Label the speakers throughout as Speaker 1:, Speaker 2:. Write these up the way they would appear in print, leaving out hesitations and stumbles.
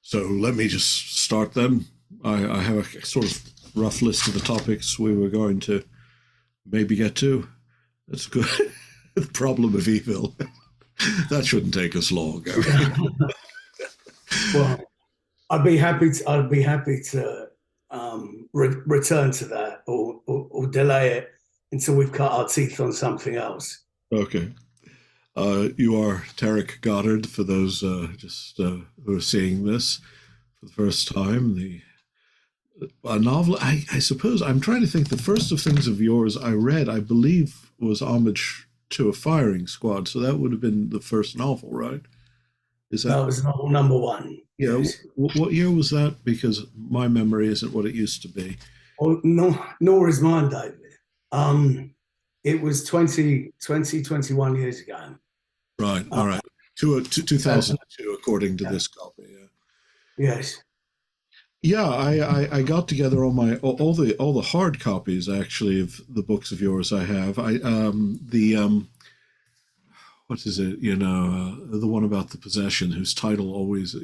Speaker 1: So let me just start then. I have a sort of rough list of the topics we were going to maybe get to. That's good. The problem of evil. That shouldn't take us long.
Speaker 2: Well, I'd be happy to return to that or delay it until we've cut our teeth on something else.
Speaker 1: Okay. You are Tariq Goddard, for those who are seeing this for the first time. A novel, I suppose, I'm trying to think, the first of things of yours I read, I believe, was Homage to a Firing Squad. So that would have been the first novel, right? Is that?
Speaker 2: That was novel number one.
Speaker 1: Yeah.
Speaker 2: Yes.
Speaker 1: What year was that? Because my memory isn't what it used to be.
Speaker 2: Well, no, nor is mine, David. It was 21 years ago.
Speaker 1: Right. All right. 2002, according to this copy. Yeah.
Speaker 2: Yes.
Speaker 1: Yeah, I got together all the hard copies actually of the books of yours I have. What is it? The one about the possession, whose title always a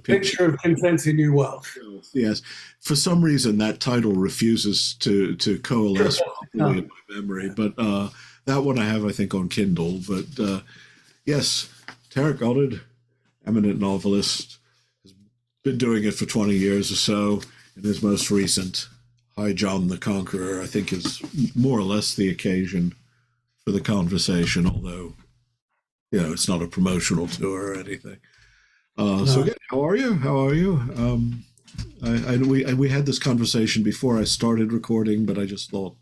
Speaker 2: Picture of Contented New Wealth.
Speaker 1: Yes, for some reason that title refuses to coalesce properly in my memory. But that one I have, I think, on Kindle. But yes, Tariq Goddard, eminent novelist, been doing it for 20 years or so. And his most recent, Hi, John the Conqueror, I think is more or less the occasion for the conversation, although, it's not a promotional tour or anything. No. So again, how are you? How are you? We had this conversation before I started recording, but I just thought,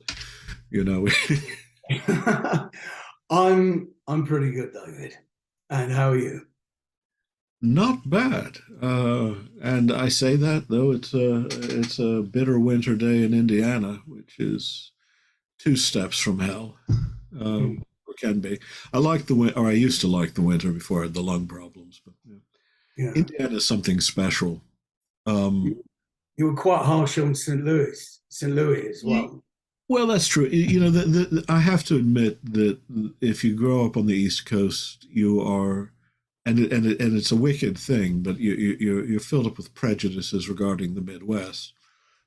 Speaker 2: I'm pretty good, David. And how are you?
Speaker 1: Not bad. And I say that though it's a bitter winter day in Indiana, which is two steps from hell. Or can be. I like the winter, or I used to like the winter before I had the lung problems. But
Speaker 2: Yeah.
Speaker 1: Indiana is something special.
Speaker 2: You were quite harsh on St. Louis as well.
Speaker 1: Well, that's true. I have to admit that if you grow up on the East Coast, you are. And it's a wicked thing, but you're filled up with prejudices regarding the Midwest.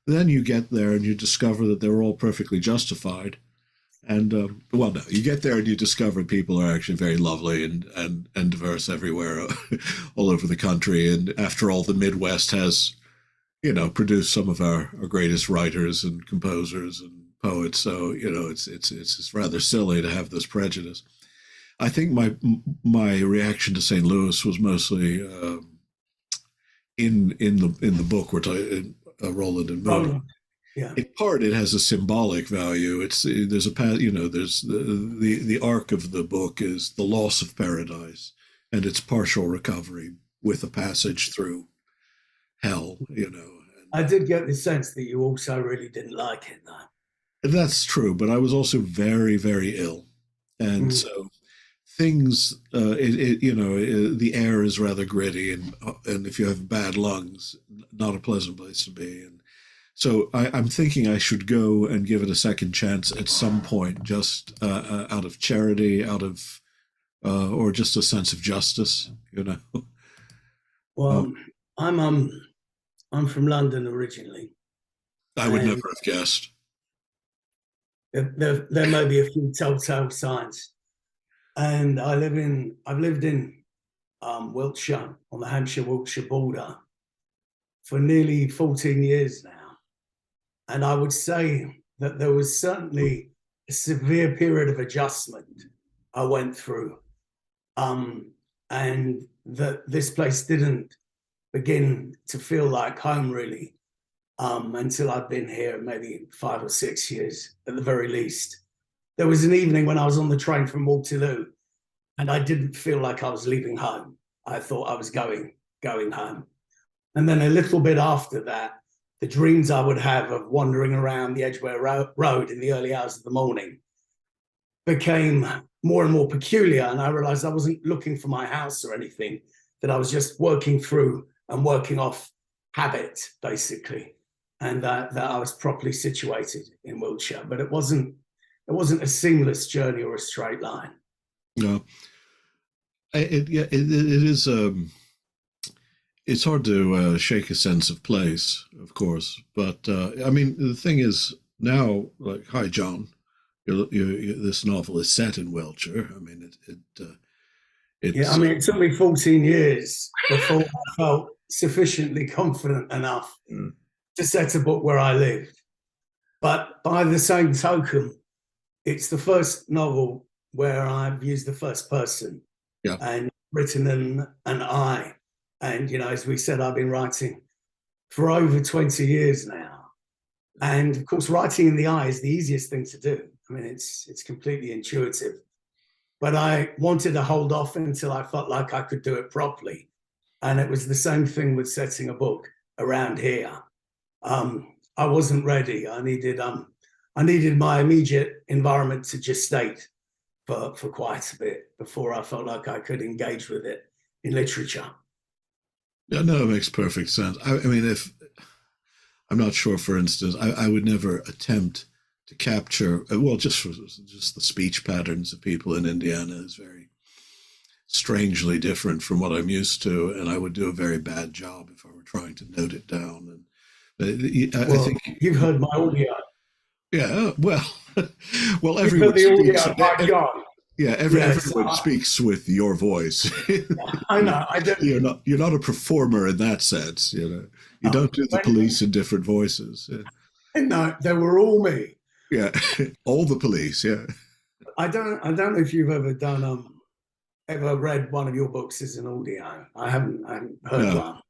Speaker 1: Then you get there and you discover that they're all perfectly justified. And no, you get there and you discover people are actually very lovely and diverse everywhere, all over the country. And after all, the Midwest has, produced some of our greatest writers and composers and poets. So it's rather silly to have this prejudice. I think my reaction to St. Louis was mostly in the book we're talking, Roland and Moon.
Speaker 2: Yeah.
Speaker 1: In part, it has a symbolic value. There's the arc of the book is the loss of paradise and its partial recovery with a passage through hell.
Speaker 2: I did get the sense that you also really didn't like it, though.
Speaker 1: That's true, but I was also very, very ill, and so things. The air is rather gritty, and if you have bad lungs, not a pleasant place to be. And so I'm thinking I should go and give it a second chance at some point, just out of charity, or just a sense of justice,
Speaker 2: Well, I'm from London originally.
Speaker 1: I would never have guessed.
Speaker 2: There may be a few telltale signs, and I've lived in Wiltshire, on the Hampshire-Wiltshire border, for nearly 14 years now. And I would say that there was certainly a severe period of adjustment I went through, and that this place didn't begin to feel like home really until I'd been here maybe 5 or 6 years at the very least. There was an evening when I was on the train from Waterloo, and I didn't feel like I was leaving home. I thought I was going home. And then a little bit after that, the dreams I would have of wandering around the Edgware Road in the early hours of the morning became more and more peculiar. And I realized I wasn't looking for my house or anything, that I was just working through and working off habit, basically. And that I was properly situated in Wiltshire. But it wasn't a seamless journey or a straight line.
Speaker 1: No. It is it's hard to shake a sense of place, of course. But I mean, the thing is now, like, hi, John, this novel is set in Wiltshire. I mean,
Speaker 2: Yeah, I
Speaker 1: it's
Speaker 2: mean, it took me 14 years before I felt sufficiently confident enough to set a book where I lived. But by the same token, it's the first novel where I've used the first person
Speaker 1: yeah,
Speaker 2: and written an I. And, you know, as we said, I've been writing for over 20 years now. And of course, writing in the I is the easiest thing to do. I mean, it's completely intuitive. But I wanted to hold off until I felt like I could do it properly. And it was the same thing with setting a book around here. I wasn't ready. I needed my immediate environment to gestate for quite a bit before I felt like I could engage with it in literature.
Speaker 1: yeah, no, it makes perfect sense. I mean, if I'm not sure, for instance, I would never attempt to capture, well, just the speech patterns of people in Indiana is very strangely different from what I'm used to, and I would do a very bad job if I were trying to note it down. And I
Speaker 2: Well,
Speaker 1: think,
Speaker 2: you've heard my audio.
Speaker 1: yeah, well, well,
Speaker 2: You've heard
Speaker 1: everyone
Speaker 2: the
Speaker 1: speaks.
Speaker 2: audio by John.
Speaker 1: Yeah,
Speaker 2: Yes,
Speaker 1: everyone speaks with your voice.
Speaker 2: I know. I don't.
Speaker 1: You're not a performer in that sense. You know, you
Speaker 2: No,
Speaker 1: don't do the police in different voices.
Speaker 2: no, they were all me.
Speaker 1: Yeah, all the police. Yeah.
Speaker 2: I don't know if you've ever read one of your books as an audio. I haven't heard
Speaker 1: No.
Speaker 2: one.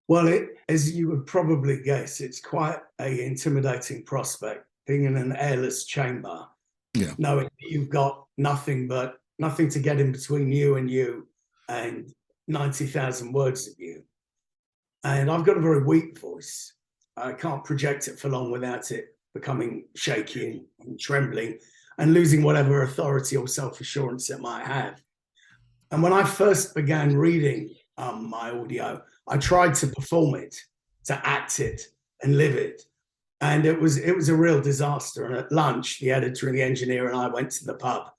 Speaker 2: Well, as you would probably guess, it's quite a intimidating prospect being in an airless chamber,
Speaker 1: Yeah.
Speaker 2: knowing that you've got nothing to get in between you and 90,000 words of you. And I've got a very weak voice. I can't project it for long without it becoming shaky and trembling and losing whatever authority or self-assurance it might have. And when I first began reading my audio, I tried to perform it, to act it and live it. And it was a real disaster. And at lunch, the editor and the engineer and I went to the pub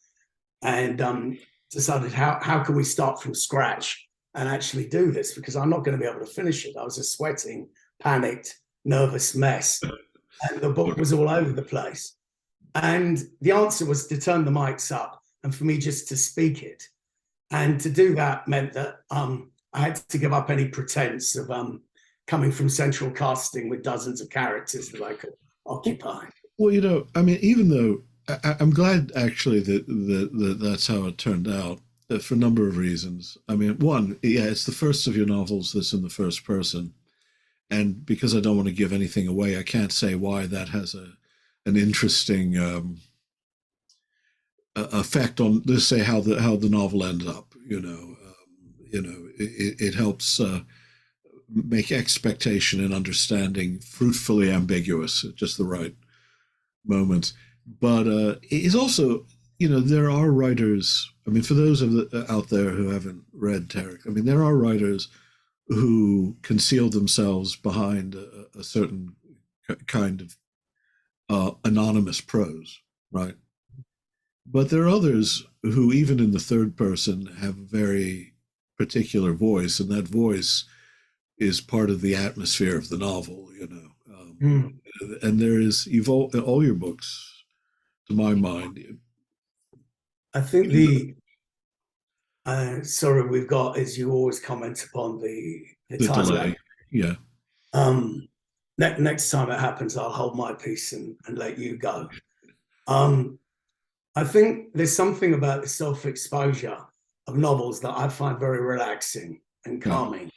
Speaker 2: and decided how can we start from scratch and actually do this, because I'm not going to be able to finish it. I was a sweating, panicked, nervous mess. And the book was all over the place. And the answer was to turn the mics up and for me just to speak it. And to do that meant that I had to give up any pretense of coming from central casting with dozens of characters that I could occupy.
Speaker 1: Well, you know, I mean, even though I'm glad actually that's how it turned out for a number of reasons. I mean, one, yeah, it's the first of your novels that's in the first person, and because I don't want to give anything away, I can't say why that has an interesting effect on, let's say, how the novel ends up. It helps make expectation and understanding fruitfully ambiguous at just the right moments. But it's also, there are writers. I mean, for those out there who haven't read Tariq, I mean, there are writers who conceal themselves behind a certain kind of anonymous prose, right? But there are others who, even in the third person, have a very particular voice, and that voice is part of the atmosphere of the novel, And there is, all your books, to my mind.
Speaker 2: I think the sorry, we've got, as you always comment upon the time
Speaker 1: delay. Yeah.
Speaker 2: Next time it happens, I'll hold my peace and let you go. I think there's something about the self-exposure of novels that I find very relaxing and calming.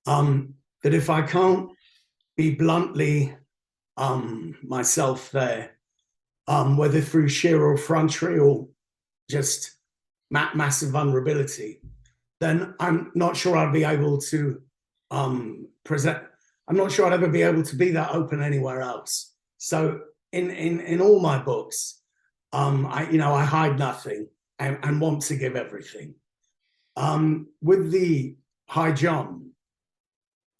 Speaker 2: That if I can't be bluntly myself there, whether through sheer effrontery or just massive vulnerability, then I'm not sure I'd be able to present. I'm not sure I'd ever be able to be that open anywhere else. So in all my books, I hide nothing and want to give everything. With the Hi John,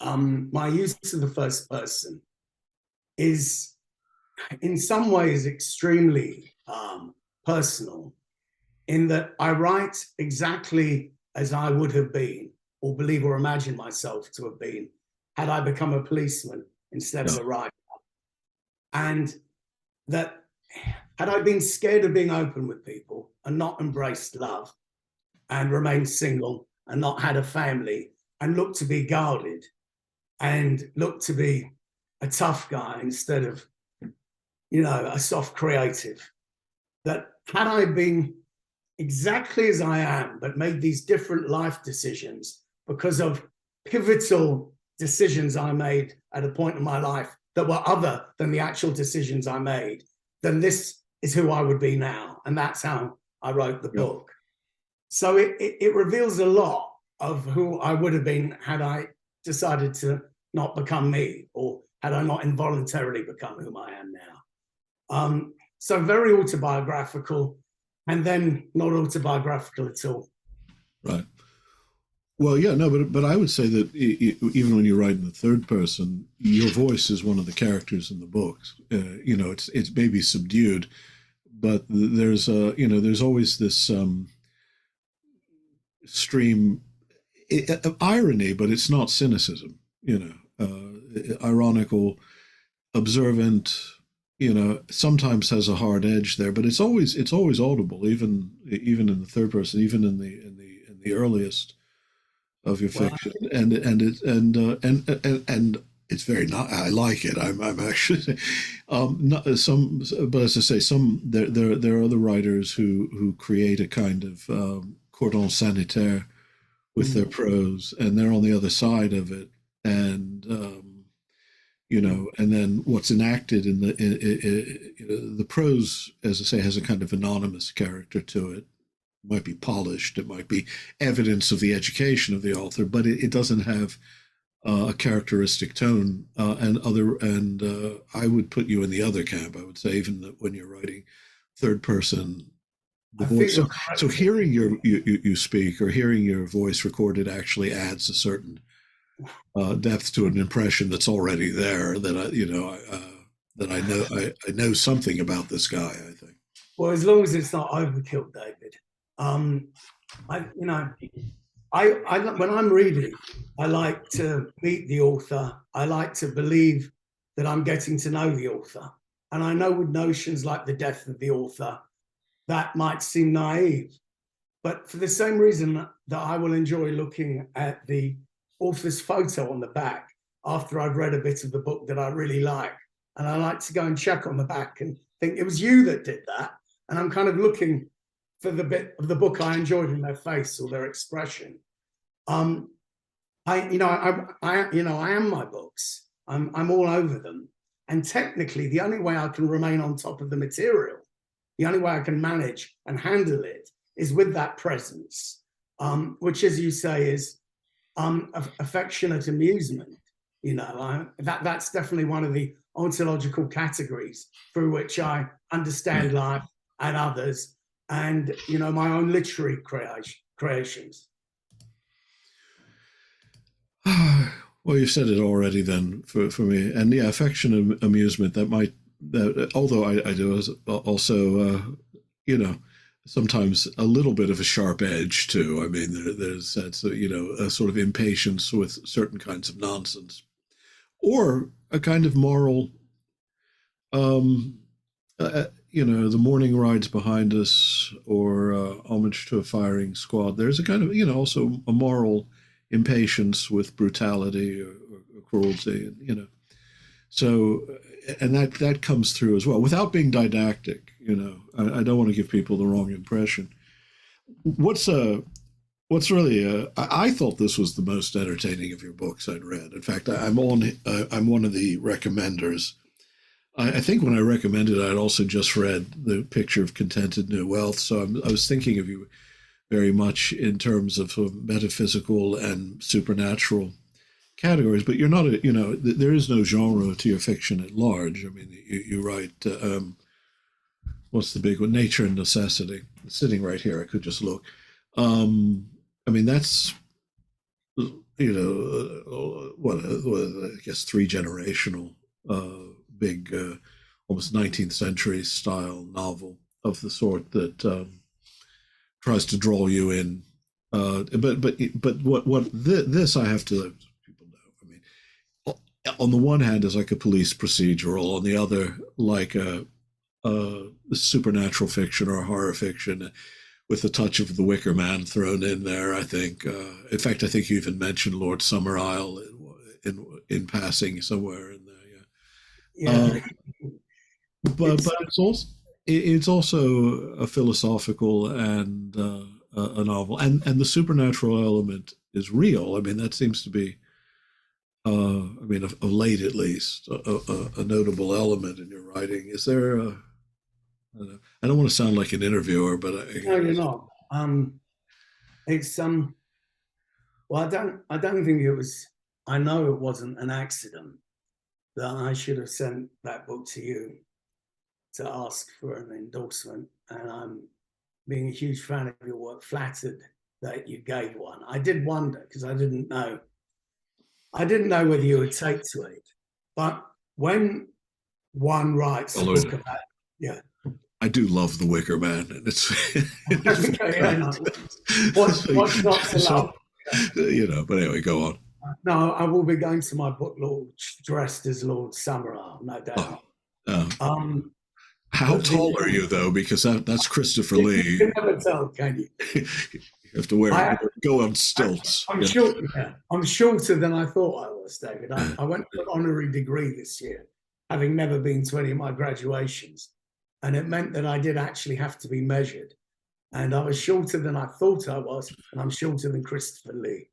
Speaker 2: my use of the first person is in some ways extremely personal, in that I write exactly as I would have been or believe or imagine myself to have been had I become a policeman instead of a writer. And that had I been scared of being open with people and not embraced love and remained single and not had a family and looked to be guarded and looked to be a tough guy instead of, a soft creative, that had I been exactly as I am, but made these different life decisions because of pivotal decisions I made at a point in my life that were other than the actual decisions I made, then this is who I would be now. And that's how I wrote the book. So it reveals a lot of who I would have been had I decided to not become me, or had I not involuntarily become whom I am now. So very autobiographical, and then not autobiographical at all.
Speaker 1: Right. Well, yeah, no, but I would say that even when you write in the third person, your voice is one of the characters in the books. It's maybe subdued, but there's there's always this stream of irony, but it's not cynicism. Ironical, observant. Sometimes has a hard edge there, but it's always audible, even in the third person, even in the earliest of your fiction, and it's very not. I like it. I'm actually not some, but as I say, there are other writers who create a kind of cordon sanitaire with their prose, and they're on the other side of it, and and then what's enacted in the prose, as I say, has a kind of anonymous character to it. It might be polished, it might be evidence of the education of the author, but it doesn't have a characteristic tone. And I would put you in the other camp. I would say even that when you're writing third person, the voice. So hearing you speak or hearing your voice recorded actually adds a certain depth to an impression that's already there. That I know something about this guy. I think.
Speaker 2: Well, as long as it's not overkill, David. When I'm reading, I like to meet the author. I like to believe that I'm getting to know the author. And I know with notions like the death of the author, that might seem naive. But for the same reason that I will enjoy looking at the author's photo on the back after I've read a bit of the book that I really like. And I like to go and check on the back and think it was you that did that. And I'm kind of looking for the bit of the book I enjoyed in their face or their expression. I am my books. I'm all over them. And technically, the only way I can remain on top of the material, the only way I can manage and handle it is with that presence, which, as you say, is affectionate amusement. That's definitely one of the ontological categories through which I understand life and others, and my own literary creations.
Speaker 1: Well, you've said it already then for me, and yeah, affection and amusement. Although I do also sometimes a little bit of a sharp edge too. I mean, there's that a sort of impatience with certain kinds of nonsense, or a kind of moral. The morning rides behind us, or homage to a firing squad. There's a kind of also a moral impatience with brutality or cruelty, and so, and that comes through as well without being didactic. I don't want to give people the wrong impression. What's really I thought this was the most entertaining of your books I'd read. In fact, I'm one of the recommenders. I think when I recommended it, I'd also just read The Picture of Contented New Wealth, so I was thinking of you very much in terms of metaphysical and supernatural categories. But you're not there is no genre to your fiction at large. I mean, you write what's the big one? Nature and Necessity. It's sitting right here. I could just look. I mean, that's what I guess 3-generational big almost 19th century style novel of the sort that tries to draw you in But this I have to let people know. I mean, on the one hand, is like a police procedural, on the other, like a supernatural fiction or a horror fiction, with a touch of the Wicker Man thrown in there. I think. In fact, I think you even mentioned Lord Summerisle in passing somewhere in there.
Speaker 2: Yeah.
Speaker 1: But it's also a philosophical and a novel, and the supernatural element is real. I mean, that seems to be, I mean, of late at least, a notable element in your writing. Is there a, I don't want to sound like an interviewer, but
Speaker 2: No, you're not. It's well, I don't think it was. I know it wasn't an accident that I should have sent that book to you to ask for an endorsement, and I'm being a huge fan of your work, flattered that you gave one. I did wonder because I didn't know whether you would take to it, but when one writes a book about, yeah.
Speaker 1: I do love the Wicker Man, and it's
Speaker 2: what's not to love?
Speaker 1: You know, but anyway, go on.
Speaker 2: No, I will be going to my book launch dressed as Lord Summerisle, no doubt.
Speaker 1: How tall are you, though? Because that's Christopher Lee.
Speaker 2: You can never tell, can you?
Speaker 1: You have to go on stilts.
Speaker 2: I'm shorter than I thought I was, David. I went for an honorary degree this year, having never been to any of my graduations. And it meant that I did actually have to be measured. And I was shorter than I thought I was, and I'm shorter than Christopher Lee.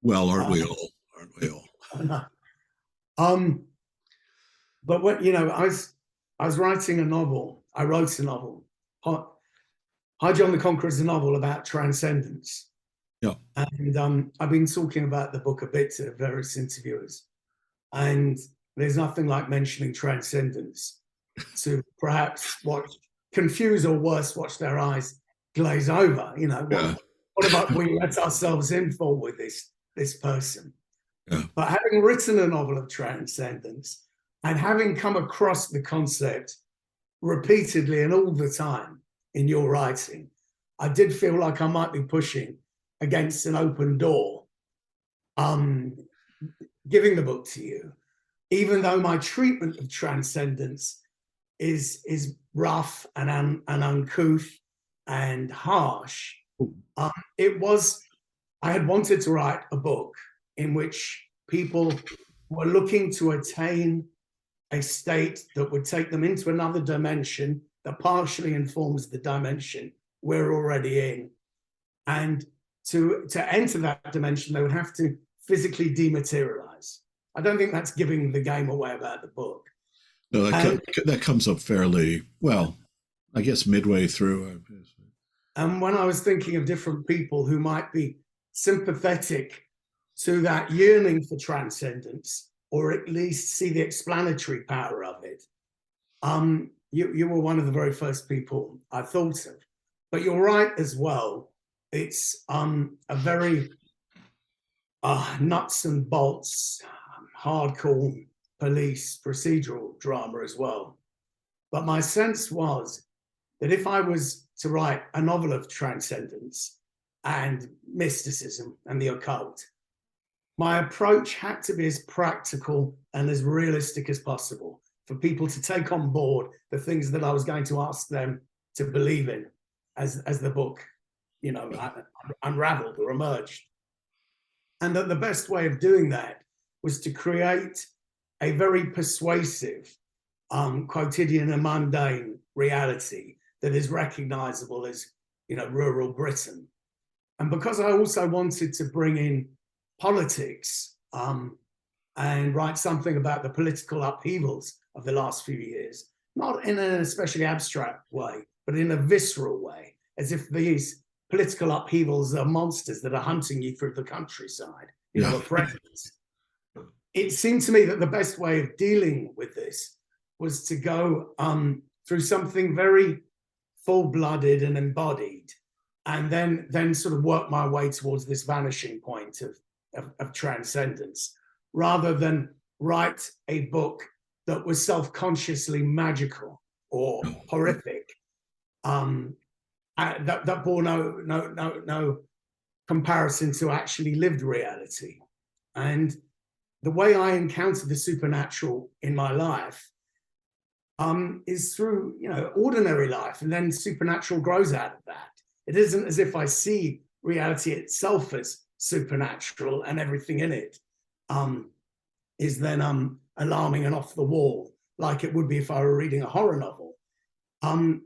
Speaker 1: Well, aren't we all? Aren't we all?
Speaker 2: But what, I was writing a novel. I wrote a novel. Hi, John the Conqueror is a novel about transcendence.
Speaker 1: Yeah.
Speaker 2: And I've been talking about the book a bit to various interviewers. And there's nothing like mentioning transcendence to perhaps confuse or worse, watch their eyes glaze over. What about we let ourselves in for with this person?
Speaker 1: Yeah.
Speaker 2: But having written a novel of transcendence and having come across the concept repeatedly and all the time in your writing, I did feel like I might be pushing against an open door, giving the book to you, even though my treatment of transcendence is rough and uncouth and harsh. I had wanted to write a book in which people were looking to attain a state that would take them into another dimension that partially informs the dimension we're already in. And to enter that dimension, they would have to physically dematerialize. I don't think that's giving the game away about the book.
Speaker 1: No, that comes up fairly well, I guess, midway through.
Speaker 2: And when I was thinking of different people who might be sympathetic to that yearning for transcendence, or at least see the explanatory power of it, you were one of the very first people I thought of. But you're right as well. It's a very nuts and bolts, hardcore police procedural drama as well. But my sense was that if I was to write a novel of transcendence and mysticism and the occult, my approach had to be as practical and as realistic as possible for people to take on board the things that I was going to ask them to believe in as the book, unraveled or emerged. And that the best way of doing that was to create a very persuasive, quotidian and mundane reality that is recognizable as, rural Britain. And because I also wanted to bring in politics and write something about the political upheavals of the last few years, not in an especially abstract way, but in a visceral way, as if these political upheavals are monsters that are hunting you through the countryside, a prejudice. It seemed to me that the best way of dealing with this was to go through something very full-blooded and embodied, and then sort of work my way towards this vanishing point of transcendence, rather than write a book that was self-consciously magical or horrific, that bore no comparison to actually lived reality. And the way I encounter the supernatural in my life is through, ordinary life, and then supernatural grows out of that. It isn't as if I see reality itself as supernatural and everything in it is then alarming and off the wall, like it would be if I were reading a horror novel.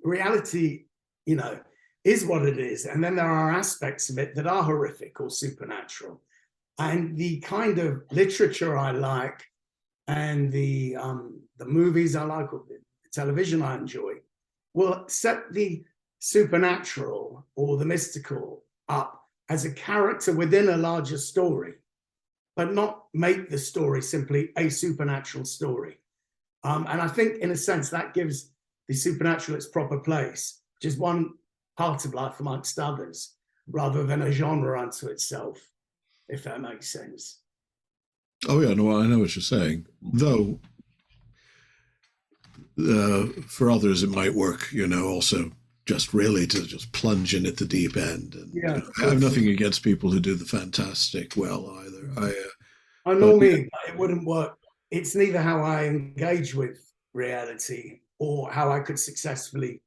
Speaker 2: Reality, is what it is. And then there are aspects of it that are horrific or supernatural. And the kind of literature I like and the movies I like, or the television I enjoy, will set the supernatural or the mystical up as a character within a larger story, but not make the story simply a supernatural story. And I think, in a sense, that gives the supernatural its proper place, which is one part of life amongst others, rather than a genre unto itself, if that makes sense.
Speaker 1: Oh yeah, no, I know what you're saying. Though for others it might work, also just really to just plunge in at the deep end. And
Speaker 2: Yeah,
Speaker 1: I have nothing against people who do the fantastic well either.
Speaker 2: I know me, it wouldn't work. It's neither how I engage with reality or how I could successfully,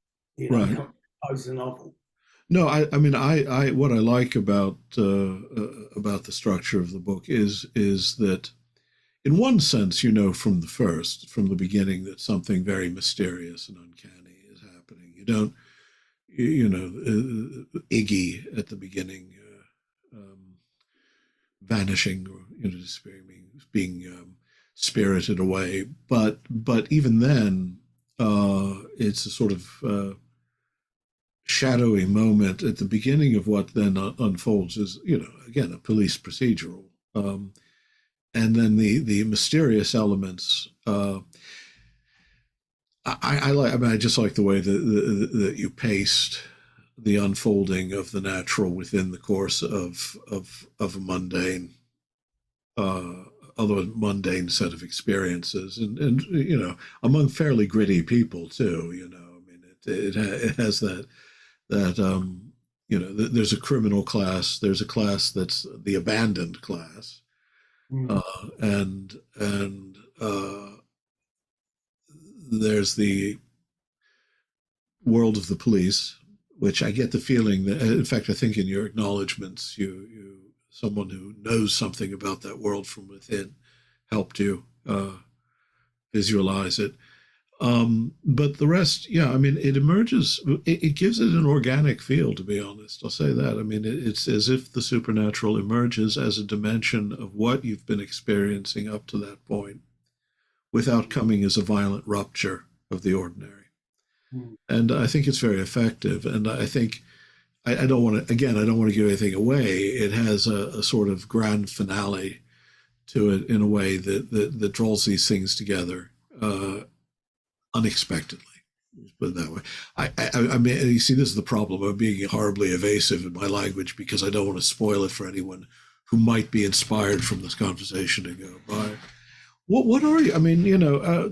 Speaker 1: right.
Speaker 2: compose a novel.
Speaker 1: No, I mean, I what I like about the structure of the book is that, in one sense, from the beginning, that something very mysterious and uncanny is happening. You don't, Iggy at the beginning, vanishing or disappearing, being spirited away. But even then, it's a sort of shadowy moment at the beginning of what then unfolds as, again, a police procedural. And then the mysterious elements. I just like the way that you paced the unfolding of the natural within the course of a mundane, although a mundane set of experiences, and among fairly gritty people too. I mean, it has that there's a criminal class, there's a class that's the abandoned class, and there's the world of the police, which I get the feeling that, in fact, I think in your acknowledgments, you someone who knows something about that world from within helped you visualize it. But the rest, yeah, I mean, it emerges, it gives it an organic feel, to be honest. I'll say that. I mean, it's as if the supernatural emerges as a dimension of what you've been experiencing up to that point, without coming as a violent rupture of the ordinary. And I think it's very effective. And I think, I don't want to give anything away. It has a sort of grand finale to it in a way that draws these things together unexpectedly. Put it that way. I mean, you see, this is the problem of being horribly evasive in my language, because I don't want to spoil it for anyone who might be inspired from this conversation to go by. What are you? I mean,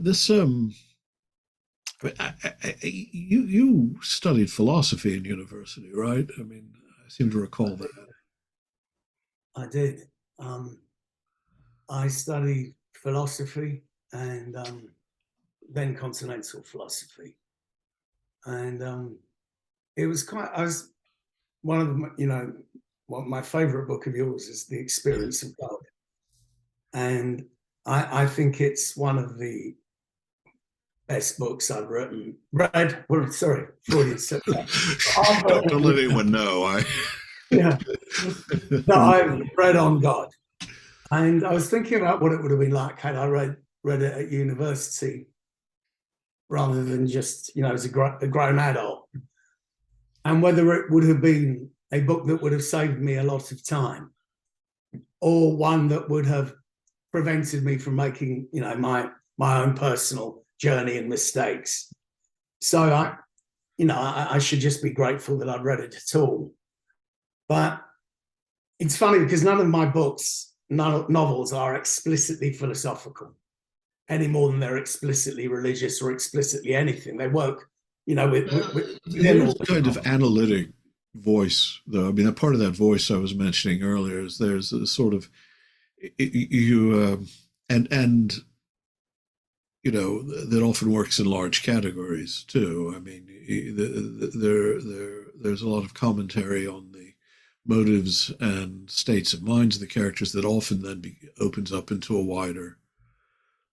Speaker 1: this. You studied philosophy in university, right? I mean, I seem to recall that.
Speaker 2: I did. I studied philosophy and then continental philosophy, and it was one of my favorite book of yours is The Experience of God, and I think it's one of the best books I've read. Well, sorry, Freudian said that.
Speaker 1: Don't let anyone know.
Speaker 2: Yeah, no, I've read on God, and I was thinking about what it would have been like had I read it at university, rather than just as a grown adult, and whether it would have been a book that would have saved me a lot of time, or one that would have prevented me from making my own personal journey and mistakes. So I should just be grateful that I've read it at all. But it's funny because none of my books, novels, are explicitly philosophical any more than they're explicitly religious or explicitly anything. They work, with
Speaker 1: There's kind of analytic voice, though. I mean, a part of that voice I was mentioning earlier is there's a sort of you and that often works in large categories too. I mean, there's a lot of commentary on the motives and states of minds of the characters that often then opens up into a wider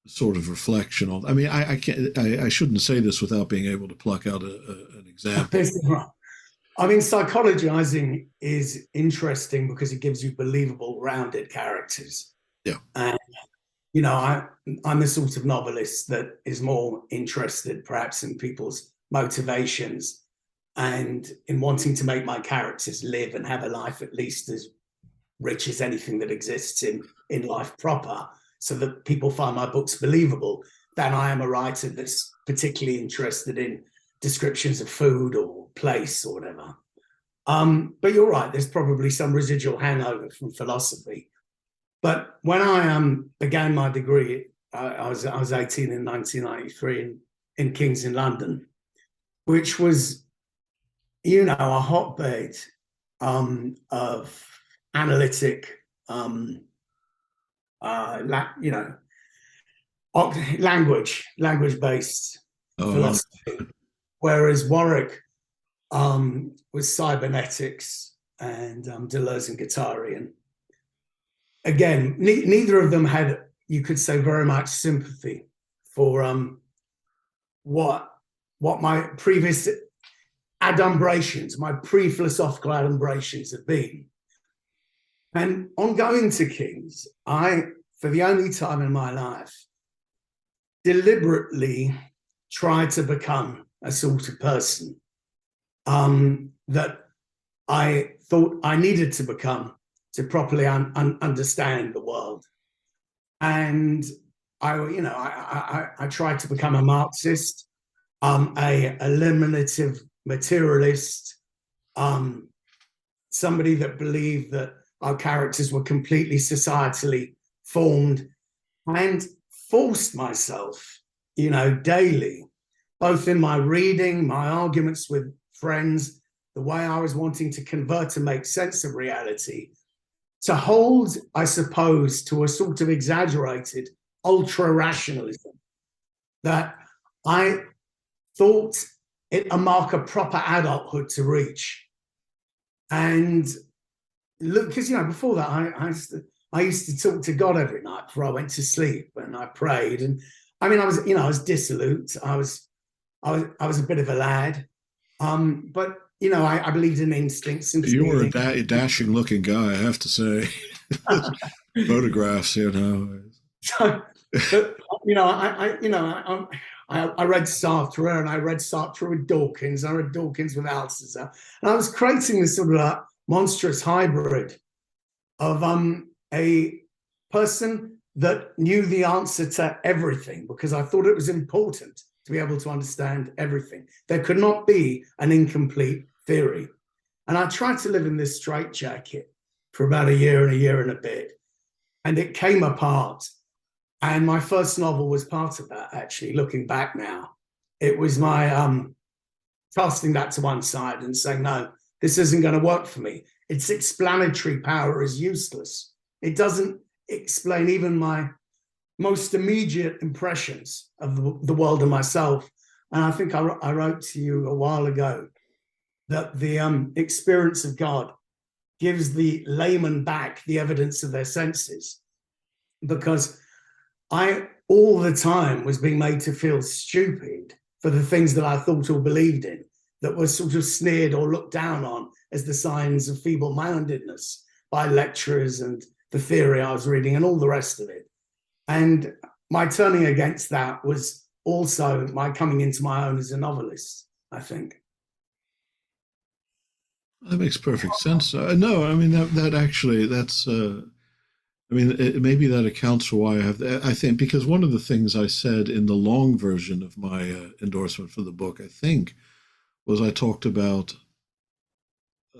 Speaker 1: sort of reflection on. I mean, I can't. I shouldn't say this without being able to pluck out an example.
Speaker 2: I mean, psychologizing is interesting because it gives you believable, rounded characters.
Speaker 1: Yeah.
Speaker 2: And I'm the sort of novelist that is more interested perhaps in people's motivations and in wanting to make my characters live and have a life at least as rich as anything that exists in life proper, so that people find my books believable, than I am a writer that's particularly interested in descriptions of food or place or whatever. But you're right, there's probably some residual hangover from philosophy. But when I began my degree, I was 18 in 1993 in King's in London, which was, a hotbed of analytic, language-based philosophy, whereas Warwick was cybernetics and Deleuze and Guattari. And again, neither of them had, you could say, very much sympathy for what my previous adumbrations, my pre-philosophical adumbrations have been. And on going to King's, I, for the only time in my life, deliberately tried to become a sort of person that I thought I needed to become to properly understand the world. And I tried to become a Marxist, a eliminative materialist, somebody that believed that our characters were completely societally formed, and forced myself, daily, both in my reading, my arguments with friends, the way I was wanting to convert and make sense of reality, to hold, I suppose, to a sort of exaggerated ultra-rationalism that I thought it a mark of proper adulthood to reach. And look, because before that, I used to talk to God every night before I went to sleep, and I prayed. And I mean, I was dissolute. I was a bit of a lad, but I believed in instincts and
Speaker 1: you were a dashing looking guy, I have to say. Photographs,
Speaker 2: So, but, I read Sartre, and I read Sartre with Dawkins. I read Dawkins with Althusser, and I was creating this sort of monstrous hybrid of a person that knew the answer to everything, because I thought it was important to be able to understand everything. There could not be an incomplete theory. And I tried to live in this straitjacket for about a year and a bit. And it came apart. And my first novel was part of that, actually, looking back now. It was my casting that to one side and saying, no, this isn't going to work for me. Its explanatory power is useless. It doesn't explain even my most immediate impressions of the world and myself. And I think I wrote to you a while ago that the experience of God gives the layman back the evidence of their senses, because I all the time was being made to feel stupid for the things that I thought or believed in, that were sort of sneered or looked down on as the signs of feeble-mindedness by lecturers and the theory I was reading and all the rest of it. And my turning against that was also my coming into my own as a novelist, I think.
Speaker 1: That makes perfect sense. No, I mean that actually maybe that accounts for why I have. I think because one of the things I said in the long version of my endorsement for the book, I think, was I talked about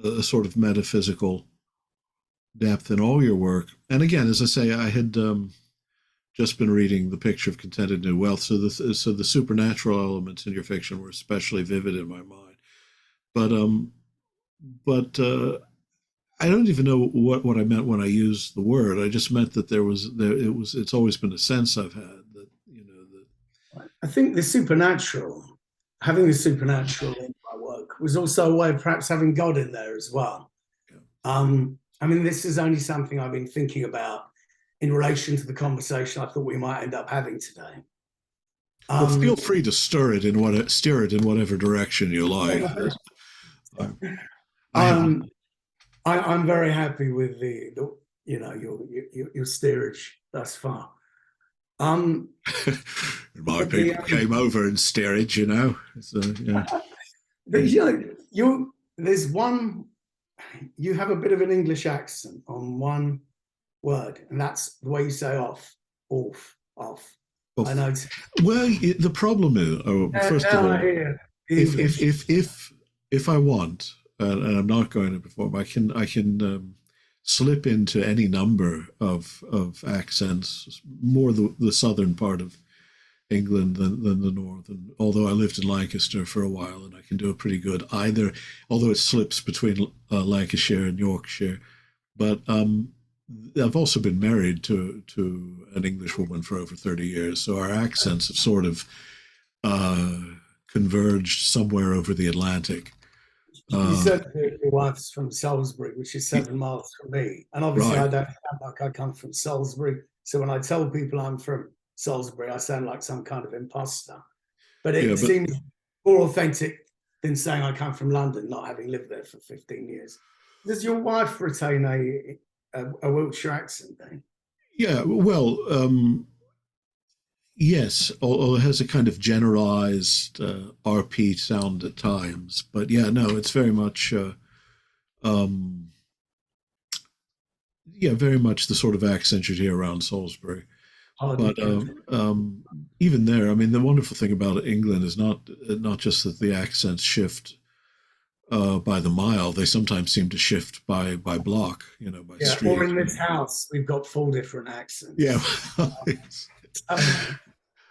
Speaker 1: a sort of metaphysical depth in all your work. And again, as I say, I had just been reading The Picture of Contented New Wealth, so the supernatural elements in your fiction were especially vivid in my mind. But but I don't even know what I meant when I used the word. I just meant that it's always been a sense I've had that,
Speaker 2: I think the supernatural, having the supernatural in my work, was also a way of perhaps having God in there as well.
Speaker 1: yeah.
Speaker 2: I mean, this is only something I've been thinking about in relation to the conversation I thought we might end up having today.
Speaker 1: Well, feel free to steer it in whatever direction you like.
Speaker 2: I'm very happy with the your steerage thus far.
Speaker 1: My people came over in steerage, So, yeah.
Speaker 2: There's one. You have a bit of an English accent on one word, and that's the way you say off. I know.
Speaker 1: Well, the problem is, first of all, if I want, and I'm not going to perform, I can slip into any number of accents, more the southern part of England than the northern. Although I lived in Lancaster for a while, and I can do a pretty good either. Although it slips between Lancashire and Yorkshire, but I've also been married to an English woman for over 30 years, so our accents have sort of converged somewhere over the Atlantic.
Speaker 2: You said your wife's from Salisbury, which is 7 miles from me, and obviously right. I don't sound like I come from Salisbury. So when I tell people I'm from Salisbury, I sound like some kind of imposter. But it seems more authentic than saying I come from London, not having lived there for 15 years. Does your wife retain a Wiltshire accent then?
Speaker 1: Yeah, well, yes, although it has a kind of generalized RP sound at times. But yeah, no, it's very much, very much the sort of accent you'd hear around Salisbury. But even there, I mean, the wonderful thing about England is not just that the accents shift by the mile; they sometimes seem to shift by block, by street.
Speaker 2: Or in this house, we've got 4 different accents.
Speaker 1: Yeah.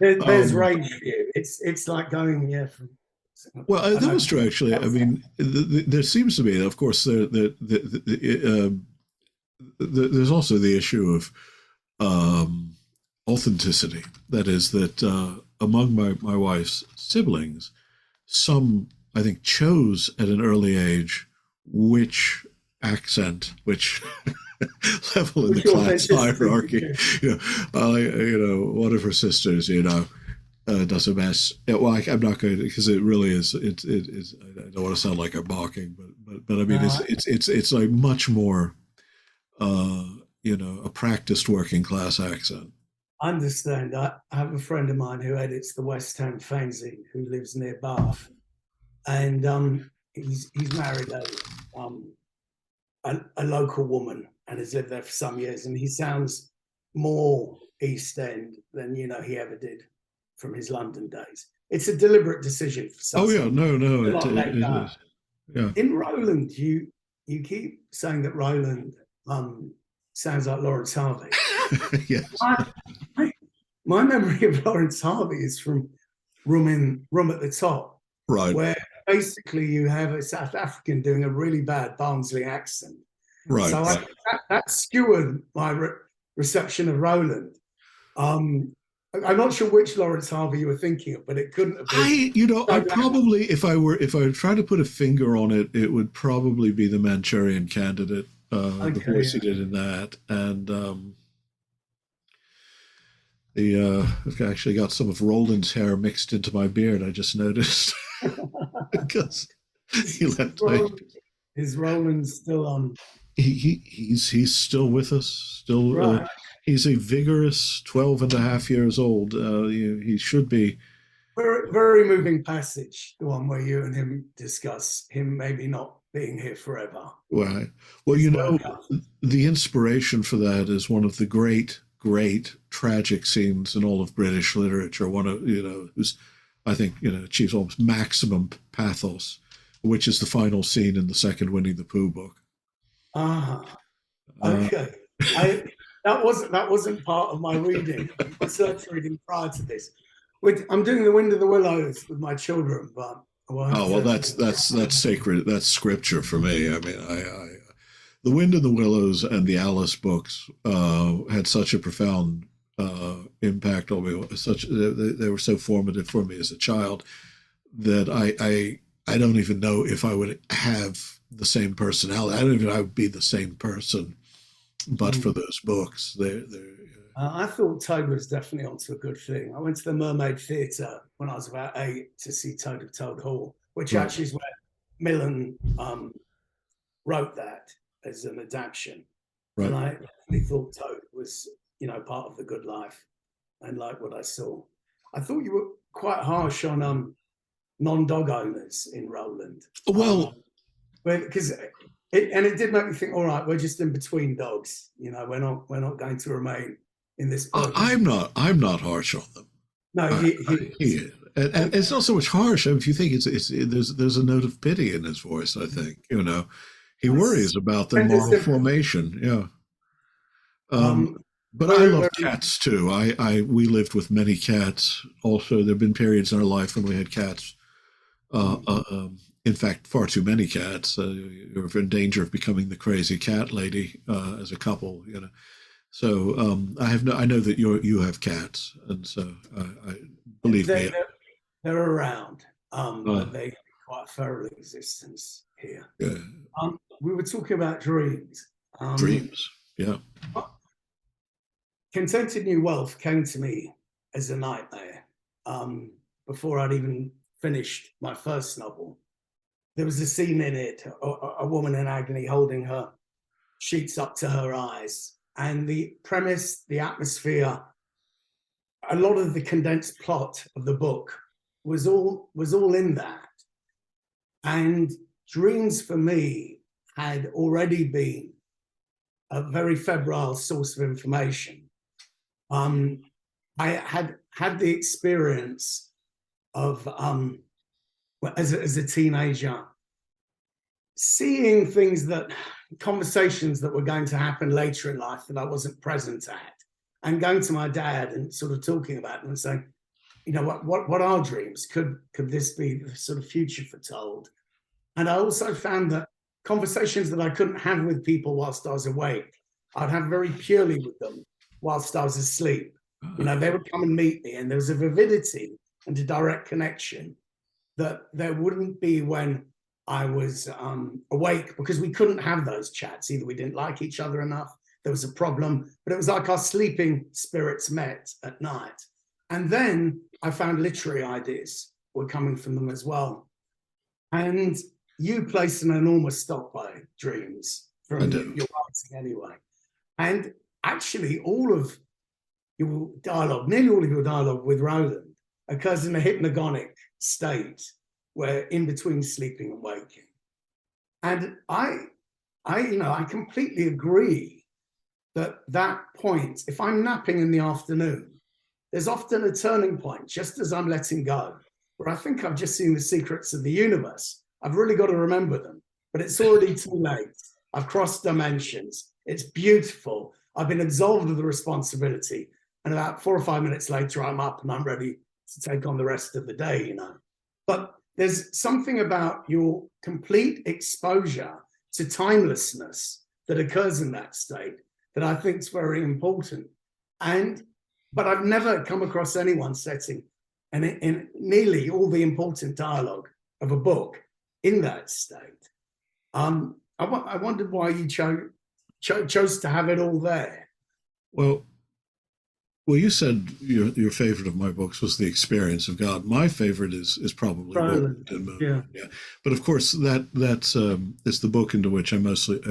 Speaker 2: There's range for you. It's like going from.
Speaker 1: Well, that was true actually. I mean, there seems to be, of course, there's also the issue of authenticity. That is that among my wife's siblings, some I think chose at an early age which accent, which level in the class hierarchy. One of her sisters, does a mess. Well, I'm not going to, because it really is. It is. I don't want to sound like I'm mocking, but I mean, it's like much more, a practiced working class accent.
Speaker 2: I understand. I have a friend of mine who edits the West Ham fanzine, who lives near Bath, and he's married a local woman and has lived there for some years, and he sounds more East End than he ever did from his London days. It's a deliberate decision for some.
Speaker 1: Oh yeah, no, it is. Yeah.
Speaker 2: In Roland, you keep saying that Roland sounds like Lawrence Harvey.
Speaker 1: Yes.
Speaker 2: My memory of Lawrence Harvey is from Room at the Top,
Speaker 1: right,
Speaker 2: where basically you have a South African doing a really bad Barnsley accent.
Speaker 1: Right.
Speaker 2: So that skewered my reception of Roland. I'm not sure which Lawrence Harvey you were thinking of, but it couldn't have been.
Speaker 1: I probably, if I were trying to put a finger on it, it would probably be the Manchurian Candidate, the voice he did in that, and I've actually got some of Roland's hair mixed into my beard. I just noticed because he left me.
Speaker 2: Is Roland still on?
Speaker 1: He's still with us. Still, right. He's a vigorous 12 and a half years old. He should be.
Speaker 2: Very, very moving passage, the one where you and him discuss him maybe not being here forever.
Speaker 1: Right. Well, the inspiration for that is one of the great tragic scenes in all of British literature. One of who's, I think, achieves almost maximum pathos, which is the final scene in the second Winnie the Pooh book.
Speaker 2: Okay. That wasn't part of my reading, research reading prior to this. I'm doing The Wind in the Willows with my children, but
Speaker 1: Oh well, that's sacred. That's scripture for me. I mean, The Wind in the Willows and the Alice books had such a profound impact on me. They were so formative for me as a child that I don't even know if I would have the same personality. I don't even know I would be the same person, but for those books.
Speaker 2: I thought Toad was definitely onto a good thing. I went to the Mermaid Theatre when I was about 8 to see Toad of Toad Hall, which
Speaker 1: Right.
Speaker 2: actually is where Millen wrote that as an adaptation.
Speaker 1: Right.
Speaker 2: And I definitely thought Toad was, part of the good life and like what I saw. I thought you were quite harsh on non-dog owners in Roland.
Speaker 1: Well,
Speaker 2: because it did make me think, all right, we're just in between dogs. We're not going to remain in this.
Speaker 1: I'm not harsh on them.
Speaker 2: No,
Speaker 1: and it's not so much harsh. I mean, if you think there's a note of pity in his voice. I think he worries about their moral formation. Yeah. But I love cats too. We lived with many cats. Also, there have been periods in our life when we had cats. In fact, far too many cats. You're in danger of becoming the crazy cat lady as a couple. So I know that you have cats, and so I believe me.
Speaker 2: They're around. But they have quite a feral existence here.
Speaker 1: Yeah.
Speaker 2: We were talking about dreams.
Speaker 1: Dreams, yeah.
Speaker 2: Contented New Wealth came to me as a nightmare before I'd even finished my first novel. There was a scene in it, a woman in agony holding her sheets up to her eyes. And the premise, the atmosphere, a lot of the condensed plot of the book was all in that. And dreams for me had already been a very febrile source of information. I had the experience of, as a teenager, seeing conversations that were going to happen later in life that I wasn't present at, and going to my dad and sort of talking about them and saying, what are dreams? Could this be the sort of future foretold? And I also found that conversations that I couldn't have with people whilst I was awake, I'd have very purely with them whilst I was asleep. They would come and meet me, and there was a vividity and a direct connection that there wouldn't be when I was awake, because we couldn't have those chats. Either we didn't like each other enough, there was a problem, but it was like our sleeping spirits met at night. And then I found literary ideas were coming from them as well. And you place an enormous stock by dreams from your writing anyway. And actually all of your dialogue, nearly all of your dialogue with Roland, occurs in a hypnagogic state where in between sleeping and waking. And I completely agree that point, if I'm napping in the afternoon, there's often a turning point just as I'm letting go, where I think I've just seen the secrets of the universe. I've really got to remember them, but it's already too late. I've crossed dimensions. It's beautiful. I've been absolved of the responsibility. And about 4 or 5 minutes later, I'm up and I'm ready to take on the rest of the day, But there's something about your complete exposure to timelessness that occurs in that state that I think is very important. But I've never come across anyone setting in nearly all the important dialogue of a book in that state. I wondered why you chose to have it all there.
Speaker 1: Well, you said your favorite of my books was The Experience of God. My favorite is probably
Speaker 2: Roland. Yeah.
Speaker 1: But of course, that's it's the book into which I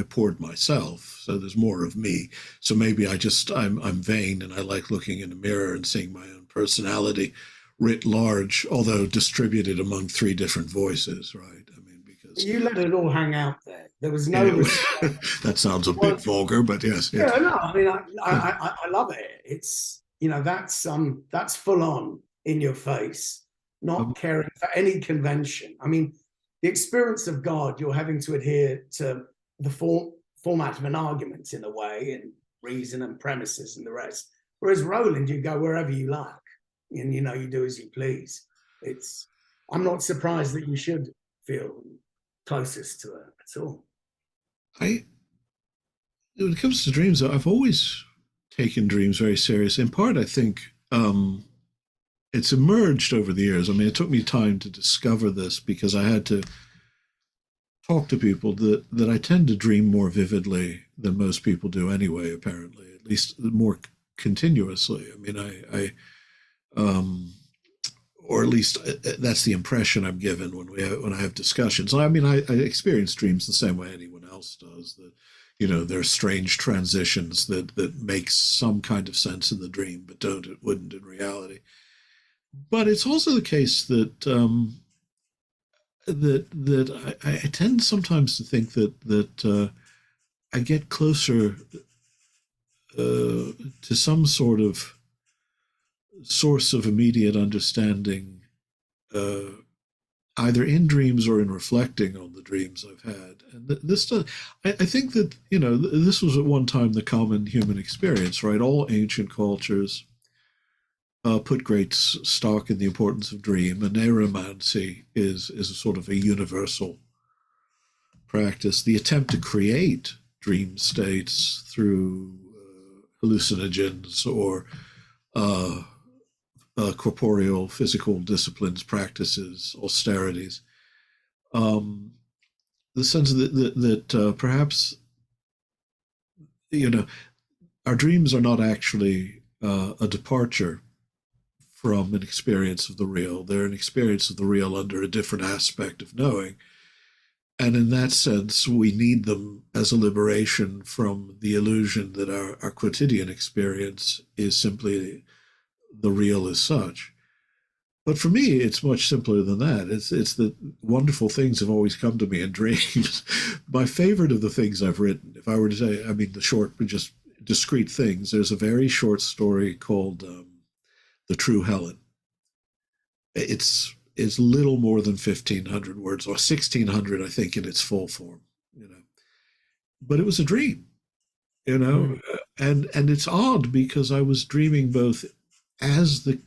Speaker 1: poured myself. So there's more of me. So maybe I'm vain and I like looking in the mirror and seeing my own personality writ large, although distributed among 3 different voices, right? I mean, because
Speaker 2: you let it all hang out there. There was no.
Speaker 1: That sounds a bit vulgar, but yes.
Speaker 2: Yeah, no. I mean, I love it. It's that's full on in your face, not caring for any convention. I mean, the experience of God, you're having to adhere to the format of an argument in a way, and reason and premises and the rest. Whereas Roland, you go wherever you like, and you do as you please. I'm not surprised that you should feel closest to her at all.
Speaker 1: When it comes to dreams, I've always taken dreams very serious. In part, I think it's emerged over the years. I mean, it took me time to discover this because I had to talk to people that I tend to dream more vividly than most people do anyway, apparently, at least more continuously. I mean, I or at least that's the impression I'm given when I have discussions. I mean, I experience dreams the same way anyone else does. That there are strange transitions that make some kind of sense in the dream, but wouldn't in reality. But it's also the case that I tend sometimes to think that I get closer to some sort of source of immediate understanding, either in dreams or in reflecting on the dreams I've had. And I think that this was at one time the common human experience, right? All ancient cultures put great stock in the importance of dream, and aeromancy is a sort of a universal practice. The attempt to create dream states through hallucinogens or corporeal, physical disciplines, practices, austerities. The sense that perhaps our dreams are not actually a departure from an experience of the real. They're an experience of the real under a different aspect of knowing. And in that sense, we need them as a liberation from the illusion that our quotidian experience is simply the real as such. But for me, it's much simpler than that. It's that wonderful things have always come to me in dreams. My favorite of the things I've written, if I were to say, I mean, the short, just discrete things, there's a very short story called The True Helen. It's little more than 1,500 words, or 1,600, I think, in its full form, But it was a dream, and it's odd because I was dreaming both as the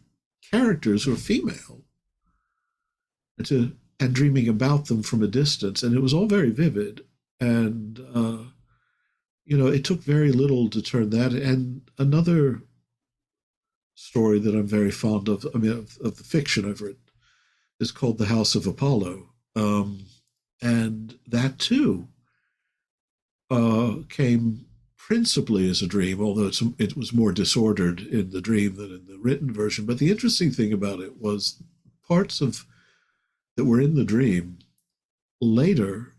Speaker 1: characters were female and dreaming about them from a distance, and it was all very vivid, and it took very little to turn that. And another story that I'm very fond of, I mean, of the fiction I've written, is called The House of Apollo, and that too came principally as a dream, although it was more disordered in the dream than in the written version. But the interesting thing about it was parts that were in the dream later,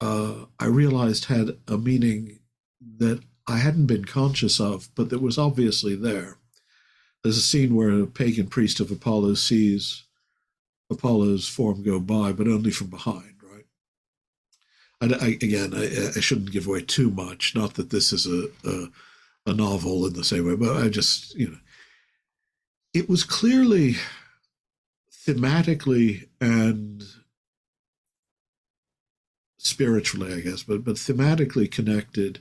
Speaker 1: I realized had a meaning that I hadn't been conscious of, but that was obviously there. There's a scene where a pagan priest of Apollo sees Apollo's form go by, but only from behind, right? I shouldn't give away too much. Not that this is a novel in the same way, but I just, it was clearly thematically and spiritually, I guess, but thematically connected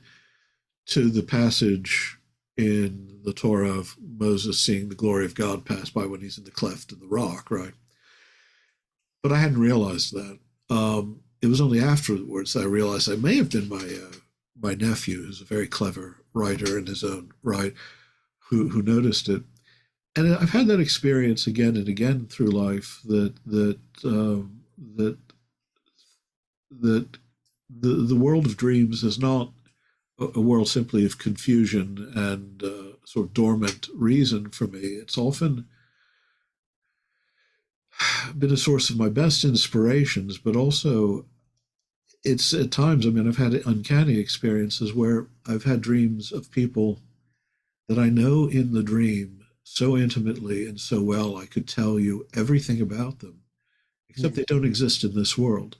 Speaker 1: to the passage in the Torah of Moses seeing the glory of God pass by when he's in the cleft in the rock, right? But I hadn't realized that. It was only afterwards that I realized I may have been my nephew, who's a very clever writer in his own right, who noticed it. And I've had that experience again and again through life that the world of dreams is not a world simply of confusion and sort of dormant reason for me. It's often been a source of my best inspirations, but also it's at times, I mean, I've had uncanny experiences where I've had dreams of people that I know in the dream so intimately and so well, I could tell you everything about them, except they don't exist in this world.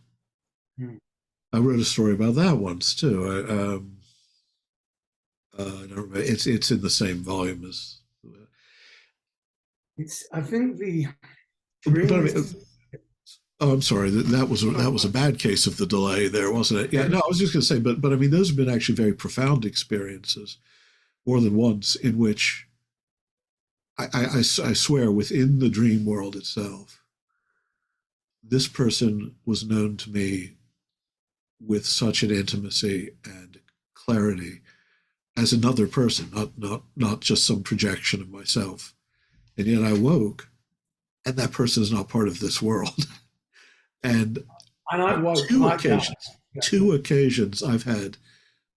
Speaker 1: I wrote a story about that once too. I don't remember. It's in the same volume as.
Speaker 2: I think the.
Speaker 1: But I mean, oh, I'm sorry. That was a bad case of the delay there, wasn't it? Yeah. No, I was just going to say, but I mean, those have been actually very profound experiences, more than once, in which I swear within the dream world itself, this person was known to me with such an intimacy and clarity as another person, not just some projection of myself. And yet I woke, and that person is not part of this world. And
Speaker 2: I
Speaker 1: on
Speaker 2: woke like that.
Speaker 1: two occasions, I've had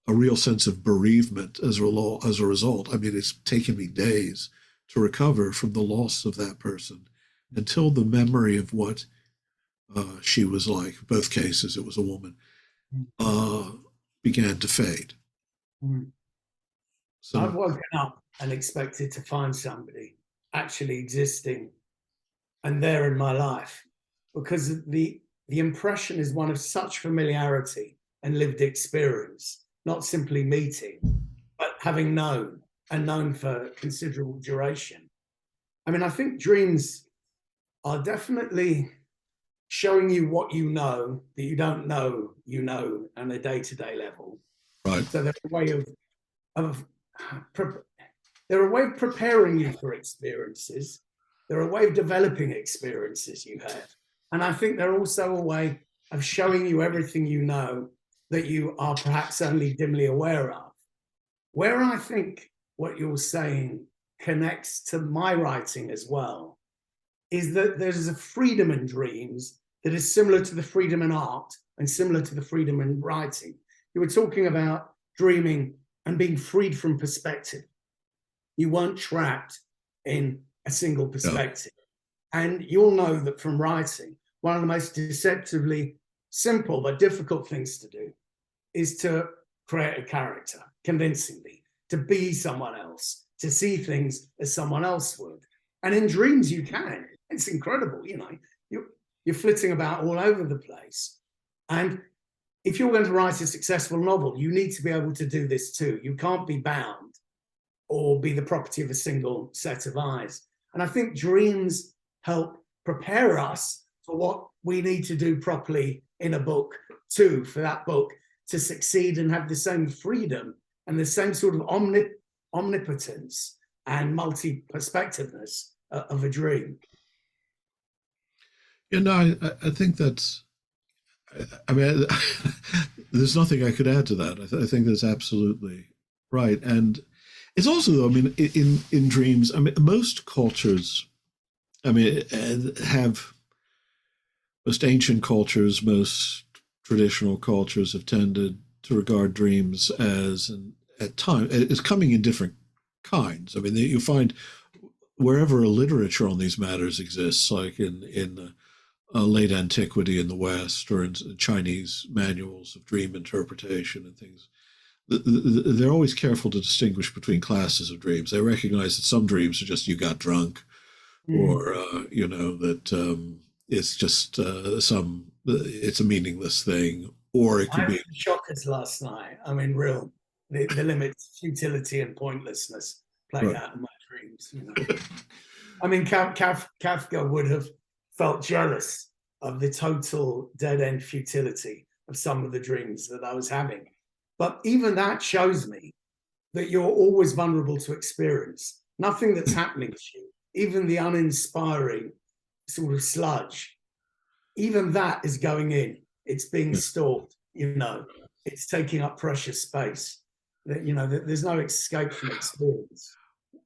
Speaker 1: a real sense of bereavement as a result. I mean, it's taken me days to recover from the loss of that person until the memory of what she was like. Both cases, it was a woman, began to fade.
Speaker 2: Mm.
Speaker 1: So
Speaker 2: I've woken up and expected to find somebody actually existing and there in my life, because the impression is one of such familiarity and lived experience, not simply meeting, but having known and known for considerable duration. I mean, I think dreams are definitely showing you what you know that you don't know, on a day-to-day level.
Speaker 1: right.
Speaker 2: So they're a way of they're a way of preparing you for experiences. They're a way of developing experiences you have. And I think they're also a way of showing you everything you know that you are perhaps only dimly aware of. Where I think what you're saying connects to my writing as well is that there's a freedom in dreams that is similar to the freedom in art and similar to the freedom in writing. You were talking about dreaming and being freed from perspective. You weren't trapped in a single perspective. No. And you'll know that from writing, one of the most deceptively simple but difficult things to do is to create a character convincingly, to be someone else, to see things as someone else would. And in dreams, you can. It's incredible, you know. You're flitting about all over the place. And if you're going to write a successful novel, you need to be able to do this too. You can't be bound or be the property of a single set of eyes. And I think dreams help prepare us for what we need to do properly in a book too, for that book to succeed and have the same freedom and the same sort of omnipotence and multi-perspectiveness of a dream.
Speaker 1: You know, I think that's, I mean, there's nothing I could add to that. I think that's absolutely right. And it's also, though, I mean, in dreams, I mean, most cultures, I mean, most ancient cultures, most traditional cultures have tended to regard dreams as, at times, as coming in different kinds. I mean, you find wherever a literature on these matters exists, like in late antiquity in the West, or in Chinese manuals of dream interpretation and things, they're always careful to distinguish between classes of dreams. They recognize that some dreams are just you got drunk, or you know, that it's just it's a meaningless thing, or it could be
Speaker 2: shockers last night. I mean, the limits, futility and pointlessness played out in my dreams. You know, I mean, Kafka would have felt jealous of the total dead-end futility of some of the dreams that I was having. But even that shows me that you're always vulnerable to experience. Nothing that's happening to you, even the uninspiring sort of sludge, even that is going in. It's being stored, you know. It's taking up precious space. That, you know, there's no escape from experience.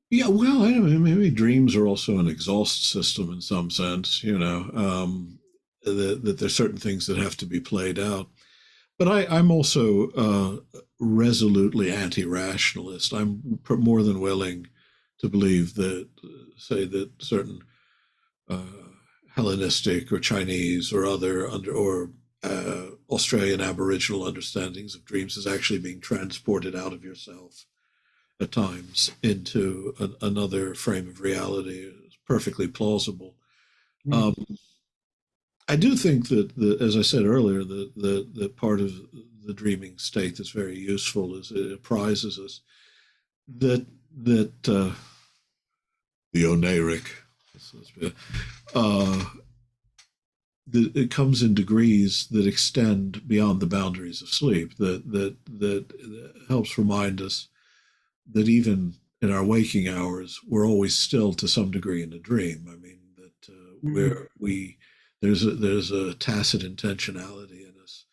Speaker 1: Yeah, well, I don't know, maybe dreams are also an exhaust system in some sense, you know, that there's certain things that have to be played out. But I'm also resolutely anti-rationalist. I'm more than willing to believe that, say, that certain Hellenistic or Chinese or other Australian Aboriginal understandings of dreams is actually being transported out of yourself at times into another frame of reality. Is perfectly plausible. I do think that, as I said earlier, the part of the dreaming state that's very useful is it apprises us that the oneric, it comes in degrees that extend beyond the boundaries of sleep. That helps remind us that even in our waking hours, we're always still to some degree in a dream. I mean, that There's a tacit intentionality in us.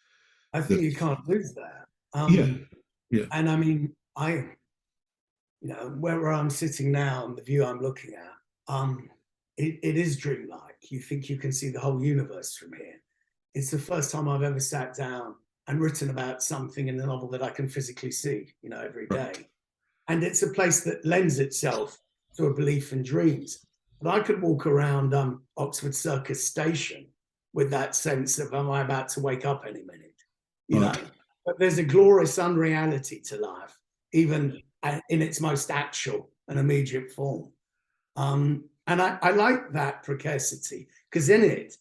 Speaker 2: I think you can't lose that.
Speaker 1: Yeah, yeah,
Speaker 2: And I mean, where I'm sitting now and the view I'm looking at, it is dreamlike. You think you can see the whole universe from here. It's the first time I've ever sat down and written about something in a novel that I can physically see, every day.
Speaker 1: right.
Speaker 2: And it's a place that lends itself to a belief in dreams. But I could walk around Oxford Circus Station with that sense of, am I about to wake up any minute?
Speaker 1: Right.
Speaker 2: But there's a glorious unreality to life, even in its most actual and immediate form. And I like that precocity, because in it,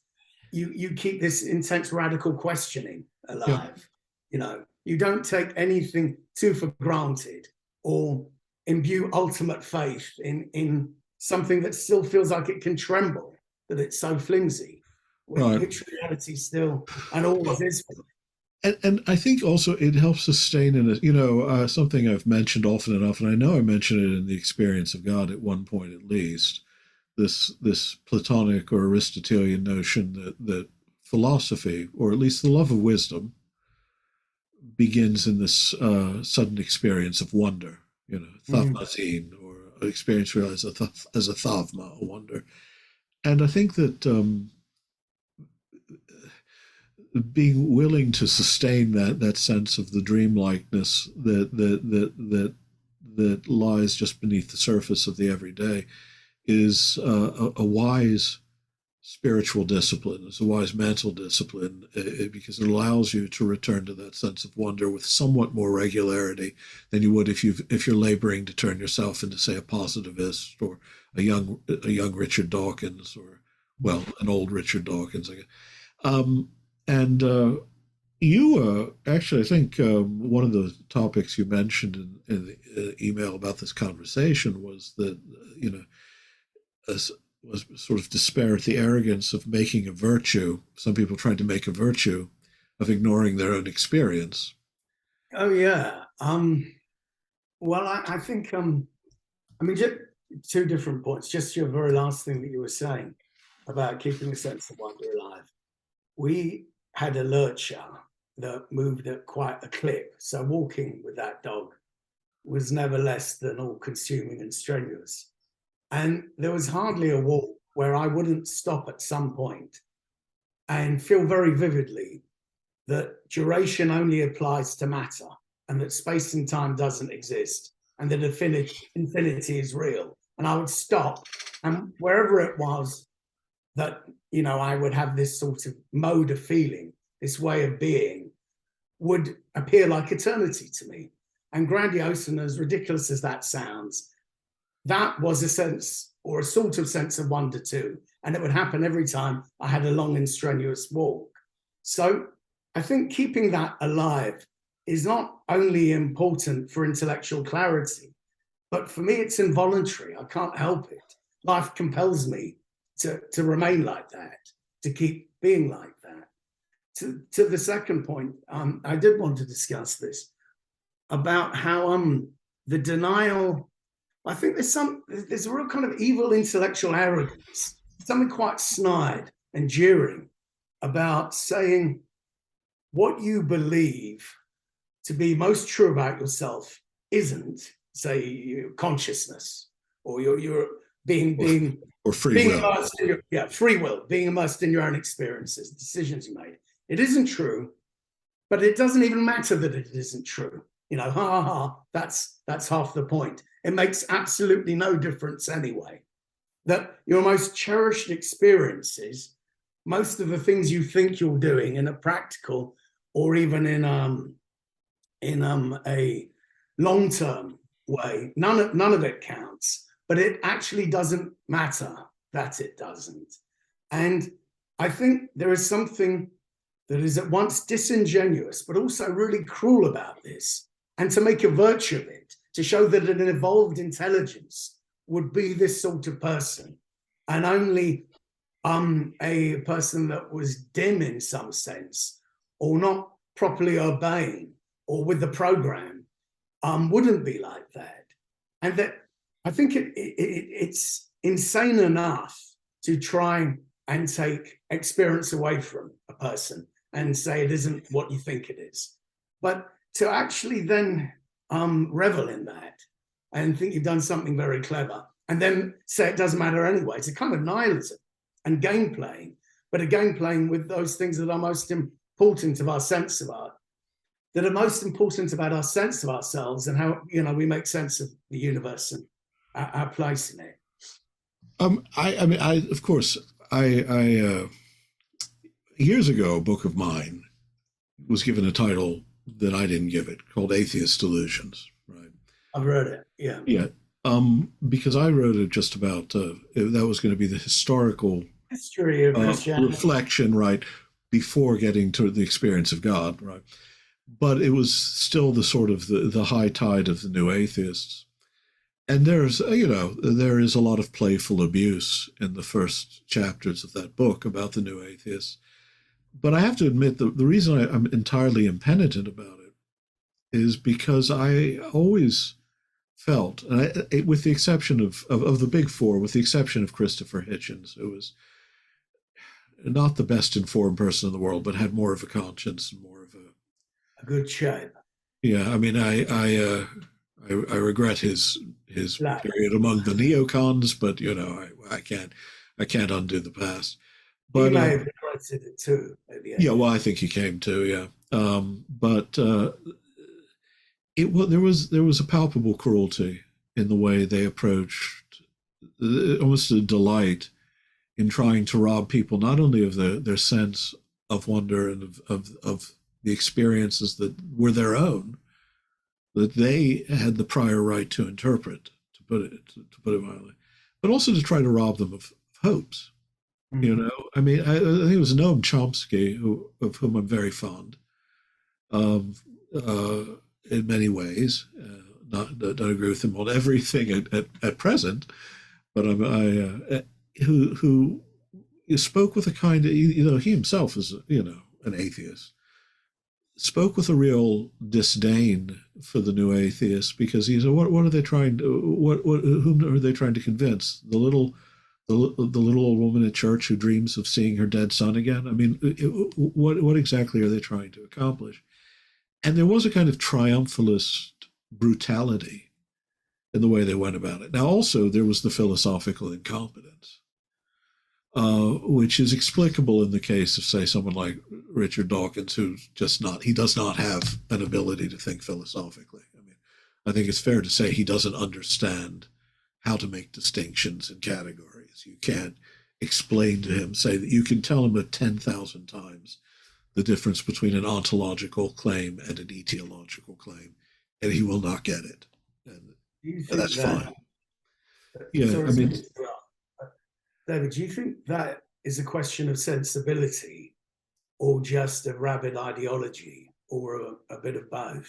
Speaker 2: you keep this intense radical questioning alive.
Speaker 1: Yeah.
Speaker 2: You don't take anything too for granted or imbue ultimate faith in something that still feels like it can tremble, that it's so flimsy,
Speaker 1: Right.
Speaker 2: which reality still and always is.
Speaker 1: And I think also it helps sustain in a, something I've mentioned often enough, and I know I mentioned it in the Experience of God at one point at least, this Platonic or Aristotelian notion that philosophy, or at least the love of wisdom, begins in this sudden experience of wonder, thaumatin, or experience realized as a thavma, a wonder. And I think that being willing to sustain that sense of the dreamlikeness that lies just beneath the surface of the everyday is a wise spiritual discipline. It's a wise mental discipline, because it allows you to return to that sense of wonder with somewhat more regularity than you would if you're laboring to turn yourself into, say, a positivist or a young Richard Dawkins, or an old Richard Dawkins. And you actually, I think one of the topics you mentioned in the email about this conversation was that was sort of despair at the arrogance of making a virtue. Some people tried to make a virtue of ignoring their own experience.
Speaker 2: Oh yeah. Well, I think just two different points. Just your very last thing that you were saying about keeping a sense of wonder alive. We had a lurcher that moved at quite a clip, so walking with that dog was never less than all-consuming and strenuous. And there was hardly a walk where I wouldn't stop at some point and feel very vividly that duration only applies to matter, and that space and time doesn't exist, and that infinity is real. And I would stop, and wherever it was that, I would have this sort of mode of feeling, this way of being, would appear like eternity to me. And grandiose and as ridiculous as that sounds, that was a sense, or a sort of sense of wonder too. And it would happen every time I had a long and strenuous walk. So I think keeping that alive is not only important for intellectual clarity, but for me, it's involuntary. I can't help it. Life compels me to remain like that, to keep being like that. To the second point, I did want to discuss this about how the denial, I think there's a real kind of evil intellectual arrogance, something quite snide and jeering about saying what you believe to be most true about yourself isn't, say, your consciousness or your being
Speaker 1: or free
Speaker 2: being
Speaker 1: will.
Speaker 2: Immersed in free will, being immersed in your own experiences, decisions you made. It isn't true, but it doesn't even matter that it isn't true. That's half the point. It makes absolutely no difference anyway. That your most cherished experiences, most of the things you think you're doing in a practical or even in a long-term way, none of it counts. But it actually doesn't matter that it doesn't. And I think there is something that is at once disingenuous, but also really cruel about this. And to make a virtue of it, to show that an evolved intelligence would be this sort of person, and only a person that was dim in some sense, or not properly obeying, or with the program, wouldn't be like that. And that I think it's insane enough to try and take experience away from a person and say it isn't what you think it is. But to actually then revel in that and think you've done something very clever and then say it doesn't matter anyway, it's a kind of nihilism and game playing, but a game playing with those things that are most important of our sense of art, that are most important about our sense of ourselves and how, you know, we make sense of the universe and our place in it.
Speaker 1: I mean, of course, years ago, a book of mine was given a title that I didn't give it, called Atheist Delusions, right?
Speaker 2: I've read it, yeah.
Speaker 1: Yeah. Because I wrote it just about, that was going to be the historical
Speaker 2: history of Christianity
Speaker 1: reflection, right, before getting to the experience of God, right? But it was still the sort of the high tide of the new atheists. And there's, you know, there is a lot of playful abuse in the first chapters of that book about the new atheists. But I have to admit, the reason I'm entirely impenitent about it is because I always felt, with the exception of the big four, with the exception of Christopher Hitchens, who was not the best informed person in the world, but had more of a conscience and more of
Speaker 2: a good shape.
Speaker 1: Yeah, I mean, I regret his period among the neocons, but you know, I can't undo the past. But
Speaker 2: he may have regretted it too.
Speaker 1: Yeah, well, I think he came to, yeah. But there was a palpable cruelty in the way they approached, almost a delight in trying to rob people not only of their sense of wonder and of the experiences that were their own, that they had the prior right to interpret, to put it mildly, but also to try to rob them of hopes. Mm-hmm. You know, I mean, I think it was Noam Chomsky, of whom I'm very fond, in many ways. Don't agree with him on everything at present, but who spoke with a kind of, you know, he himself is, you know, an atheist, spoke with a real disdain for the new atheists, because he said, what are they trying to, whom are they trying to convince? The little old woman at church who dreams of seeing her dead son again? I mean, what exactly are they trying to accomplish? And there was a kind of triumphalist brutality in the way they went about it. Now, also, there was the philosophical incompetence, which is explicable in the case of, say, someone like Richard Dawkins, who's he does not have an ability to think philosophically. I mean, I think it's fair to say he doesn't understand how to make distinctions in categories. You can't explain to him, say that you can tell him 10,000 times the difference between an ontological claim and an etiological claim, and he will not get it. And that's fine. Yeah, I mean,
Speaker 2: David, do you think that is a question of sensibility or just a rabid ideology, or a bit of both?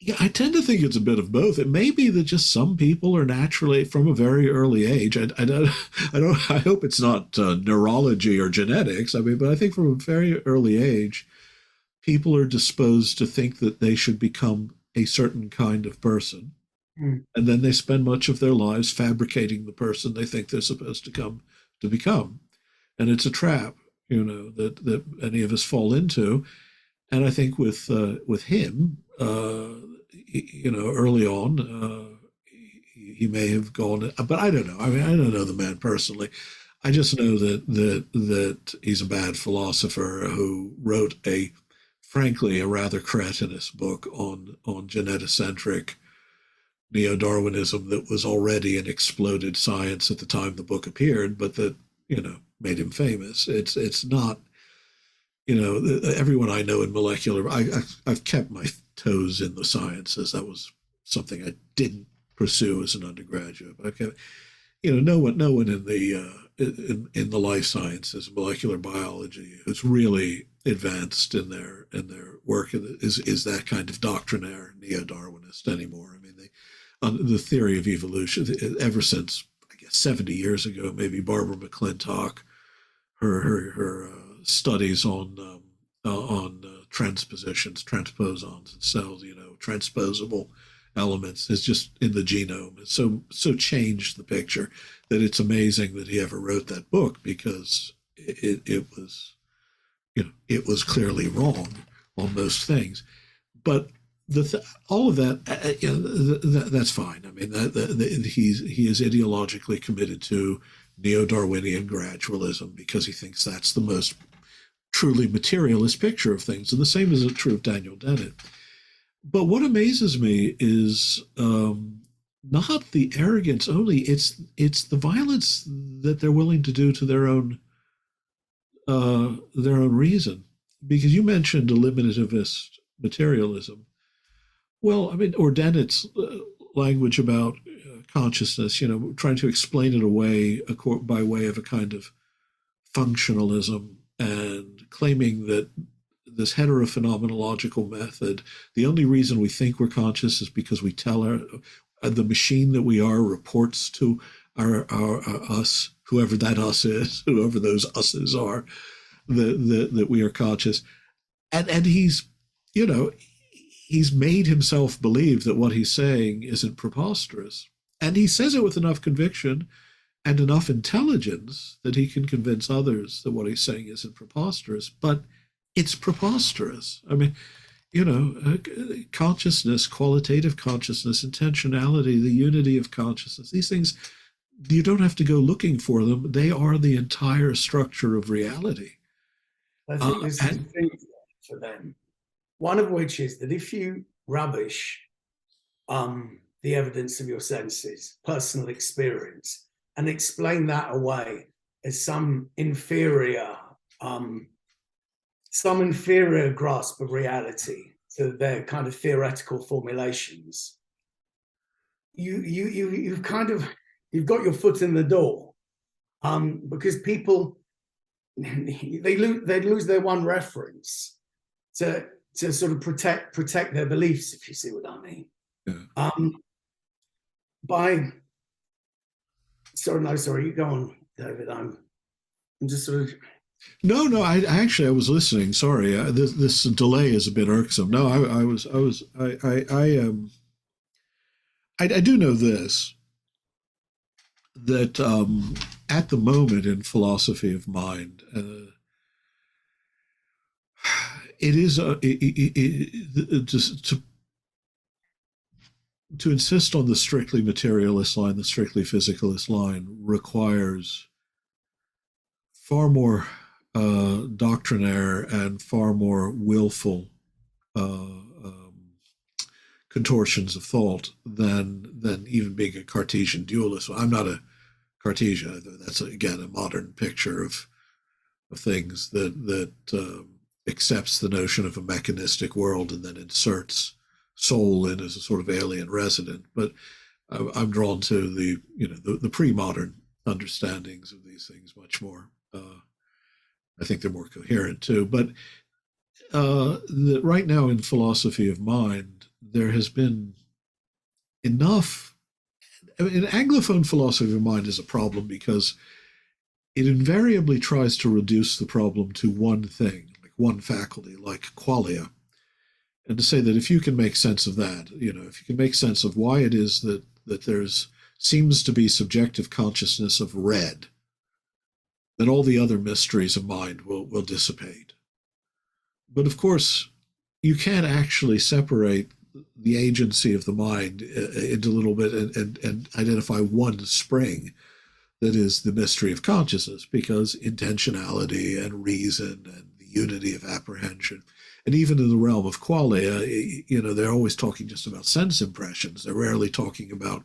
Speaker 1: Yeah, I tend to think it's a bit of both. It may be that just some people are naturally, from a very early age, I hope it's not neurology or genetics. I mean, but I think from a very early age, people are disposed to think that they should become a certain kind of person. Mm. And then they spend much of their lives fabricating the person they think they're supposed to become. And it's a trap, you know, that any of us fall into. And I think with him, you know, early on, he may have gone, but I don't know. I mean, I don't know the man personally. I just know that he's a bad philosopher who wrote frankly, a rather cretinous book on genetocentric neo-Darwinism that was already an exploded science at the time the book appeared, but that, you know, made him famous. It's not, you know, everyone I know in molecular, I've kept my toes in the sciences. That was something I didn't pursue as an undergraduate. But you know, no one in the life sciences, molecular biology, who's really advanced in their work is that kind of doctrinaire neo-Darwinist anymore. I mean, the theory of evolution, ever since, I guess, 70 years ago, maybe Barbara McClintock, her studies on transpositions, transposons in cells, you know, transposable elements is just in the genome. It's so changed the picture that it's amazing that he ever wrote that book, because it was, it was clearly wrong on most things. But all of that, that's fine. I mean, he is ideologically committed to neo-Darwinian gradualism because he thinks that's the most truly materialist picture of things, and the same is true of Daniel Dennett. But what amazes me is not the arrogance only; it's the violence that they're willing to do to their own reason. Because you mentioned eliminativist materialism. Well, I mean, or Dennett's language about consciousness, trying to explain it away by way of a kind of functionalism, and claiming that this heterophenomenological method, the only reason we think we're conscious is because we tell the machine that we are reports to our us, whoever that us is, whoever those us's are, that we are conscious. And he's, he's made himself believe that what he's saying isn't preposterous. And he says it with enough conviction and enough intelligence that he can convince others that what he's saying isn't preposterous. But it's preposterous. I mean, consciousness, qualitative consciousness, intentionality, the unity of consciousness, these things, you don't have to go looking for them. They are the entire structure of reality.
Speaker 2: I think there's two things for them. One of which is that if you rubbish the evidence of your senses, personal experience, and explain that away as some inferior grasp of reality to their kind of theoretical formulations, you've got your foot in the door, because people they lose their one reference to sort of protect their beliefs, if you see what I mean.
Speaker 1: Yeah.
Speaker 2: Sorry, you go on, David. I'm just sort of. No,
Speaker 1: I actually was listening. Sorry, this delay is a bit irksome. No, I do know this, that at the moment in philosophy of mind, it is just to insist on the strictly materialist line, the strictly physicalist line, requires far more doctrinaire and far more willful contortions of thought than even being a Cartesian dualist. I'm not a Cartesian. That's again a modern picture of things that accepts the notion of a mechanistic world and then inserts soul in as a sort of alien resident. But I'm drawn to the pre-modern understandings of these things much more. I think they're more coherent too. But right now in philosophy of mind, there has been enough. I mean, Anglophone philosophy of mind is a problem because it invariably tries to reduce the problem to one thing, like one faculty, like qualia. And to say that if you can make sense of that, if you can make sense of why it is that there's seems to be subjective consciousness of red, then all the other mysteries of mind will dissipate. But of course, you can't actually separate the agency of the mind into a little bit and identify one spring that is the mystery of consciousness, because intentionality and reason and the unity of apprehension, and even in the realm of qualia, they're always talking just about sense impressions. They're rarely talking about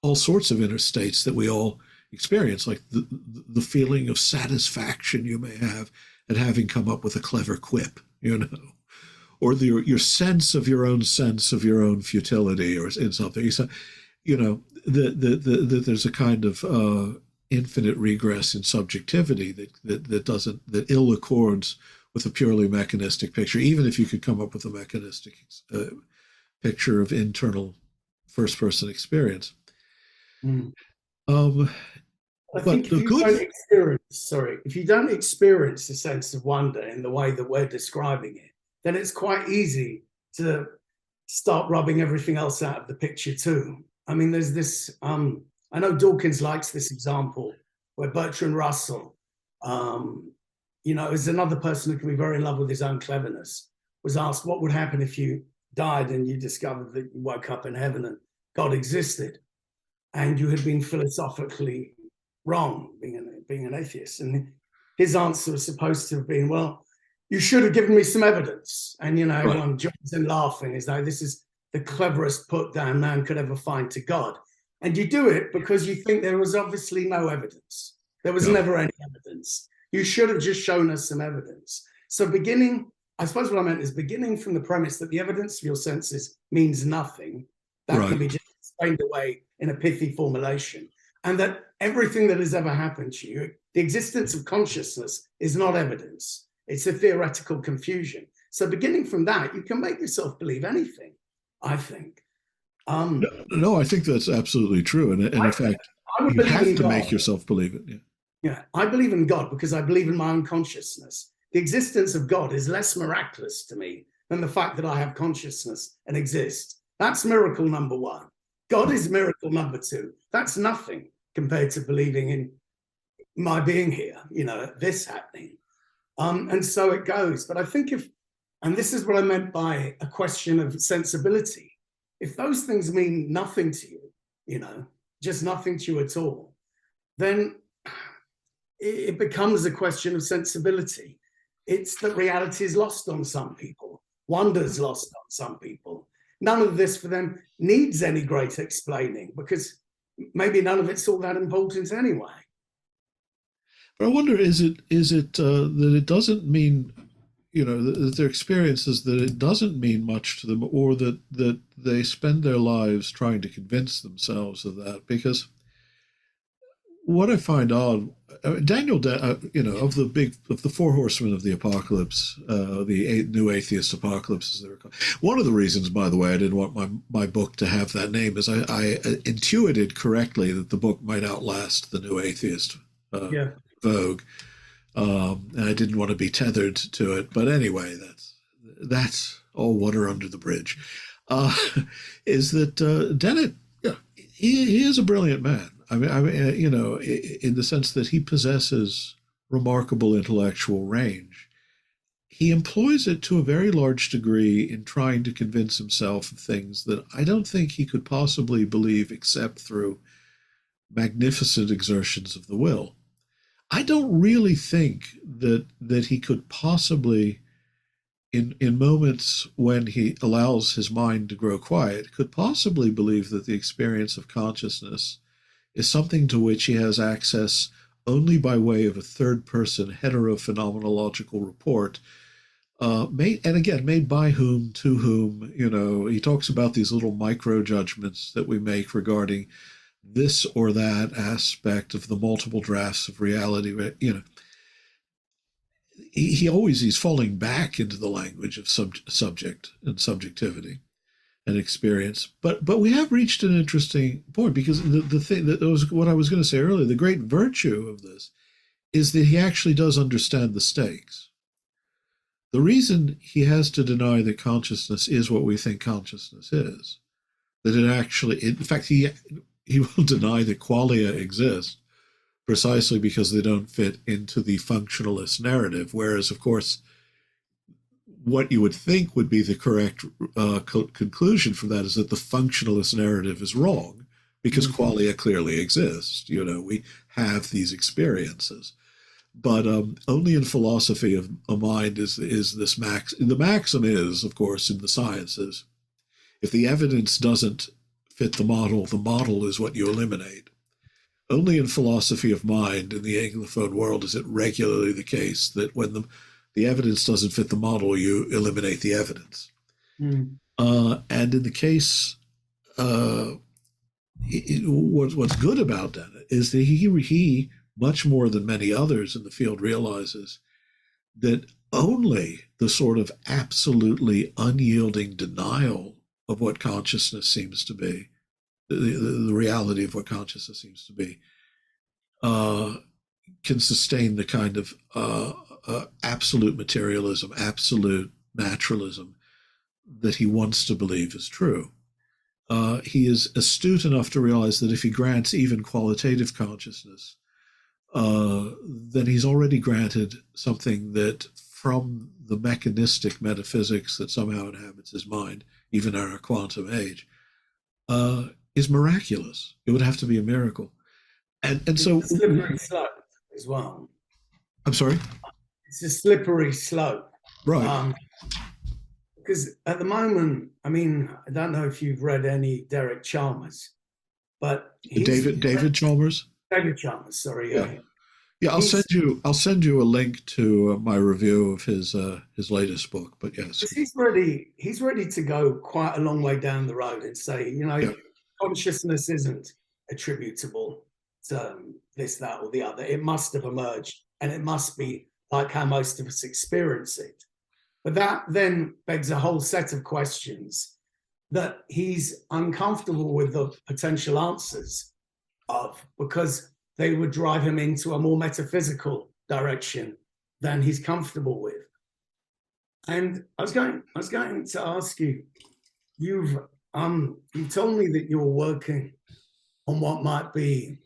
Speaker 1: all sorts of inner states that we all experience, like the feeling of satisfaction you may have at having come up with a clever quip, or your sense of your own futility, or in something. So, that there's a kind of infinite regress in subjectivity that ill accords with a purely mechanistic picture, even if you could come up with a mechanistic picture of internal first-person experience.
Speaker 2: Mm. I think if you don't experience the sense of wonder in the way that we're describing it, then it's quite easy to start rubbing everything else out of the picture too. I mean, there's this, I know Dawkins likes this example where Bertrand Russell as another person who can be very in love with his own cleverness, was asked what would happen if you died and you discovered that you woke up in heaven and God existed, and you had been philosophically wrong, being an atheist. And his answer was supposed to have been, well, you should have given me some evidence. And, everyone joins in laughing as though this is the cleverest put down man could ever find to God. And you do it because you think there was obviously no evidence. There was never any evidence. You should have just shown us some evidence. So I suppose what I meant is beginning from the premise that the evidence of your senses means nothing. That can be just explained away in a pithy formulation. And that everything that has ever happened to you, the existence of consciousness, is not evidence. It's a theoretical confusion. So beginning from that, you can make yourself believe anything, I think.
Speaker 1: No, I think that's absolutely true. And in fact, you have to make yourself believe it.
Speaker 2: Yeah, I believe in God because I believe in my own consciousness. The existence of God is less miraculous to me than the fact that I have consciousness and exist. That's miracle number one. God is miracle number two. That's nothing compared to believing in my being here, this happening. And so it goes. But I think and this is what I meant by a question of sensibility. If those things mean nothing to you, just nothing to you at all, then it becomes a question of sensibility. It's that reality is lost on some people, wonder's lost on some people. None of this for them needs any great explaining because maybe none of it's all that important anyway.
Speaker 1: But I wonder, is it that it doesn't mean, that their experience is that it doesn't mean much to them, or that they spend their lives trying to convince themselves of that? Because what I find odd, Daniel, of the four horsemen of the apocalypse, the new atheist apocalypse, as they're called. One of the reasons, by the way, I didn't want my book to have that name is I intuited correctly that the book might outlast the new atheist vogue, and I didn't want to be tethered to it. But anyway, that's all water under the bridge. Is that Dennett? He is a brilliant man. I mean, in the sense that he possesses remarkable intellectual range. He employs it to a very large degree in trying to convince himself of things that I don't think he could possibly believe except through magnificent exertions of the will. I don't really think that he could possibly, in moments when he allows his mind to grow quiet, could possibly believe that the experience of consciousness is something to which he has access only by way of a third-person heterophenomenological report, made by whom, to whom. He talks about these little micro-judgments that we make regarding this or that aspect of the multiple drafts of reality. He's falling back into the language of subject and subjectivity and experience. But we have reached an interesting point, because the thing that was what I was going to say earlier, the great virtue of this is that he actually does understand the stakes. The reason he has to deny that consciousness is what we think consciousness is, that it actually, in fact, he will deny that qualia exist precisely because they don't fit into the functionalist narrative, whereas, of course, what you would think would be the correct conclusion from that is that the functionalist narrative is wrong, because qualia clearly exists. We have these experiences. But only in philosophy of a mind is this the maxim is, of course, in the sciences, if the evidence doesn't fit the model is what you eliminate. Only in philosophy of mind in the Anglophone world is it regularly the case that when the evidence doesn't fit the model, you eliminate the evidence. And in the case, what's good about that is that he, much more than many others in the field, realizes that only the sort of absolutely unyielding denial of what consciousness seems to be, the reality of what consciousness seems to be, can sustain the kind of absolute materialism, absolute naturalism that he wants to believe is true. He is astute enough to realize that if he grants even qualitative consciousness, then he's already granted something that, from the mechanistic metaphysics that somehow inhabits his mind, even in our quantum age, is miraculous. It would have to be a miracle. And so,
Speaker 2: it's a slippery slope as well.
Speaker 1: I'm sorry?
Speaker 2: It's a slippery slope.
Speaker 1: Right.
Speaker 2: Because at the moment, I mean, I don't know if you've read any Derek Chalmers, but
Speaker 1: David Chalmers?
Speaker 2: David Chalmers, sorry.
Speaker 1: Yeah, I'll send you a link to my review of his latest book. But yes,
Speaker 2: he's ready to go quite a long way down the road and say, consciousness isn't attributable to this, that, or the other. It must have emerged, and it must be like how most of us experience it. But that then begs a whole set of questions that he's uncomfortable with the potential answers of, because they would drive him into a more metaphysical direction than he's comfortable with. And I was going to ask you, you've told me that you're working on what might be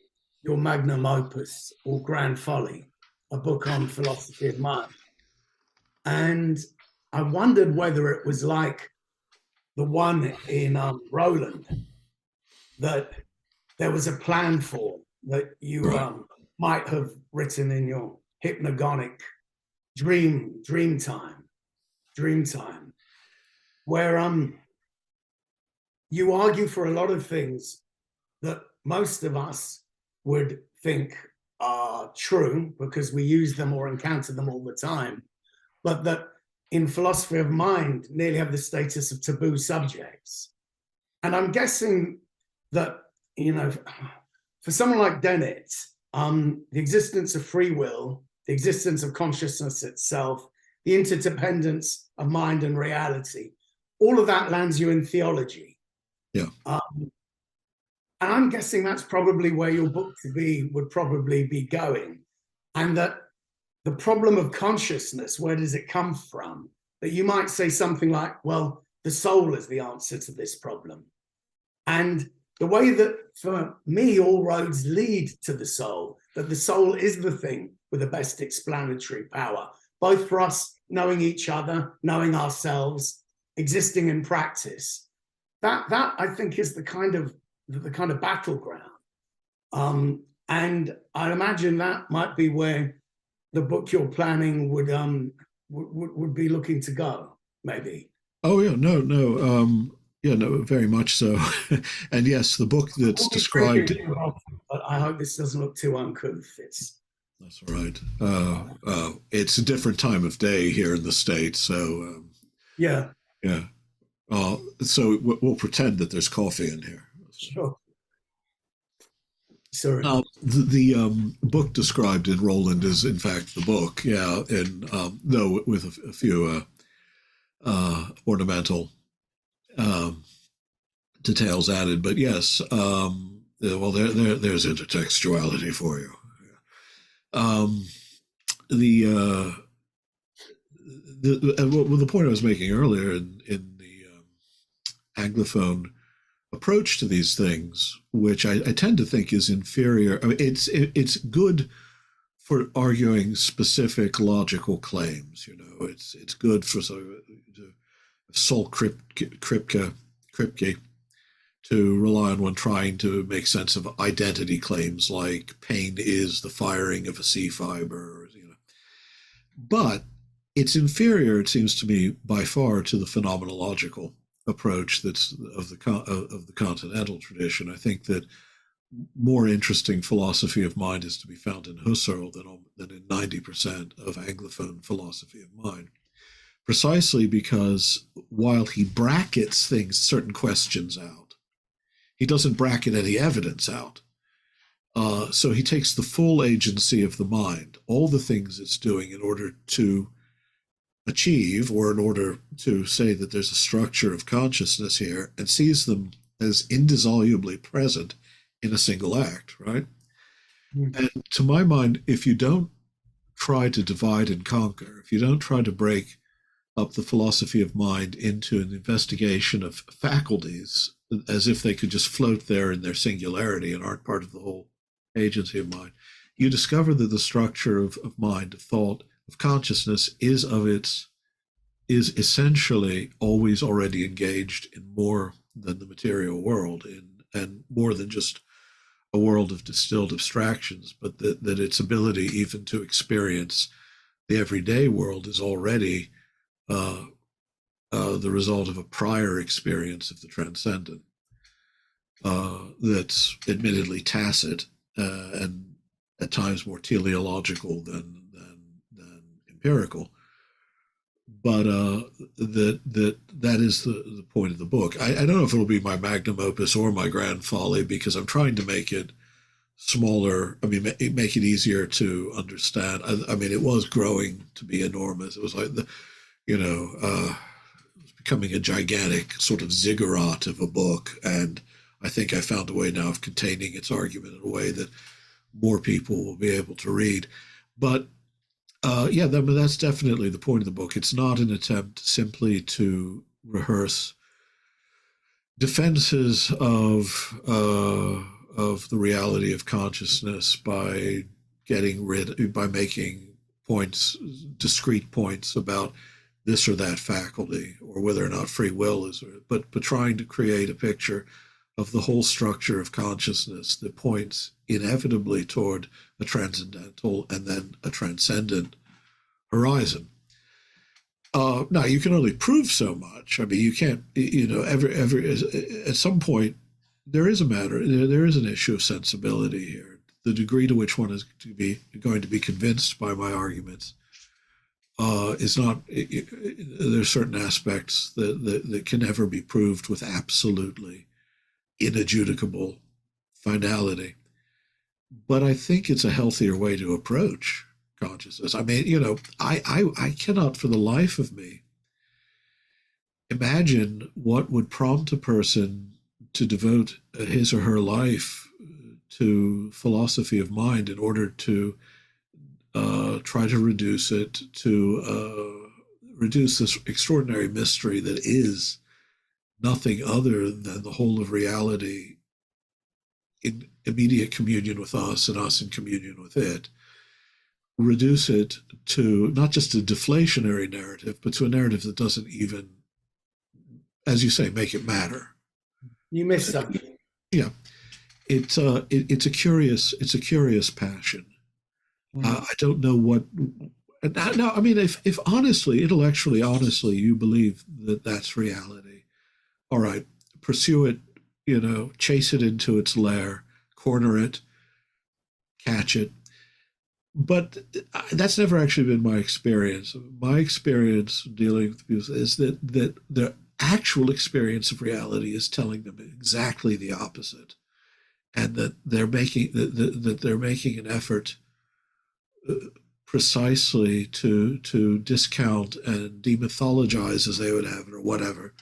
Speaker 2: your magnum opus or grand folly, a book on philosophy of mind. And I wondered whether it was like the one in Roland that there was a plan for, that you might have written in your hypnagogic dream time, where you argue for a lot of things that most of us would think are true because we use them or encounter them all the time, but that in philosophy of mind nearly have the status of taboo subjects. And I'm guessing that, for someone like Dennett, the existence of free will, the existence of consciousness itself, the interdependence of mind and reality, all of that lands you in theology.
Speaker 1: Yeah.
Speaker 2: And I'm guessing that's probably where your book would probably be going. And that the problem of consciousness, where does it come from? That you might say something like, well, the soul is the answer to this problem. And the way that, for me, all roads lead to the soul, that the soul is the thing with the best explanatory power, both for us knowing each other, knowing ourselves, existing in practice. That I think is the kind of battleground. And I imagine that might be where the book you're planning would be looking to go, maybe.
Speaker 1: Oh yeah, no, very much so. And yes, the book that's described.
Speaker 2: But I hope this doesn't look too uncouth.
Speaker 1: That's all right. It's a different time of day here in the States, so
Speaker 2: yeah.
Speaker 1: So we'll pretend that there's coffee in here.
Speaker 2: Sure. Sorry.
Speaker 1: The book described in Roland is in fact the book, and though with a few ornamental details added, but yes, well, there's intertextuality for you. The point I was making earlier in the Anglophone approach to these things, which I tend to think is inferior. I mean, it's good for arguing specific logical claims. It's good for sort of Sol Kripke to rely on one trying to make sense of identity claims like pain is the firing of a C fiber, But it's inferior, it seems to me, by far to the phenomenological approach that's of the continental tradition. I think that more interesting philosophy of mind is to be found in Husserl than in 90% of Anglophone philosophy of mind, precisely because while he brackets certain questions out, he doesn't bracket any evidence out. So he takes the full agency of the mind, all the things it's doing in order to achieve, or in order to say that there's a structure of consciousness here, and sees them as indissolubly present in a single act, right? Mm. And to my mind, if you don't try to divide and conquer, if you don't try to break up the philosophy of mind into an investigation of faculties as if they could just float there in their singularity and aren't part of the whole agency of mind, you discover that the structure of mind, of thought, of consciousness is essentially always already engaged in more than the material world, and more than just a world of distilled abstractions, but that its ability even to experience the everyday world is already the result of a prior experience of the transcendent that's admittedly tacit and at times more teleological than empirical. But that is the point of the book. I don't know if it'll be my magnum opus or my grand folly, because I'm trying to make it smaller. I mean, make it easier to understand. I mean, it was growing to be enormous. It was like it was becoming a gigantic sort of ziggurat of a book, and I think I found a way now of containing its argument in a way that more people will be able to read. But yeah, that's definitely the point of the book. It's not an attempt simply to rehearse defenses of the reality of consciousness by making points, discrete points about this or that faculty, or whether or not free will is, but trying to create a picture of the whole structure of consciousness that points inevitably toward a transcendental and then a transcendent horizon. Now, you can only prove so much. I mean, you can't, at some point, there is an issue of sensibility here. The degree to which one is going to be convinced by my arguments is not, there's certain aspects that can never be proved with absolutely inadjudicable finality. But I think it's a healthier way to approach consciousness. I mean, I cannot for the life of me imagine what would prompt a person to devote his or her life to philosophy of mind in order to try to reduce this extraordinary mystery that is nothing other than the whole of reality in immediate communion with us and us in communion with it. Reduce it to not just a deflationary narrative, but to a narrative that doesn't even, as you say, make it matter.
Speaker 2: You missed something.
Speaker 1: Yeah, it's a curious passion. I don't know what. Now, I mean, if honestly, intellectually, honestly, you believe that that's reality, all right, pursue it. Chase it into its lair, corner it, catch it. But that's never actually been my experience. My experience dealing with people is that the actual experience of reality is telling them exactly the opposite, and that they're making an effort precisely to discount and demythologize, as they would have it, or whatever,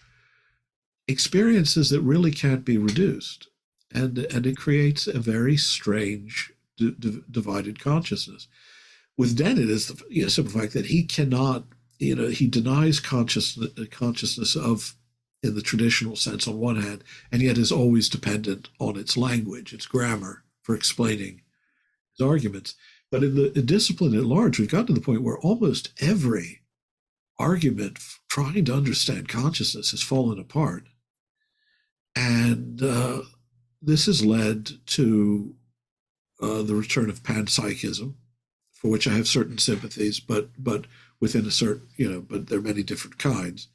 Speaker 1: experiences that really can't be reduced, and it creates a very strange divided consciousness. With Dennett is the simple fact that he cannot, he denies consciousness of, in the traditional sense on one hand, and yet is always dependent on its language, its grammar for explaining his arguments. But in the discipline at large, we've gotten to the point where almost every argument trying to understand consciousness has fallen apart. And this has led to the return of panpsychism, for which I have certain sympathies, but within a certain, but there are many different kinds,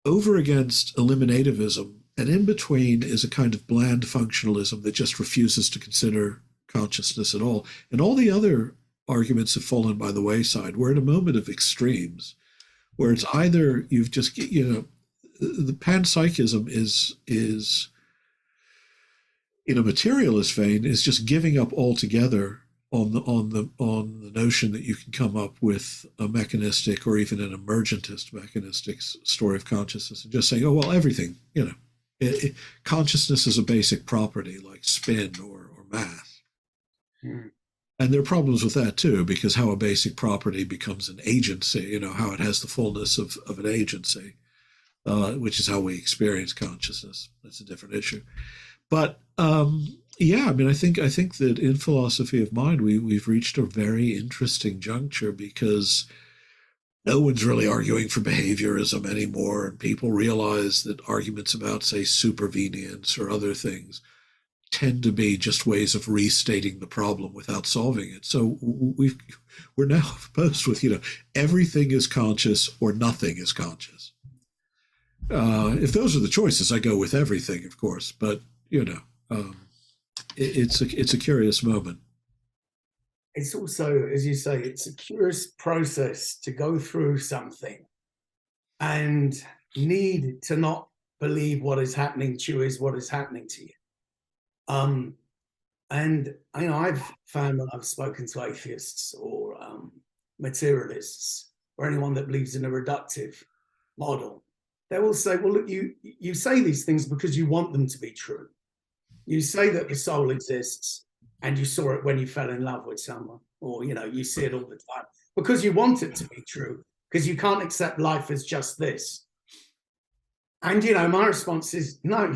Speaker 1: over against eliminativism, and in between is a kind of bland functionalism that just refuses to consider consciousness at all. And all the other arguments have fallen by the wayside. We're in a moment of extremes, where it's either you've just, the panpsychism is in a materialist vein, is just giving up altogether on the notion that you can come up with a mechanistic or even an emergentist mechanistic story of consciousness, and just saying, oh well, everything, consciousness is a basic property like spin or math. And there are problems with that too, because how a basic property becomes an agency, how it has the fullness of an agency, which is how we experience consciousness. That's a different issue. But, Yeah, I mean, I think that in philosophy of mind, we've reached a very interesting juncture because no one's really arguing for behaviorism anymore, and people realize that arguments about, say, supervenience or other things tend to be just ways of restating the problem without solving it. So we're now posed with, everything is conscious or nothing is conscious. If those are the choices, I go with everything, of course. But um, it's a curious moment.
Speaker 2: It's also, as you say, it's a curious process to go through something and need to not believe what is happening to you is what is happening to you. And I've found that I've spoken to atheists or materialists or anyone that believes in a reductive model. They will say, well, look, you say these things because you want them to be true. You say that the soul exists and you saw it when you fell in love with someone, or, you see it all the time because you want it to be true, because you can't accept life as just this. And, my response is, no,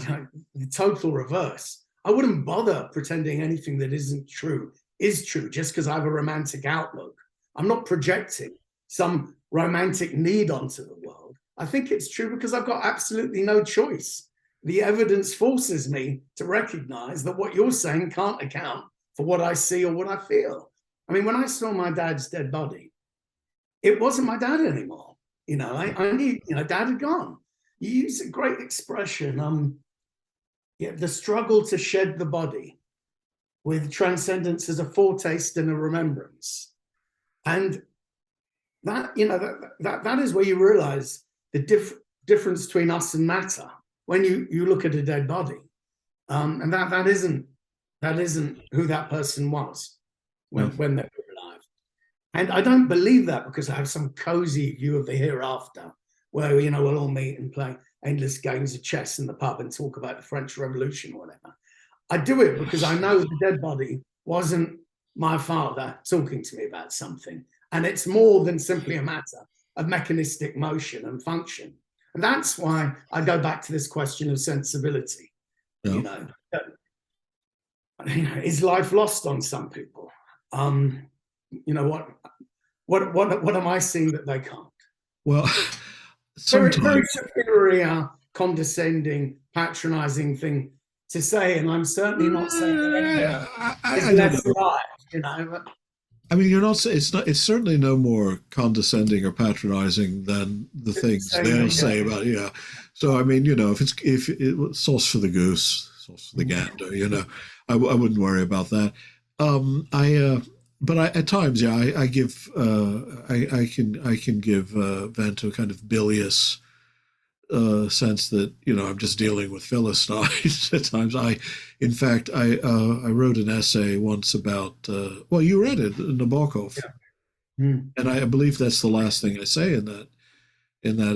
Speaker 2: the total reverse. I wouldn't bother pretending anything that isn't true is true just because I have a romantic outlook. I'm not projecting some romantic need onto the world. I think it's true because I've got absolutely no choice. The evidence forces me to recognize that what you're saying can't account for what I see or what I feel. I mean, when I saw my dad's dead body, it wasn't my dad anymore. I knew, dad had gone. You use a great expression, the struggle to shed the body with transcendence as a foretaste and a remembrance. And that, that is where you realize the difference between us and matter when you look at a dead body. And that isn't who that person was when they were alive. And I don't believe that because I have some cozy view of the hereafter where, we'll all meet and play endless games of chess in the pub and talk about the French Revolution or whatever. I do it because I know the dead body wasn't my father talking to me about something. And it's more than simply a matter of mechanistic motion and function. And that's why I go back to this question of sensibility. Yeah. Is life lost on some people? What am I seeing that they can't?
Speaker 1: Well,
Speaker 2: sometimes very superior, condescending, patronizing thing to say, and I'm certainly not saying that it's less alive,
Speaker 1: I mean, you're not. It's certainly no more condescending or patronizing than the things they'll say about it. Yeah. So I mean, if it's sauce for the goose, sauce for the gander, I wouldn't worry about that. But at times, I give I can give vent to a kind of bilious sense that I'm just dealing with Philistines at times. In fact, I wrote an essay once about you read it, Nabokov, and I believe that's the last thing I say in that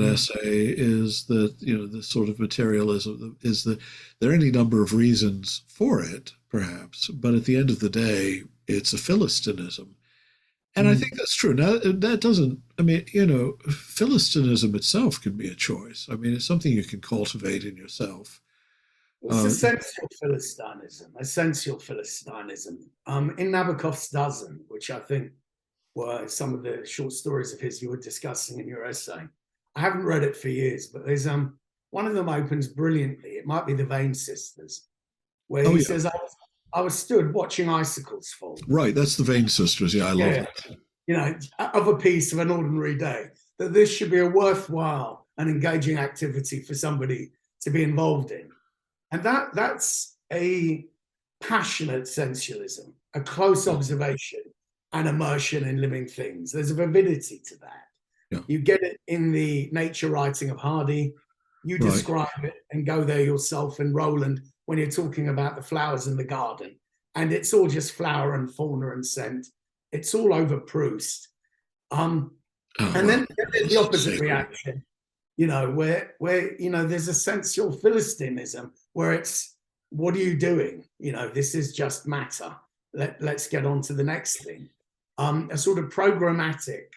Speaker 1: essay is that the sort of materialism is that there are any number of reasons for it, perhaps, but at the end of the day, it's a Philistinism. And I think that's true. Now, that doesn't, I mean, Philistinism itself can be a choice. I mean, it's something you can cultivate in yourself.
Speaker 2: It's essential Philistinism. In Nabokov's Dozen, which I think were some of the short stories of his you were discussing in your essay. I haven't read it for years, but there's one of them opens brilliantly. It might be the Vane Sisters, where he says, I was stood watching icicles fall.
Speaker 1: Right, that's the Vane Sisters. Yeah, I love it.
Speaker 2: Of a piece of an ordinary day, that this should be a worthwhile and engaging activity for somebody to be involved in. And that's a passionate sensualism, a close observation and immersion in living things. There's a vividity to that. Yeah. You get it in the nature writing of Hardy. You describe it and go there yourself in Roland when you're talking about the flowers in the garden. And it's all just flower and fauna and scent. It's all over Proust. And then there's the opposite reaction, where there's a sensual Philistinism where it's, what are you doing? This is just matter. Let's get on to the next thing. A sort of programmatic,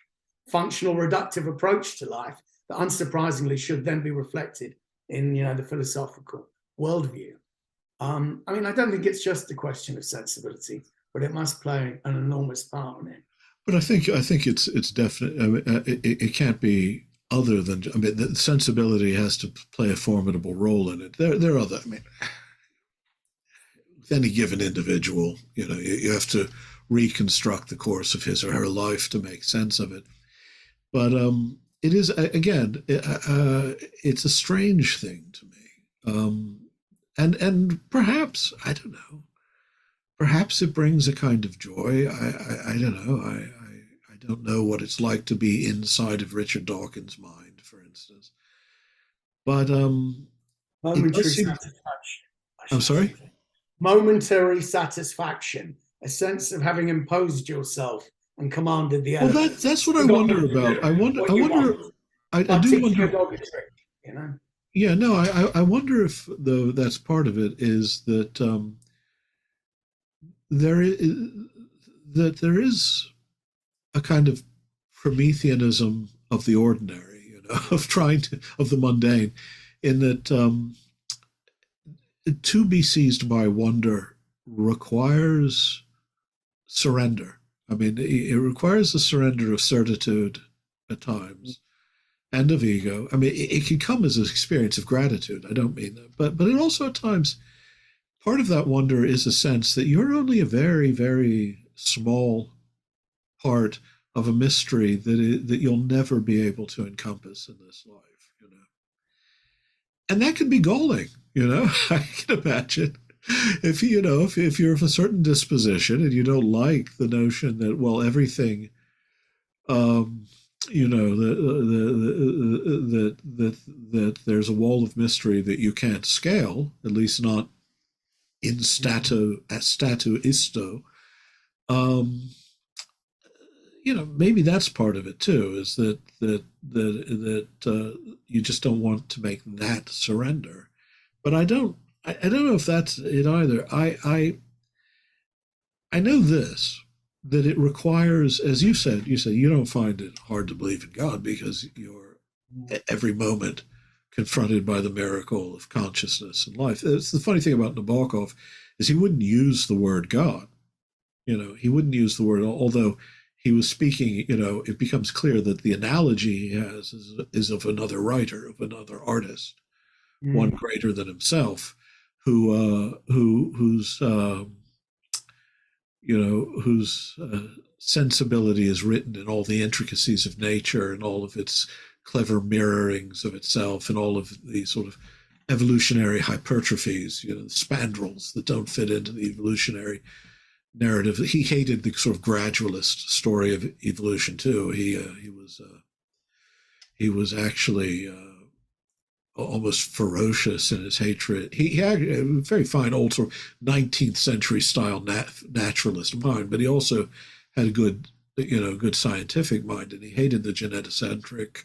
Speaker 2: functional, reductive approach to life that unsurprisingly should then be reflected in, the philosophical worldview. I mean, I don't think it's just a question of sensibility, but it must play an enormous part in it.
Speaker 1: But I think it's definite. I mean, it can't be other than. I mean, the sensibility has to play a formidable role in it. There are other. I mean, with any given individual, you have to reconstruct the course of his or her life to make sense of it. But it is again, it's a strange thing to me, and perhaps I don't know. Perhaps it brings a kind of joy. I don't know. I don't know what it's like to be inside of Richard Dawkins' mind, for instance. But it
Speaker 2: Momentary
Speaker 1: does seem.
Speaker 2: satisfaction, I
Speaker 1: I'm
Speaker 2: should
Speaker 1: sorry.
Speaker 2: say. Momentary satisfaction, a sense of having imposed yourself and commanded the
Speaker 1: Well,
Speaker 2: elements.
Speaker 1: that's what I
Speaker 2: Forgotten
Speaker 1: wonder about. I wonder. I
Speaker 2: what you
Speaker 1: wonder.
Speaker 2: want.
Speaker 1: I
Speaker 2: Like
Speaker 1: do
Speaker 2: teaching a
Speaker 1: wonder.
Speaker 2: dog a trick, you know?
Speaker 1: Yeah, no, I wonder if though that's part of it is that there is there is a kind of Prometheanism of the ordinary, of trying of the mundane, in that to be seized by wonder requires surrender. I mean, it requires the surrender of certitude at times and of ego. I mean, it can come as an experience of gratitude. I don't mean that, but it also at times part of that wonder is a sense that you're only a very, very small part of a mystery that you'll never be able to encompass in this life. And that can be galling. I can imagine if you're of a certain disposition and you don't like the notion that, well, everything, um, that there's a wall of mystery that you can't scale, at least not in statu isto. Um, maybe that's part of it too, is that you just don't want to make that surrender. But I don't know if that's it either. I know this, that it requires, as you said you don't find it hard to believe in God because you're every moment confronted by the miracle of consciousness and life. It's the funny thing about Nabokov is he wouldn't use the word God. He wouldn't use the word, although he was speaking, it becomes clear that the analogy he has is of another writer, of another artist, one greater than himself, whose sensibility is written in all the intricacies of nature and all of its clever mirrorings of itself and all of the sort of evolutionary hypertrophies, spandrels that don't fit into the evolutionary narrative. He hated the sort of gradualist story of evolution too. He was actually almost ferocious in his hatred. He had a very fine old sort of 19th century style naturalist mind, but he also had a good scientific mind, and he hated the genetocentric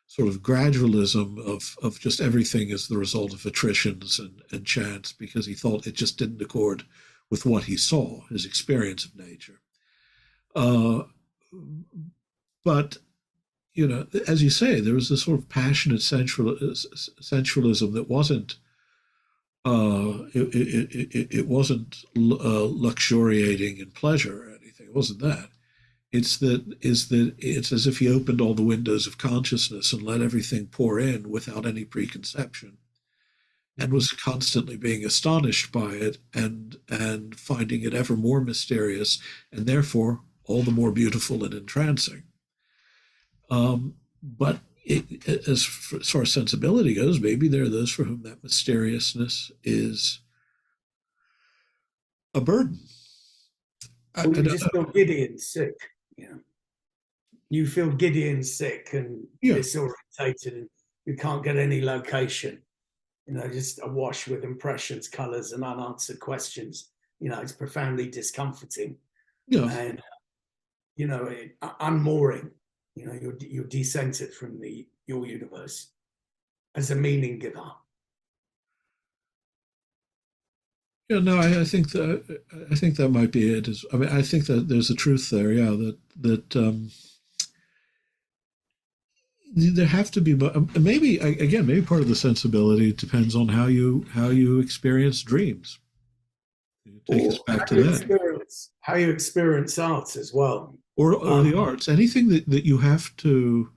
Speaker 1: sort of gradualism of just everything as the result of attritions and chance, because he thought it just didn't accord with what he saw, his experience of nature. But as you say, there was this sort of passionate sensualism that wasn't it wasn't luxuriating in pleasure or anything. It wasn't that. It's as if he opened all the windows of consciousness and let everything pour in without any preconception, and was constantly being astonished by it and finding it ever more mysterious and therefore all the more beautiful and entrancing. But as far as sensibility goes, maybe there are those for whom that mysteriousness is a burden.
Speaker 2: Or you just feel giddy and sick. You feel giddy and sick and disorientated, and you can't get any location. Just awash with impressions, colors, and unanswered questions. It's profoundly discomforting.
Speaker 1: Yeah.
Speaker 2: And unmooring. You're decentered from your universe as a meaning giver.
Speaker 1: Yeah, no, I think that might be it. I mean, I think that there's a truth there. Yeah, that there have to be, but maybe again, maybe part of the sensibility depends on how you experience dreams. Take us
Speaker 2: Or
Speaker 1: back to that,
Speaker 2: how you experience art as well.
Speaker 1: or the arts, anything that you have to.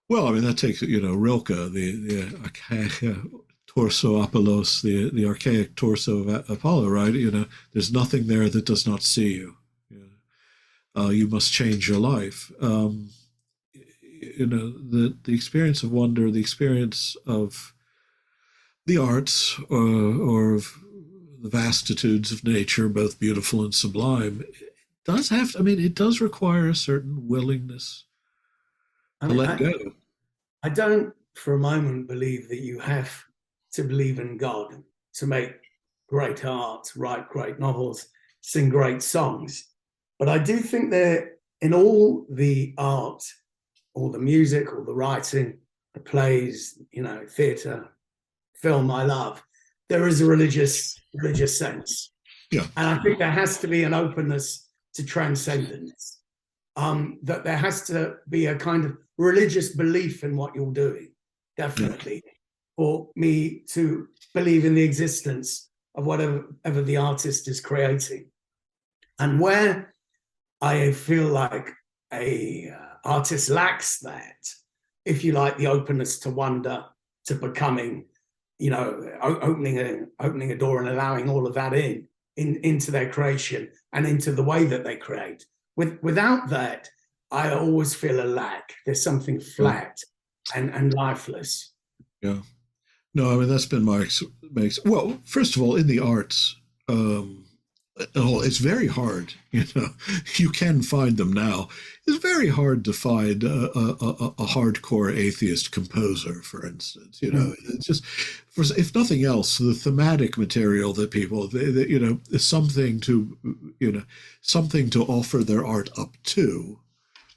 Speaker 1: Well, I mean that takes Rilke, the archaic torso Apollos, the archaic torso of Apollo, right? There's nothing there that does not see you. You must change your life. The experience of wonder, the experience of the arts, or of the vastitudes of nature, both beautiful and sublime, does have. I mean, it does require a certain willingness
Speaker 2: I
Speaker 1: to
Speaker 2: mean,
Speaker 1: let go.
Speaker 2: I don't for a moment believe that you have to believe in God to make great art, write great novels, sing great songs. But I do think that in all the art, all the music, all the writing, the plays, theatre, film I love, there is a religious sense.
Speaker 1: Yeah.
Speaker 2: And I think there has to be an openness to transcendence. That there has to be a kind of religious belief in what you're doing, definitely, for me to believe in the existence of whatever the artist is creating. And where I feel like a artist lacks that, if you like, the openness to wonder, to becoming, opening a door and allowing all of that into their creation and into the way that they create. Without that, I always feel a lack. There's something flat and lifeless.
Speaker 1: Yeah. No, I mean that's been my well. First of all, in the arts, it's very hard. You can find them now. It's very hard to find a hardcore atheist composer, for instance. It's just, if nothing else, the thematic material that people, is something to offer their art up to,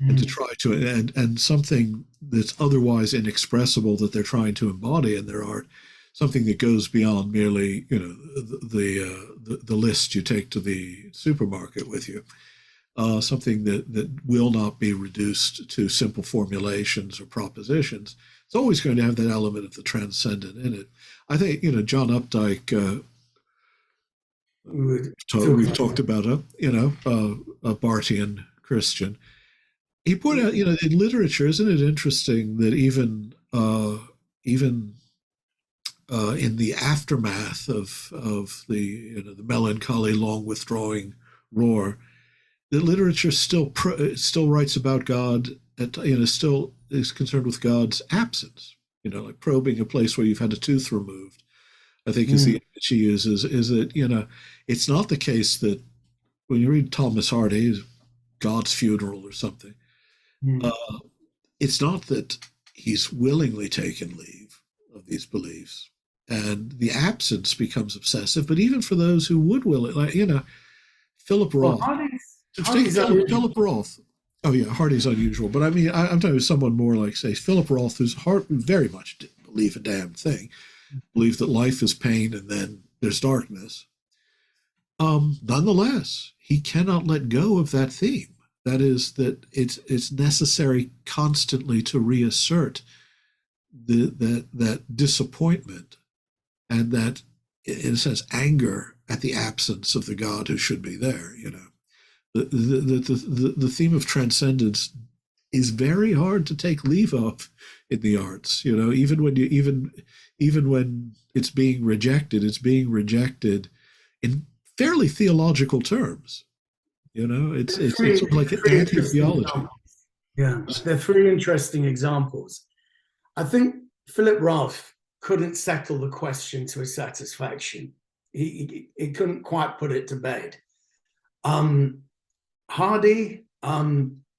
Speaker 1: and to try to, and something that's otherwise inexpressible that they're trying to embody in their art, something that goes beyond merely, the list you take to the supermarket with you, something that will not be reduced to simple formulations or propositions. It's always going to have that element of the transcendent in it. I think, John Updike, we've talked about a Barthian Christian. He pointed out, in literature, isn't it interesting that even in the aftermath of the melancholy, long withdrawing roar, the literature still writes about God, still is concerned with God's absence. Like probing a place where you've had a tooth removed, I think is the image she uses. Is that it's not the case that when you read Thomas Hardy, God's Funeral or something, it's not that he's willingly taken leave of these beliefs, and the absence becomes obsessive. But even for those who would will it, like Philip Roth. Philip Roth. Oh yeah, Hardy's unusual, but I mean, I'm talking about someone more like, say, Philip Roth, whose heart very much didn't believe a damn thing, believed that life is pain and then there's darkness. Nonetheless, he cannot let go of that theme. That is, that it's necessary constantly to reassert that disappointment and that, in a sense, anger at the absence of the God who should be there. The theme of transcendence is very hard to take leave of in the arts. Even when it's being rejected in fairly theological terms. It's sort of like an anti-theology.
Speaker 2: Yeah, there are three interesting examples. I think Philip Roth couldn't settle the question to his satisfaction. He couldn't quite put it to bed. Hardy,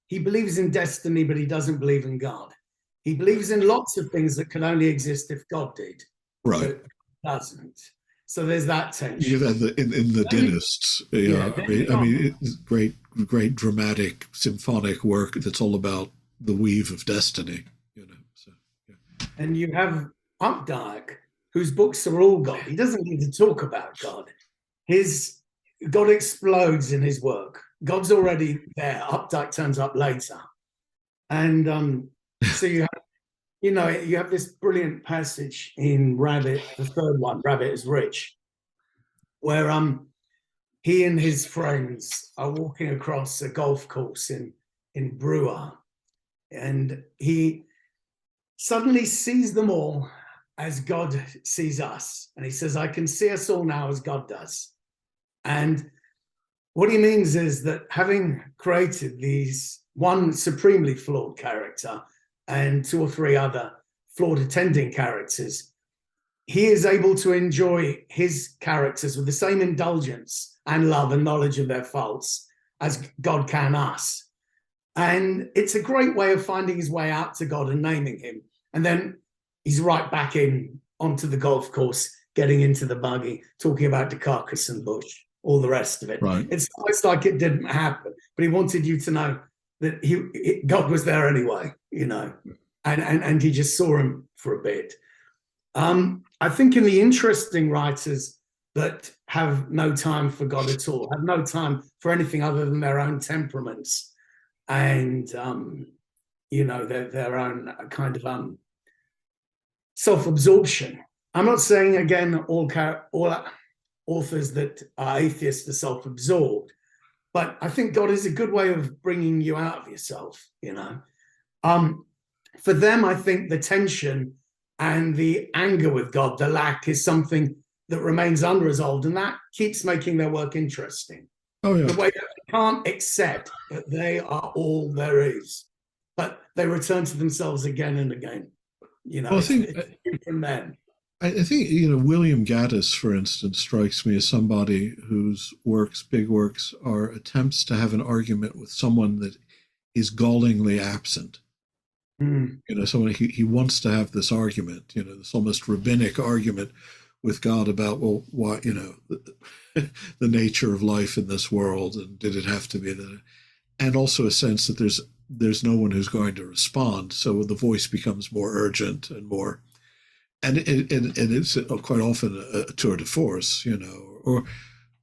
Speaker 2: he believes in destiny, but he doesn't believe in God. He believes in lots of things that can only exist if God did.
Speaker 1: Right.
Speaker 2: But doesn't. So there's that tension.
Speaker 1: You've had in the Dynasts, it's great dramatic symphonic work that's all about the weave of destiny.
Speaker 2: And you have Updike, whose books are all God. He doesn't need to talk about God. God explodes in his work. God's already there. Updike turns up later. And So you have this brilliant passage in Rabbit, the third one, Rabbit is Rich, where he and his friends are walking across a golf course in Brewer, and he suddenly sees them all as God sees us. And he says, I can see us all now as God does. And what he means is that having created these one supremely flawed character and two or three other flawed attending characters, he is able to enjoy his characters with the same indulgence and love and knowledge of their faults as God can us. And it's a great way of finding his way out to God and naming him. And then he's right back in onto the golf course, getting into the buggy, talking about the Carcassonne bush, all the rest of it.
Speaker 1: Right.
Speaker 2: It's almost like it didn't happen, but he wanted you to know that God was there anyway, and he just saw him for a bit. I think in the interesting writers that have no time for God at all, have no time for anything other than their own temperaments and their own kind of self-absorption. I'm not saying again all authors that are atheists are self-absorbed, but I think God is a good way of bringing you out of yourself. For them, I think the tension and the anger with God, the lack, is something that remains unresolved, and that keeps making their work interesting.
Speaker 1: Oh yeah.
Speaker 2: The way that they can't accept that they are all there is, but they return to themselves again and again.
Speaker 1: Well, I think
Speaker 2: it's from them.
Speaker 1: I think William Gaddis, for instance, strikes me as somebody whose big works, are attempts to have an argument with someone that is gallingly absent. Someone he wants to have this argument, this almost rabbinic argument with God about, well, why, the nature of life in this world, and did it have to be that, and also a sense that there's no one who's going to respond, so the voice becomes more urgent and more, and it's quite often a tour de force, or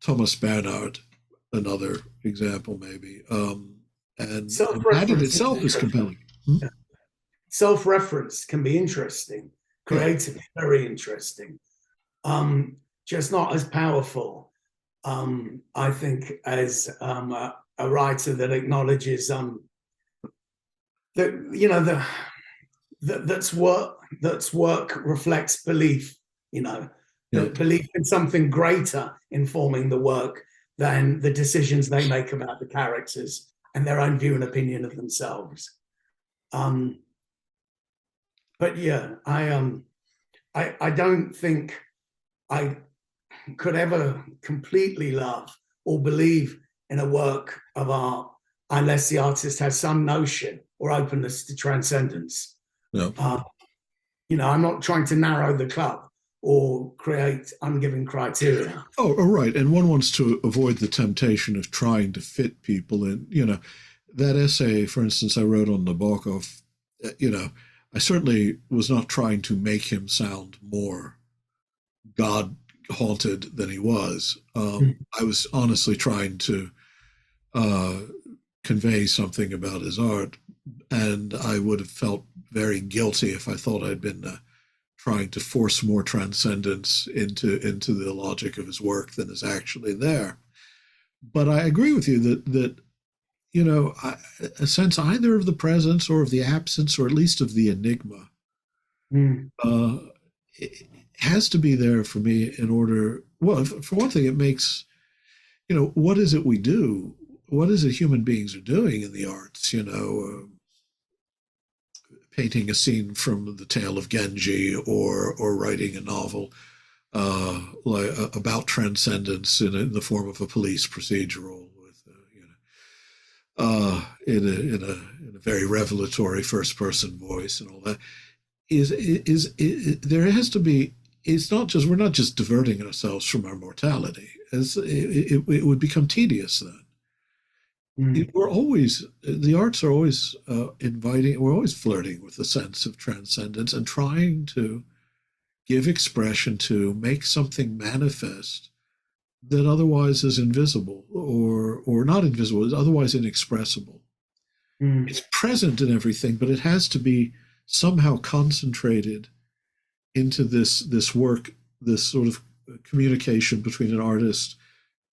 Speaker 1: Thomas Bernhard, another example maybe, and that in itself is compelling.
Speaker 2: Yeah. Self-reference can be interesting, creatively very interesting, just not as powerful, I think, as a writer that acknowledges that that's work reflects belief, belief in something greater informing the work than the decisions they make about the characters and their own view and opinion of themselves. But yeah, I don't think I could ever completely love or believe in a work of art unless the artist has some notion or openness to transcendence.
Speaker 1: No.
Speaker 2: I'm not trying to narrow the club or create ungiven criteria.
Speaker 1: Oh, right. And one wants to avoid the temptation of trying to fit people in. That essay, for instance, I wrote on Nabokov, I certainly was not trying to make him sound more God-haunted than he was. I was honestly trying to convey something about his art, and I would have felt very guilty if I thought I'd been trying to force more transcendence into the logic of his work than is actually there. But I agree with you that a sense either of the presence or of the absence, or at least of the enigma, it has to be there for me in order. Well, for one thing, it makes, what is it we do? What is it human beings are doing in the arts? Painting a scene from the Tale of Genji, or writing a novel about transcendence in the form of a police procedural, in a very revelatory first-person voice and all that, there has to be. It's not just, we're not just diverting ourselves from our mortality. It would become tedious then. The arts are always inviting. We're always flirting with the sense of transcendence and trying to give expression to, make something manifest that otherwise is invisible, or not invisible, is otherwise inexpressible. It's present in everything, but it has to be somehow concentrated into this work, this sort of communication between an artist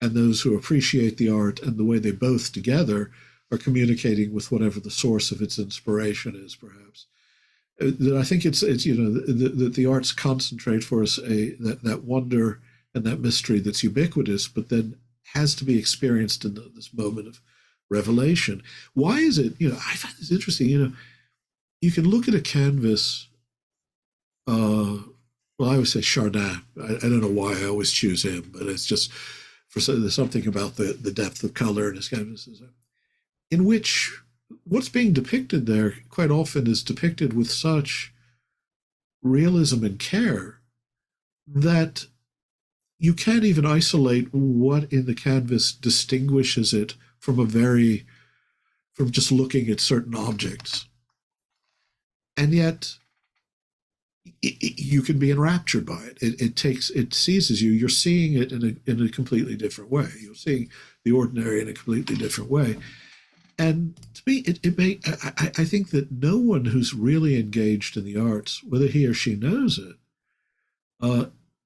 Speaker 1: and those who appreciate the art, and the way they both together are communicating with whatever the source of its inspiration is, perhaps. I think it's that the arts concentrate for us that wonder and that mystery that's ubiquitous, but then has to be experienced in this moment of revelation. Why is it? I find this interesting. You can look at a canvas. Well, I always say Chardin. I don't know why I always choose him, but it's just there's something about the depth of color in his canvases, in which what's being depicted there quite often is depicted with such realism and care that you can't even isolate what in the canvas distinguishes it from just looking at certain objects. And yet you can be enraptured by it. It seizes you. You're seeing it in a completely different way. You're seeing the ordinary in a completely different way. And to me, I think that no one who's really engaged in the arts, whether he or she knows it,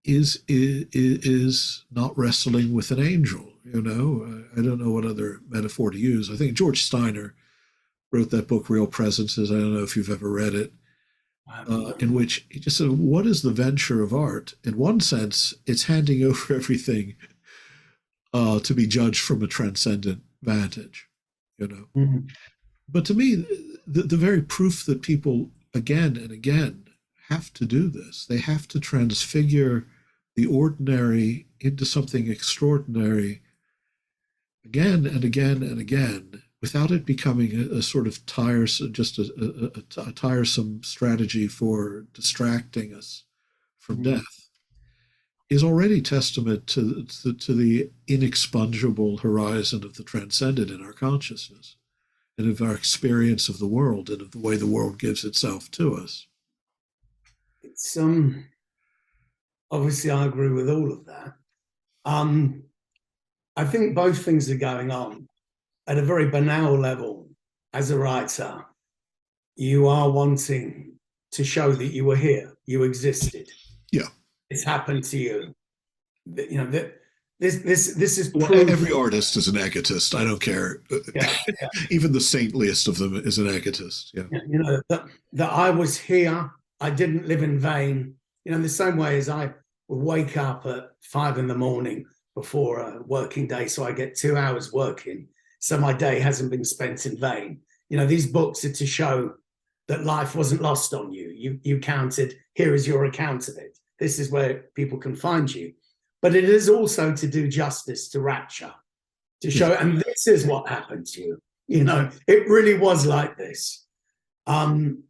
Speaker 1: is not wrestling with an angel. I don't know what other metaphor to use. I think George Steiner wrote that book, Real Presences. I don't know if you've ever read it, in which he just said, what is the venture of art? In one sense, it's handing over everything to be judged from a transcendent vantage. But to me, the very proof that people again and again have to do this, they have to transfigure the ordinary into something extraordinary again and again and again, without it becoming a sort of tiresome, just a tiresome strategy for distracting us from death, is already testament to the inexpugnable horizon of the transcendent in our consciousness and of our experience of the world and of the way the world gives itself to us.
Speaker 2: It's obviously I agree with all of that. I think both things are going on. At a very banal level, as a writer, you are wanting to show that you were here, you existed.
Speaker 1: Yeah.
Speaker 2: It's happened to you. This is proof.
Speaker 1: Well, every artist is an egotist. I don't care. Yeah. Even the saintliest of them is an egotist. Yeah.
Speaker 2: That I was here. I didn't live in vain. In the same way as I would wake up at 5 a.m. before a working day, so I get 2 hours working. So my day hasn't been spent in vain. These books are to show that life wasn't lost on you. You counted, here is your account of it. This is where people can find you. But it is also to do justice to rapture, to show, and this is what happened to you. It really was like this. And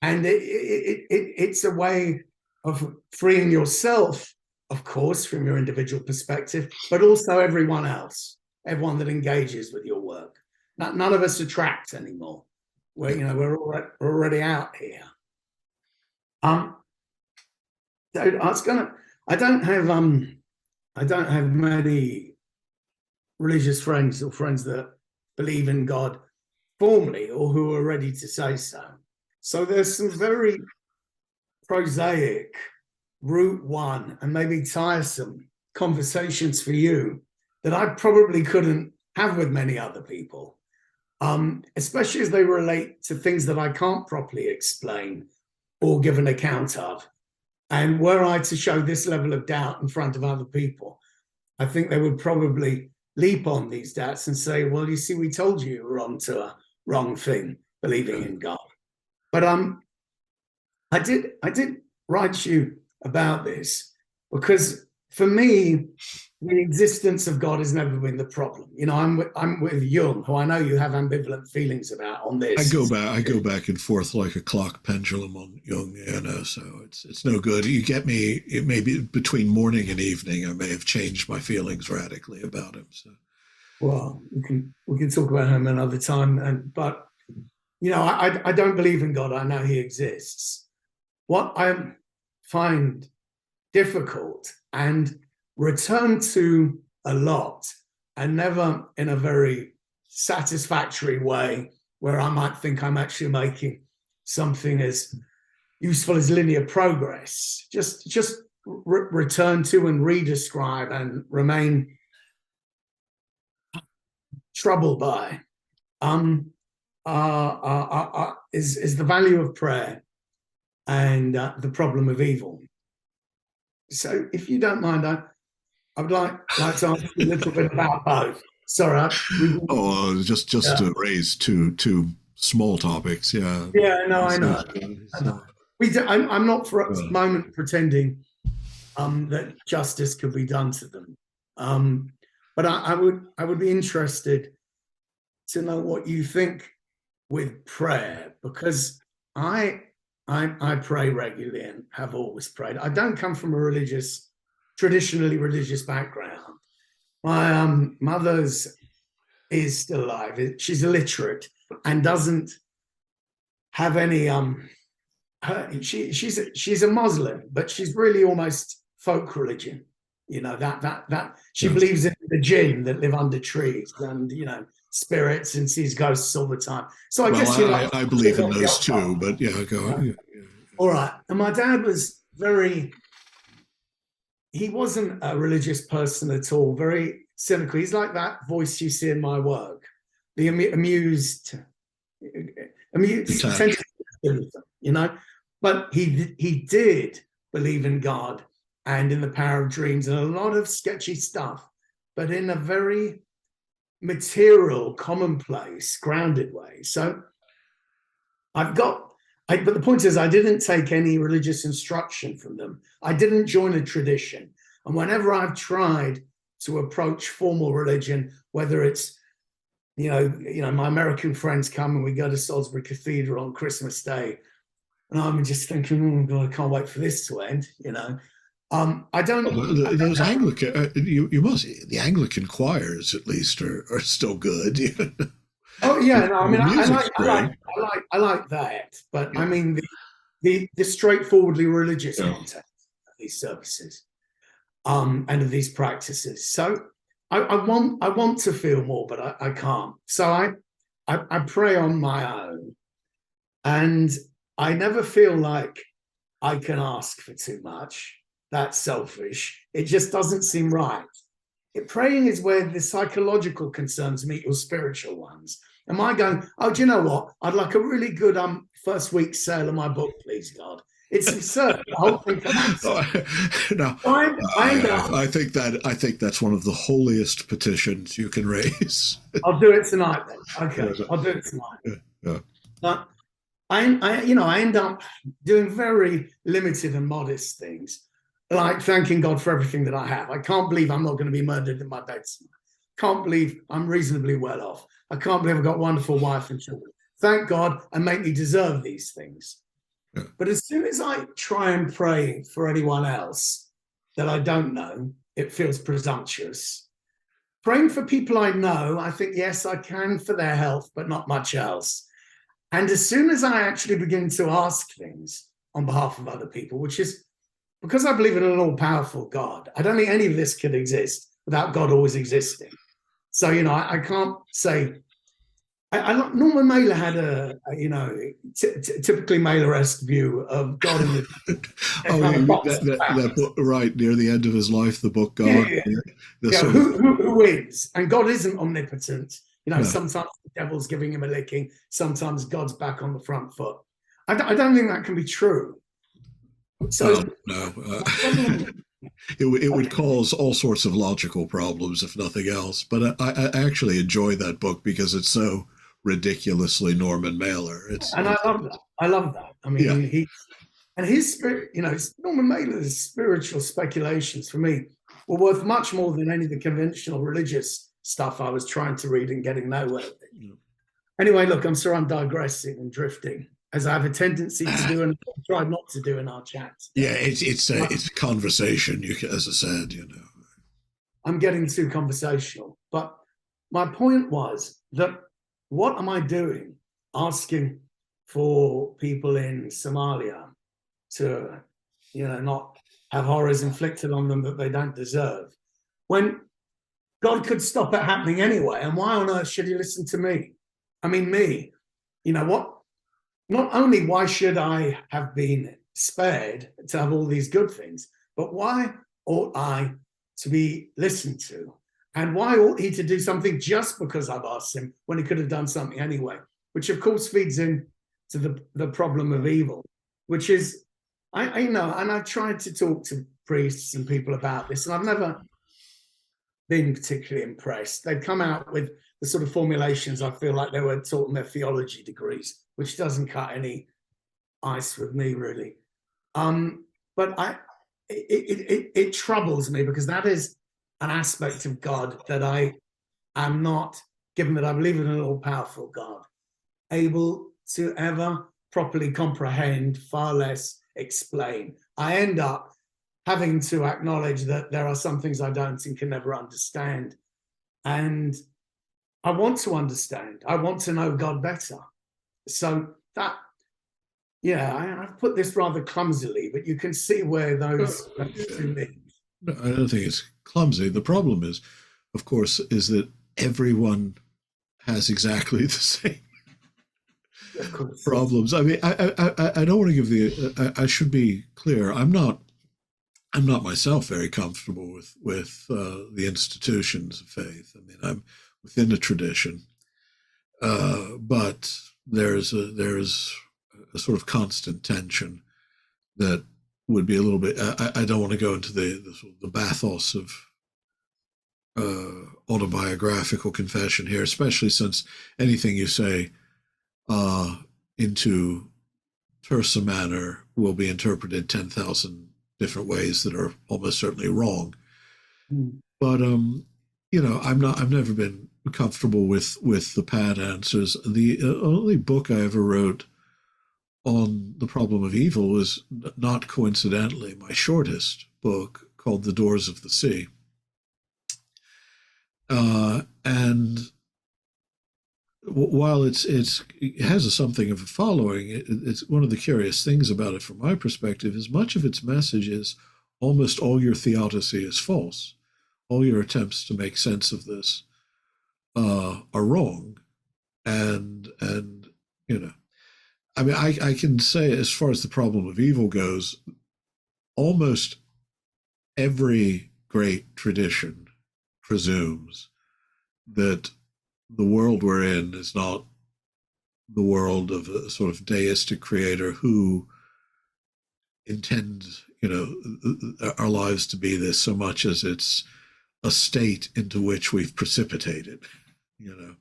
Speaker 2: it's a way of freeing yourself, of course, from your individual perspective, but also everyone else, everyone that engages with your work. None of us are trapped anymore. We're already out here. I don't have many religious friends or friends that believe in God formally or who are ready to say so. So there's some very prosaic, route one, and maybe tiresome conversations for you that I probably couldn't have with many other people, especially as they relate to things that I can't properly explain or give an account of. And were I to show this level of doubt in front of other people, I think they would probably leap on these doubts and say, well, you see, we told you were onto a wrong thing, believing in God. But I did write you about this because for me, the existence of God has never been the problem. I'm with Jung, who I know you have ambivalent feelings about on this.
Speaker 1: I go back and forth like a clock pendulum on Jung, so it's no good. You get me, it may be between morning and evening, I may have changed my feelings radically about him. So,
Speaker 2: well, we can talk about him another time. But I don't believe in God. I know he exists. What I find difficult and return to a lot, and never in a very satisfactory way, where I might think I'm actually making something as useful as linear progress. Just return to and redescribe and remain troubled by is the value of prayer and the problem of evil. So, if you don't mind, I would like to ask you a little bit about both. Sorry.
Speaker 1: Just to raise two small topics. Yeah.
Speaker 2: Yeah, no, I know. I'm not for a moment pretending that justice could be done to them. But I would be interested to know what you think with prayer, because I pray regularly and have always prayed. I don't come from a traditionally religious background. My mother's is still alive. She's illiterate and doesn't have any she's a Muslim, but she's really almost folk religion. You know, that she believes in the jinn that live under trees and, you know, spirits, and sees ghosts all the time. So I guess
Speaker 1: I believe in those too, but yeah, go on. Yeah.
Speaker 2: All right. And my dad was he wasn't a religious person at all, very cynical. He's like that voice you see in my work, the amused, you know, but he did believe in God and in the power of dreams and a lot of sketchy stuff, but in a very material, commonplace, grounded way. So but the point is, I didn't take any religious instruction from them. I didn't join a tradition. And whenever I've tried to approach formal religion, whether it's, you know, my American friends come and we go to Salisbury Cathedral on Christmas Day, and I'm just thinking, oh God, I can't wait for this to end, you know. I don't.
Speaker 1: Those Anglican, the Anglican choirs at least are still good.
Speaker 2: Oh yeah, no, I mean, I like that, but yeah. I mean the straightforwardly religious content of these services, and of these practices. So I want to feel more, but I can't. So I pray on my own, and I never feel like I can ask for too much. That's selfish. It just doesn't seem right. Praying is where the psychological concerns meet your spiritual ones. Am I going, oh, do you know what? I'd like a really good first week sale of my book, please, God. It's absurd. The whole thing
Speaker 1: No, I think that's one of the holiest petitions you can raise.
Speaker 2: I'll do it tonight then. Okay, I'll do it tonight.
Speaker 1: Yeah.
Speaker 2: But I end up doing very limited and modest things, like thanking God for everything that I have. I can't believe I'm not going to be murdered in my bed tonight. Can't believe I'm reasonably well off. I can't believe I've got a wonderful wife and children. Thank God and make me deserve these things. Yeah. But as soon as I try and pray for anyone else that I don't know, it feels presumptuous. Praying for people I know, I think, yes, I can for their health, but not much else. And as soon as I actually begin to ask things on behalf of other people, which is because I believe in an all-powerful God, I don't think any of this could exist without God always existing. So, you know, I can't say. Norman Mailer had a typically Mailer-esque view of God in the.
Speaker 1: That book, right near the end of his life, the book God.
Speaker 2: Who wins? And God isn't omnipotent. You know, sometimes the devil's giving him a licking. Sometimes God's back on the front foot. I don't think that can be true. So
Speaker 1: it would cause all sorts of logical problems, if nothing else. But I actually enjoy that book because it's so ridiculously Norman Mailer.
Speaker 2: I love that. I mean, his spirit, you know, Norman Mailer's spiritual speculations for me were worth much more than any of the conventional religious stuff I was trying to read and getting nowhere with. Yeah. Anyway, look, I'm sorry I'm digressing and drifting, as I have a tendency to do, and try not to do in our chats.
Speaker 1: Yeah, it's a conversation. As I said, you know,
Speaker 2: I'm getting too conversational. But my point was that what am I doing? Asking for people in Somalia to, you know, not have horrors inflicted on them that they don't deserve, when God could stop it happening anyway. And why on earth should he listen to me? I mean, me, you know what? Not only why should I have been spared to have all these good things, but why ought I to be listened to? And why ought he to do something just because I've asked him when he could have done something anyway? Which of course feeds into the problem of evil, which is, I know, and I've tried to talk to priests and people about this, and I've never been particularly impressed. They've come out with the sort of formulations I feel like they were taught in their theology degrees, which doesn't cut any ice with me, really. But it troubles me, because that is an aspect of God that I am not, given that I believe in an all-powerful God, able to ever properly comprehend, far less explain. I end up having to acknowledge that there are some things I don't and can never understand. And I want to understand. I want to know God better. So that, yeah, I've put this rather clumsily, but you can see where those two meet.
Speaker 1: No, I don't think it's clumsy. The problem is, of course, is that everyone has exactly the same problems. I mean, I don't want to give the. I should be clear. I'm not myself very comfortable with the institutions of faith. I mean, I'm within a tradition, but there's a sort of constant tension that would be a little bit. I don't want to go into the bathos of autobiographical confession here, especially since anything you say into terse a manner will be interpreted 10,000 different ways that are almost certainly wrong. But you know, I've never been comfortable with the pat answers. The only book I ever wrote on the problem of evil was, not coincidentally, my shortest book, called The Doors of the Sea. And while it has something of a following, it's one of the curious things about it from my perspective is much of its message is almost all your theodicy is false. All your attempts to make sense of this are wrong. And you know, I mean, I can say, as far as the problem of evil goes, almost every great tradition presumes that the world we're in is not the world of a sort of deistic creator who intends, you know, our lives to be this, so much as it's a state into which we've precipitated, you know.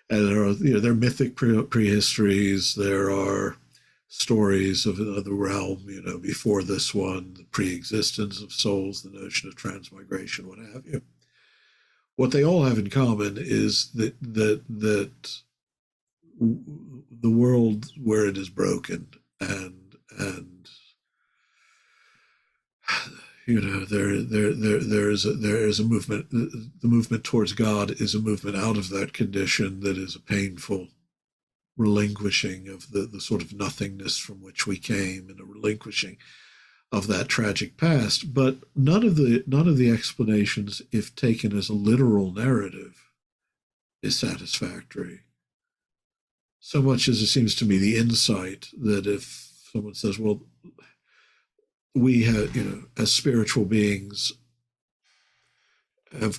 Speaker 1: And there are, you know, there are mythic prehistories, there are stories of another realm, you know, before this one, the pre-existence of souls, the notion of transmigration, what have you. What they all have in common is that the world where it is broken, and you know, there is a movement. The movement towards God is a movement out of that condition that is a painful relinquishing of the sort of nothingness from which we came, and a relinquishing of that tragic past. But none of the explanations, if taken as a literal narrative, is satisfactory. So much as it seems to me the insight that if someone says, well, we have, you know, as spiritual beings are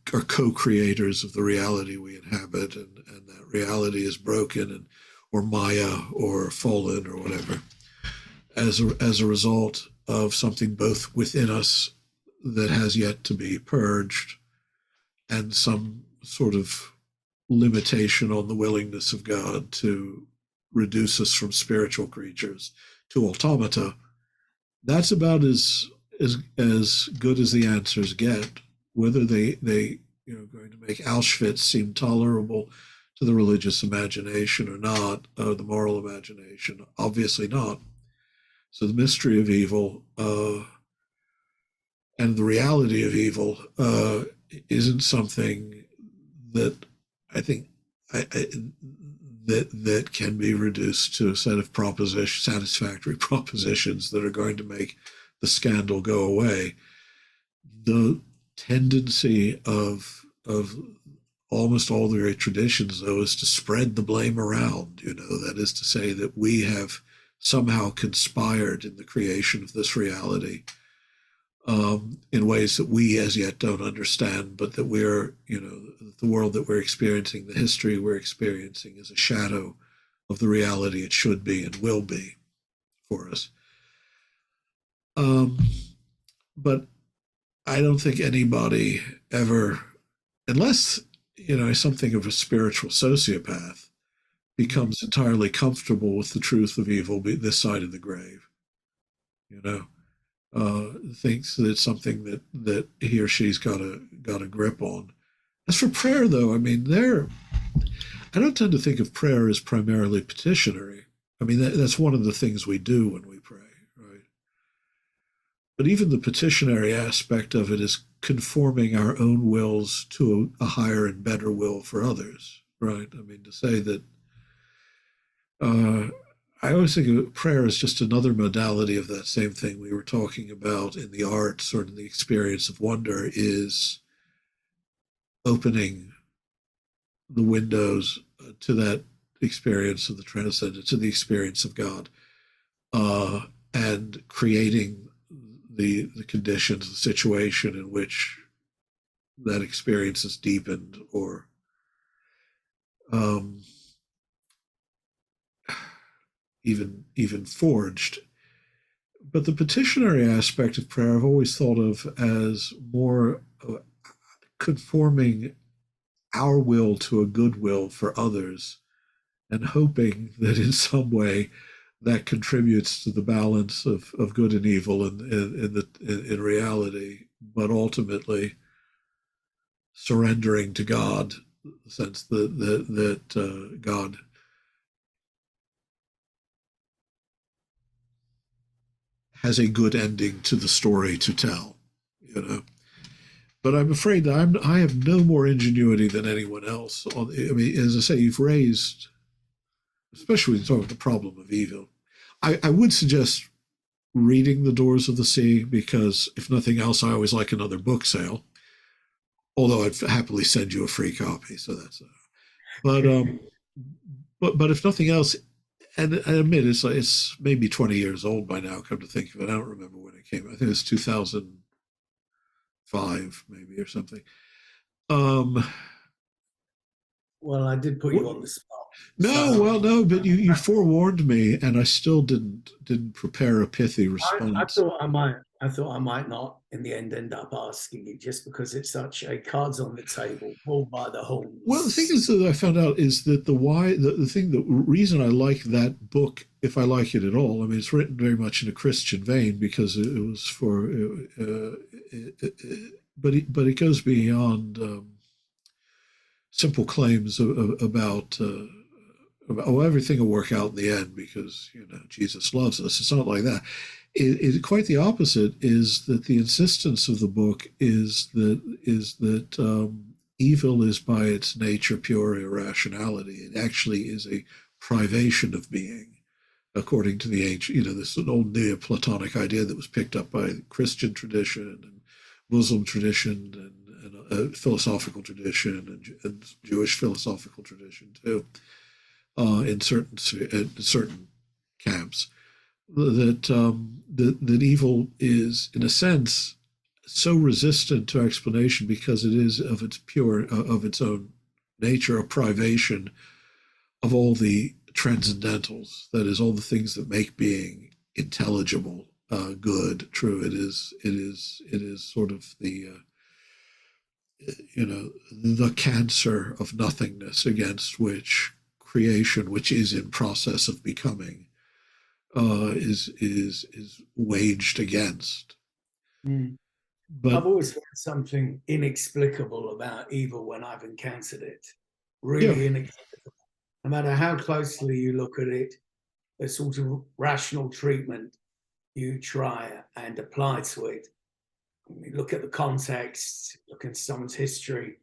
Speaker 1: co-creators of the reality we inhabit, and that reality is broken, and or Maya or fallen or whatever, as a result of something both within us that has yet to be purged, and some sort of limitation on the willingness of God to reduce us from spiritual creatures to automata. That's about as good as the answers get. Whether they you know, going to make Auschwitz seem tolerable to the religious imagination or not, or the moral imagination, obviously not. So the mystery of evil and the reality of evil isn't something that I think that can be reduced to a set of satisfactory propositions that are going to make the scandal go away. The tendency of almost all the great traditions, though, is to spread the blame around. That is to say that we have somehow conspired in the creation of this reality in ways that we as yet don't understand, but that the world that we're experiencing, the history we're experiencing, is a shadow of the reality it should be and will be for us. But I don't think anybody ever, unless, something of a spiritual sociopath, becomes entirely comfortable with the truth of evil this side of the grave. Thinks that it's something that he or she's got a grip on. As for prayer, though, I don't tend to think of prayer as primarily petitionary. That's one of the things we do when we pray, right? But even the petitionary aspect of it is conforming our own wills to a higher and better will for others, right? To say that I always think of prayer as just another modality of that same thing we were talking about in the arts or in the experience of wonder, is opening the windows to that experience of the transcendent, to the experience of God, and creating the conditions, the situation in which that experience is deepened or even forged. But the petitionary aspect of prayer I've always thought of as more conforming our will to a good will for others and hoping that in some way that contributes to the balance of good and evil in reality, but ultimately surrendering to God, the sense that God has a good ending to the story to tell, But I'm afraid that I have no more ingenuity than anyone else. As I say, you've raised, especially when you talk about the problem of evil. I would suggest reading The Doors of the Sea, because if nothing else, I always like another book sale. Although I'd happily send you a free copy, so that's. But if nothing else, and I admit it's maybe 20 years old by now. Come to think of it, I don't remember when it came. I think it was 2005, maybe, or something.
Speaker 2: Well, I did put you on the spot.
Speaker 1: No, but you forewarned me, and I still didn't prepare a pithy response.
Speaker 2: I thought I might not in the end up asking you, just because it's such a cards on the table, pulled by the horns.
Speaker 1: Well, the thing is that I found out is that the reason I like that book, if I like it at all, it's written very much in a Christian vein, because it was for, but it goes beyond simple claims about everything will work out in the end because Jesus loves us. It's not like that. Quite the opposite is that the insistence of the book is that evil is by its nature pure irrationality. It actually is a privation of being, according to the ancient, this old Neoplatonic idea that was picked up by Christian tradition and Muslim tradition and philosophical tradition and Jewish philosophical tradition too, in certain camps. That evil is, in a sense, so resistant to explanation because it is of its own nature, a privation of all the transcendentals. That is, all the things that make being intelligible, good, true. It is sort of the cancer of nothingness against which creation, which is in process of becoming, is waged against. But
Speaker 2: I've always found something inexplicable about evil when I've encountered it. Really inexplicable. No matter how closely you look at it, the sort of rational treatment you try and apply to it. You look at the context, look at someone's history,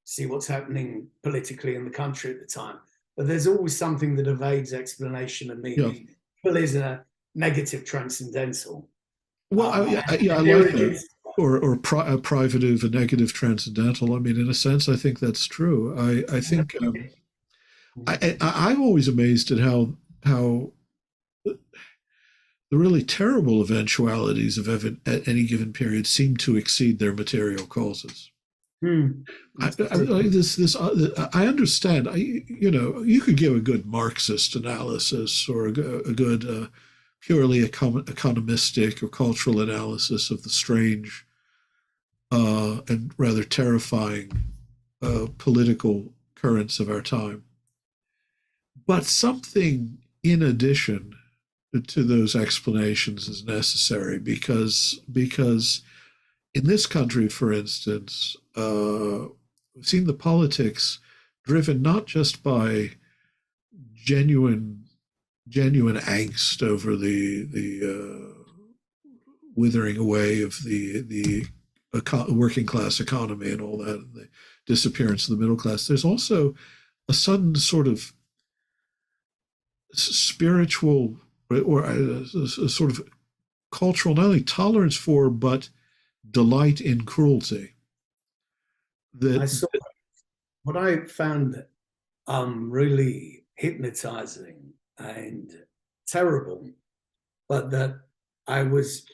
Speaker 2: see what's happening politically in the country at the time. But there's always something that evades explanation and meaning. Evil is a negative transcendental.
Speaker 1: Well, I like that. a privative, a negative transcendental. I mean, in a sense, I think that's true. I think I'm always amazed at how the really terrible eventualities of at any given period seem to exceed their material causes.
Speaker 2: Hmm.
Speaker 1: I understand. You could give a good Marxist analysis or a good purely economistic or cultural analysis of the strange and rather terrifying political currents of our time. But something in addition to those explanations is necessary because in this country, for instance, we've seen the politics driven not just by genuine angst over the withering away of the working class economy and all that, and the disappearance of the middle class. There's also a sudden sort of spiritual or a sort of cultural, not only tolerance for, but delight in cruelty.
Speaker 2: What I found really hypnotizing and terrible, but that I was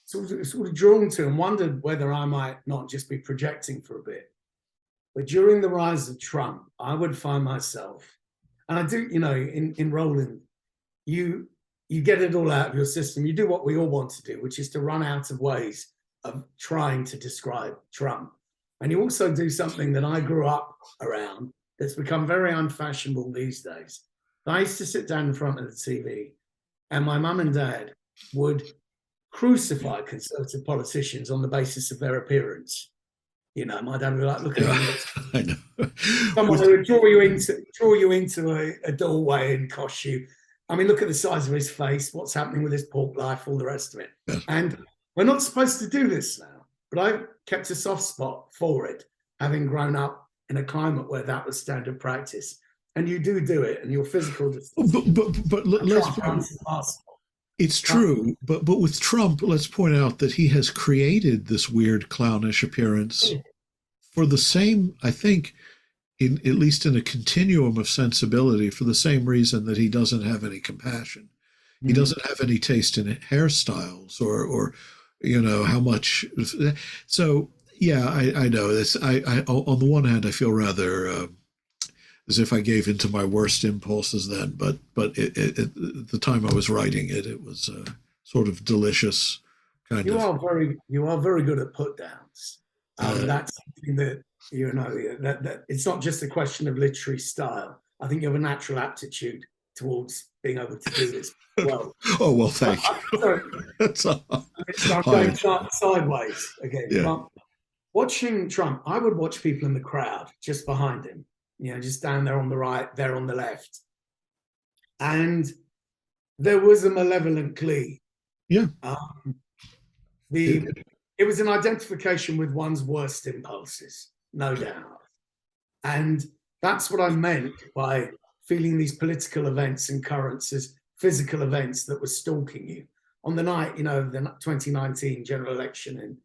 Speaker 2: sort of drawn to and wondered whether I might not just be projecting for a bit. But during the rise of Trump, I would find myself, and I do, in Roland, you get it all out of your system. You do what we all want to do, which is to run out of ways of trying to describe Trump. And you also do something that I grew up around that's become very unfashionable these days. I used to sit down in front of the TV and my mum and dad would crucify conservative politicians on the basis of their appearance. My dad would be like, look at him.
Speaker 1: I know.
Speaker 2: Someone who would draw you into a doorway and cost you. I mean, look at the size of his face, what's happening with his pork life, all the rest of it. Yeah. And we're not supposed to do this now, but I've kept a soft spot for it, having grown up in a climate where that was standard practice. And you do it, and your physical distance.
Speaker 1: But it's true. But with Trump, let's point out that he has created this weird clownish appearance for the same, I think, at least in a continuum of sensibility, for the same reason that he doesn't have any compassion. Mm-hmm. He doesn't have any taste in hairstyles or how much. So yeah, I know this. I on the one hand, I feel rather as if I gave into my worst impulses then, but at the time I was writing it, it was sort of delicious kind of.
Speaker 2: You are very good at put downs. That's something that that it's not just a question of literary style. I think you have a natural aptitude towards being able to do this well.
Speaker 1: Oh well, thank you. That's
Speaker 2: I'm going sideways again.
Speaker 1: Yeah.
Speaker 2: But watching Trump, I would watch people in the crowd just behind him. Just down there on the right, there on the left. And there was a malevolent glee.
Speaker 1: Yeah.
Speaker 2: It was an identification with one's worst impulses, no doubt. And that's what I meant by feeling these political events and currents as physical events that were stalking you. On the night, of the 2019 general election in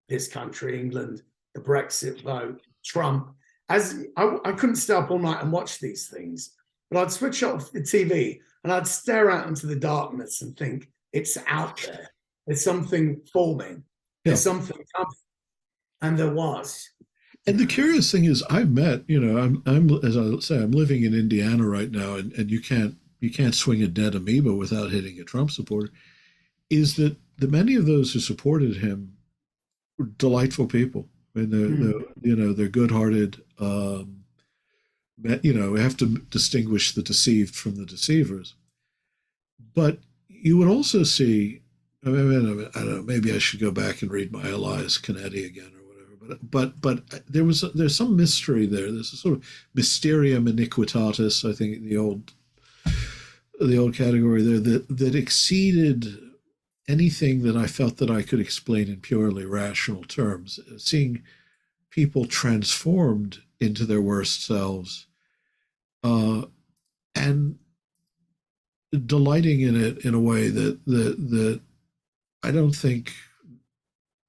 Speaker 2: this country, England, the Brexit vote, Trump, as I couldn't stay up all night and watch these things, but I'd switch off the TV and I'd stare out into the darkness and think, it's out there. There's something forming. There's something coming. And there was.
Speaker 1: And the curious thing is, I've met, I'm as I say, I'm living in Indiana right now, and you can't swing a dead amoeba without hitting a Trump supporter, is that the many of those who supported him were delightful people. I mean, they're good-hearted. We have to distinguish the deceived from the deceivers. But you would also see, I don't know, maybe I should go back and read my Elias Canetti again or whatever. But there's some mystery there. There's a sort of mysterium iniquitatis, I think, the old category there that exceeded anything that I felt that I could explain in purely rational terms. Seeing people transformed into their worst selves, and delighting in it in a way that I don't think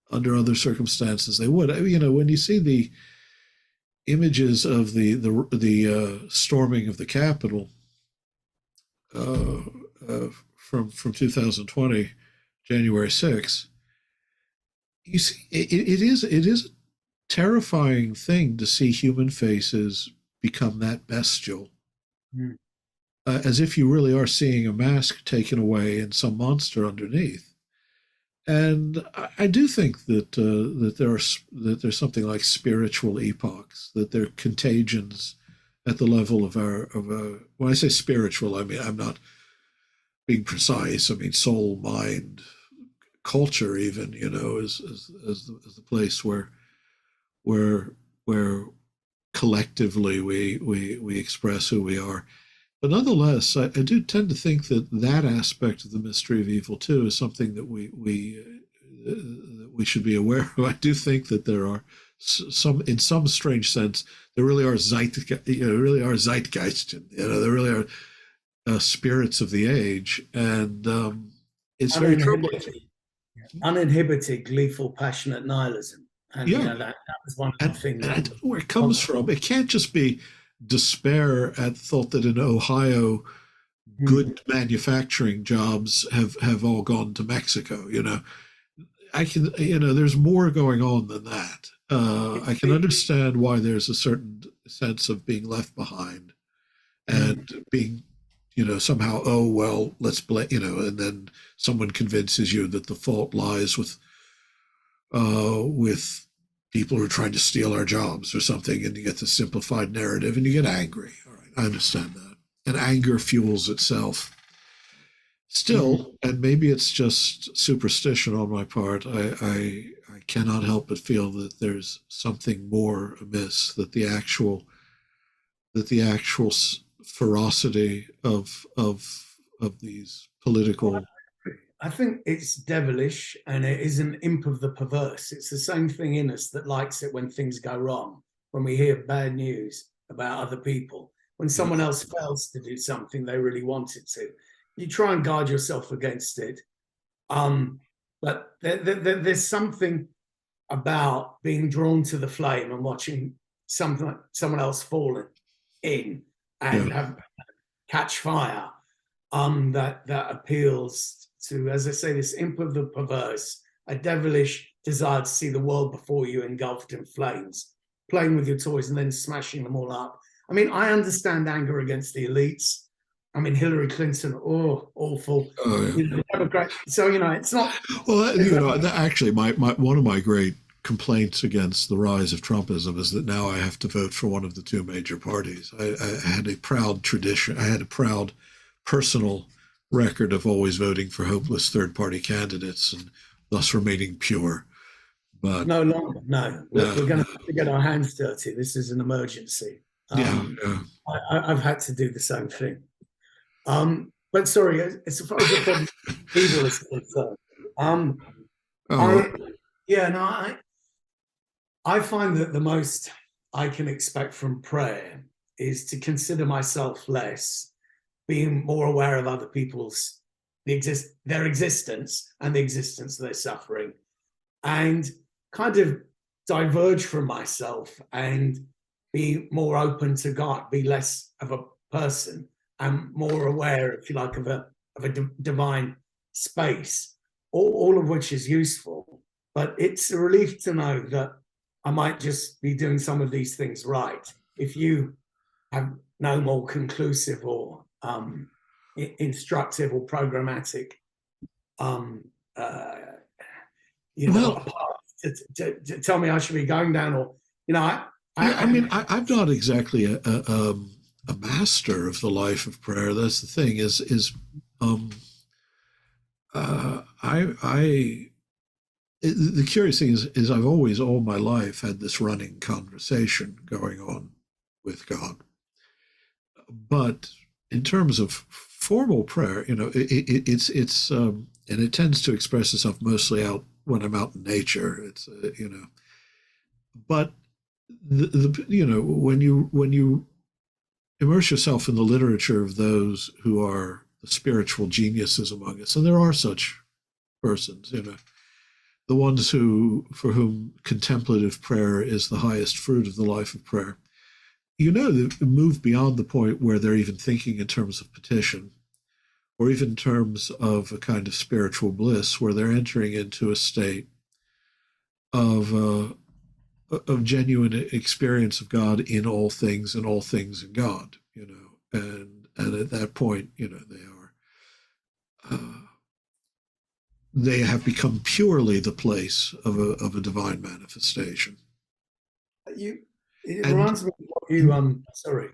Speaker 1: under other circumstances they would. When you see the images of the storming of the Capitol uh, from 2020, January 6th, you see it is a terrifying thing to see human faces become that bestial, as if you really are seeing a mask taken away and some monster underneath. And I do think that there's something like spiritual epochs, that they're contagions at the level of when I say spiritual, I mean I'm not being precise. I mean soul, mind, culture, even is the place where where collectively we express who we are. But nonetheless, I do tend to think that aspect of the mystery of evil too is something that we should be aware of. I do think that there are in some strange sense, there really are zeitgeist, there really are spirits of the age, and it's very troubling.
Speaker 2: Uninhibited, gleeful, passionate nihilism, and that was one of the things.
Speaker 1: And I don't know where it comes from. It can't just be despair at the thought that in Ohio, good manufacturing jobs have all gone to Mexico. There's more going on than that. I can understand why there's a certain sense of being left behind and being, somehow, oh, well, let's blame, and then someone convinces you that the fault lies with people who are trying to steal our jobs or something, and you get the simplified narrative and you get angry. All right, I understand that. And anger fuels itself. Still, and maybe it's just superstition on my part, I cannot help but feel that there's something more amiss, that the actual ferocity of these political.
Speaker 2: I think it's devilish, and it is an imp of the perverse. It's the same thing in us that likes it when things go wrong, when we hear bad news about other people, when someone else fails to do something they really wanted to. You try and guard yourself against it. But there's something about being drawn to the flame and watching someone else fall in and catch fire that appeals to, as I say, this imp of the perverse, a devilish desire to see the world before you engulfed in flames, playing with your toys and then smashing them all up. I mean, I understand anger against the elites. I mean, Hillary Clinton, awful.
Speaker 1: Oh, yeah.
Speaker 2: Democrat. So, it's not.
Speaker 1: Well, actually, my one of my great complaints against the rise of Trumpism is that now I have to vote for one of the two major parties. I had a proud tradition. I had a proud personal record of always voting for hopeless third-party candidates and thus remaining pure. But
Speaker 2: no longer, no. We're going to have to get our hands dirty. This is an emergency. I've had to do the same thing. But sorry, as far as the problem evil is concerned, I find that the most I can expect from prayer is to consider myself less, being more aware of other people's their existence and the existence of their suffering, and kind of diverge from myself and be more open to God, be less of a person and more aware, if you like, of a divine space, all of which is useful. But it's a relief to know that I might just be doing some of these things right. If you have no more conclusive or instructive or programmatic, to tell me I should be going down, or
Speaker 1: I'm not exactly a master of the life of prayer. That's the thing. The curious thing is I've always all my life had this running conversation going on with God. But in terms of formal prayer, it's and it tends to express itself mostly out when I'm out in nature. It's but when you immerse yourself in the literature of those who are the spiritual geniuses among us, and there are such persons, the ones who for whom contemplative prayer is the highest fruit of the life of prayer, they've moved beyond the point where they're even thinking in terms of petition or even in terms of a kind of spiritual bliss, where they're entering into a state of genuine experience of God in all things and all things in God, and at that point, they have become purely the place of a divine manifestation.
Speaker 2: It reminds me of what you sorry.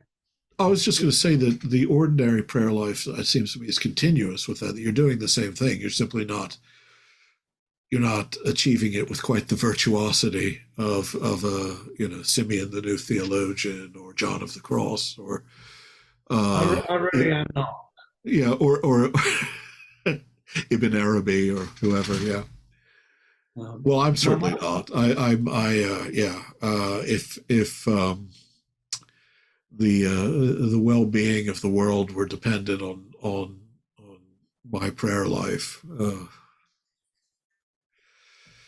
Speaker 1: I was just going to say that the ordinary prayer life, it seems to me, is continuous with that. You're doing the same thing. You're simply not. You're not achieving it with quite the virtuosity of Simeon the New Theologian or John of the Cross or.
Speaker 2: I really am not.
Speaker 1: Yeah, or Ibn Arabi or whoever. Yeah. Well, I'm certainly not. If the well-being of the world were dependent on my prayer life,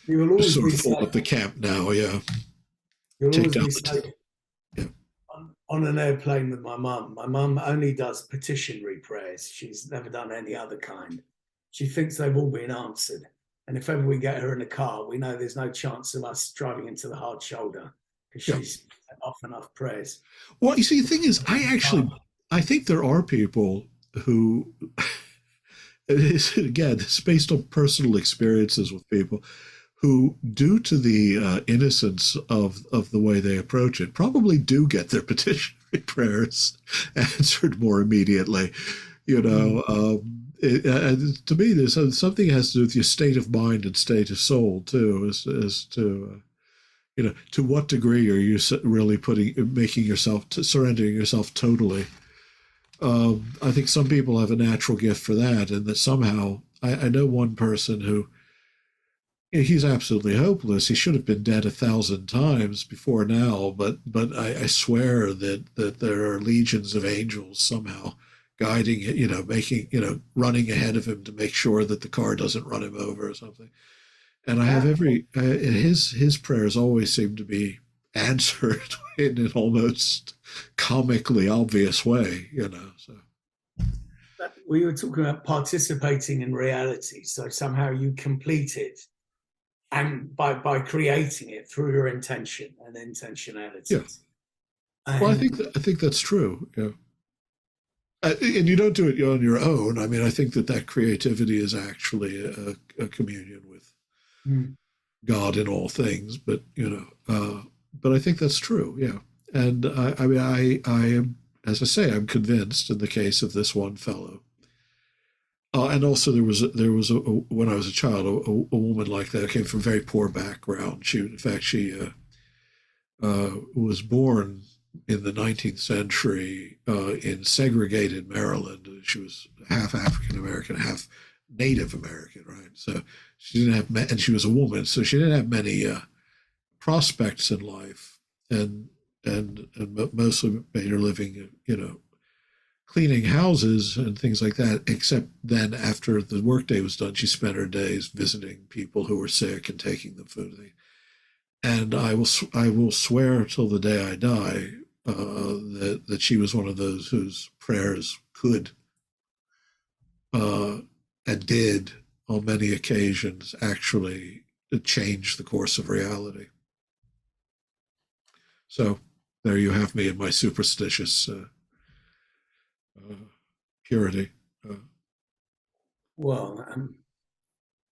Speaker 2: you will always
Speaker 1: sort
Speaker 2: be
Speaker 1: of full
Speaker 2: safe.
Speaker 1: up the camp now. Yeah,
Speaker 2: You'll always be safe. On an airplane with my mum. My mum only does petitionary prayers. She's never done any other kind. She thinks they've all been answered. And if ever we get her in a car, we know there's no chance of us driving into the hard shoulder because she's off enough prayers.
Speaker 1: Well, you see, the thing is, I think there are people who, again, it's based on personal experiences with people who, due to the innocence of the way they approach it, probably do get their petitionary prayers answered more immediately. To me, there's something has to do with your state of mind and state of soul too, as to to what degree are you really surrendering yourself totally. I think some people have a natural gift for that, and that somehow I know one person who. He's absolutely hopeless. He should have been dead 1,000 times before now, but I swear that there are legions of angels somehow guiding it, running ahead of him to make sure that the car doesn't run him over or something. And I have his prayers always seem to be answered in an almost comically obvious way, So
Speaker 2: we were talking about participating in reality, so somehow you complete it. And by creating it through your intention and intentionality.
Speaker 1: Yeah. Well, I think that's true. Yeah. And you don't do it on your own. I mean, I think that creativity is actually a communion with God in all things. But but I think that's true. Yeah. And I am, as I say, I'm convinced in the case of this one fellow. And also, there was when I was a child, a woman like that came from a very poor background. She was born in the 19th century in segregated Maryland. She was half African American, half Native American, right? So she didn't have, and she was a woman, so she didn't have many prospects in life, and mostly made her living, cleaning houses and things like that, except then after the workday was done, she spent her days visiting people who were sick and taking them food. And I will swear till the day I die that she was one of those whose prayers could and did on many occasions actually change the course of reality. So there you have me in my superstitious purity.
Speaker 2: Well,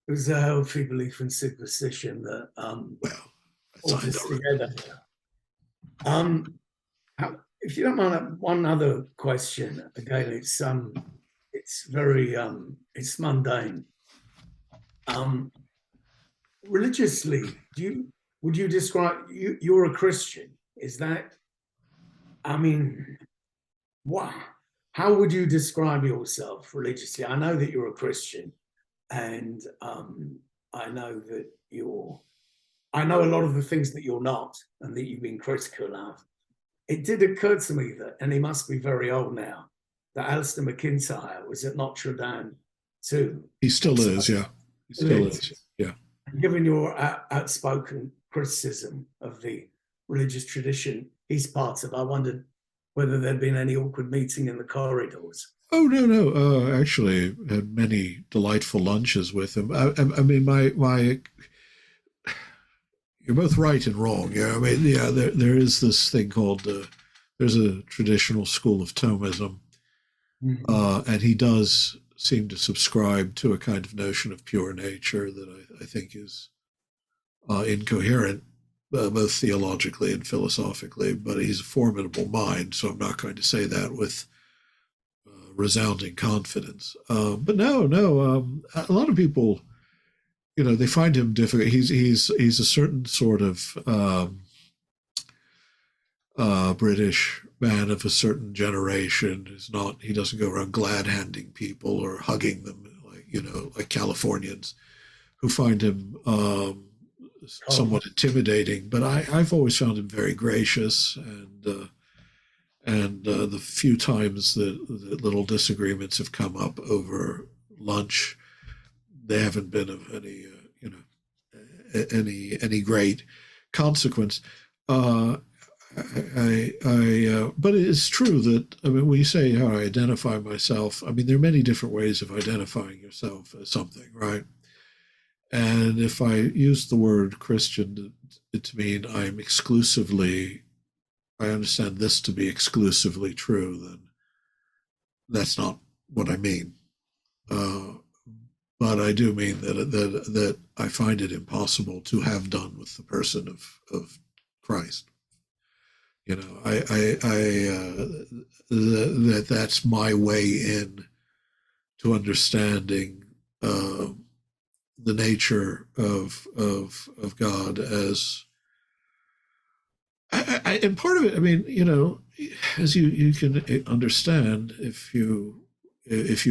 Speaker 2: it was a healthy belief in superstition that all this together. If you don't mind, one other question. Again, it's very it's mundane. Religiously, would you describe you're a Christian? Is that? I mean, what? How would you describe yourself religiously? I know that you're a Christian, and I know that I know a lot of the things that you're not, and that you've been critical of. It did occur to me that, and he must be very old now, that Alistair McIntyre was at Notre Dame too.
Speaker 1: He still is, yeah. He still is, yeah.
Speaker 2: Given your outspoken criticism of the religious tradition he's part of, I wondered whether there'd been any awkward meeting in the corridors.
Speaker 1: Oh no, no. Actually, had many delightful lunches with him. I mean, my. You're both right and wrong. Yeah, I mean, yeah. There is this thing called. There's a traditional school of Thomism, and he does seem to subscribe to a kind of notion of pure nature that I think is incoherent, both theologically and philosophically. But he's a formidable mind, so I'm not going to say that with resounding confidence. But no, a lot of people, they find him difficult. He's a certain sort of British man of a certain generation. He doesn't go around glad handing people or hugging them like Californians who find him somewhat intimidating. But I've always found him very gracious, and the few times that little disagreements have come up over lunch, they haven't been of any great consequence. But it is true that, I mean, when you say how I identify myself, I mean, there are many different ways of identifying yourself as something, right? And if I use the word Christian to mean I understand this to be exclusively true, then that's not what I mean. But I do mean that I find it impossible to have done with the person of Christ. That's my way in to understanding the nature of God as. And part of it, I mean, as you can understand if you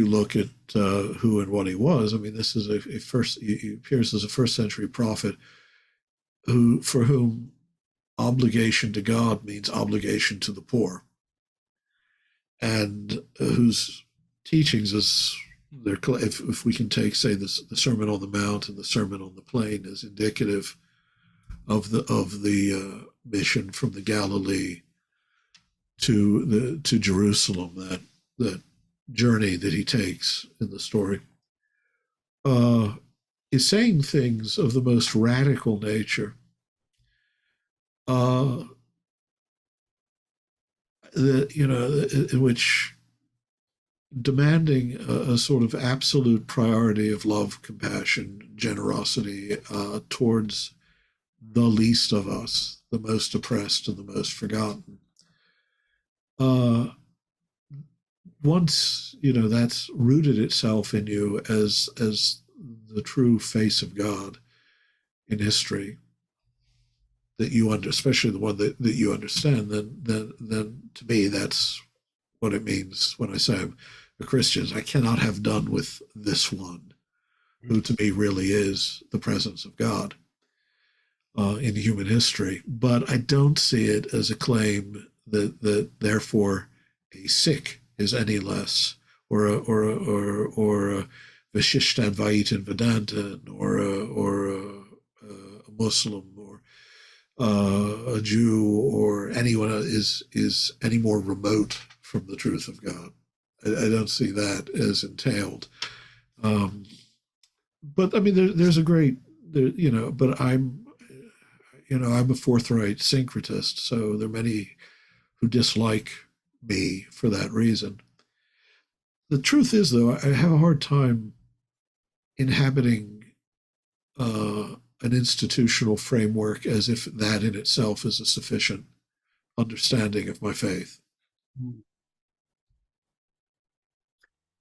Speaker 1: look at who and what he was. I mean, this is he appears as a first century prophet for whom obligation to God means obligation to the poor, and whose teachings if we can take, say, the Sermon on the Mount and the Sermon on the Plain as indicative of the mission from the Galilee to Jerusalem, that journey that he takes in the story, is saying things of the most radical nature, in which demanding a sort of absolute priority of love, compassion, generosity towards the least of us, the most oppressed and the most forgotten. Once that's rooted itself in you as the true face of God in history, that you especially the one that you understand, then to me that's what it means when I say I'm a Christian. I cannot have done with this one, who to me really is the presence of God in human history. But I don't see it as a claim that therefore a Sikh is any less, or a Vishishtaddvaitin Vedantin, or a Muslim, or a Jew, or anyone is any more remote from the truth of God. I don't see that as entailed. But I mean, there's a great, but I'm a forthright syncretist, so there are many who dislike me for that reason. The truth is, though, I have a hard time inhabiting an institutional framework as if that in itself is a sufficient understanding of my faith.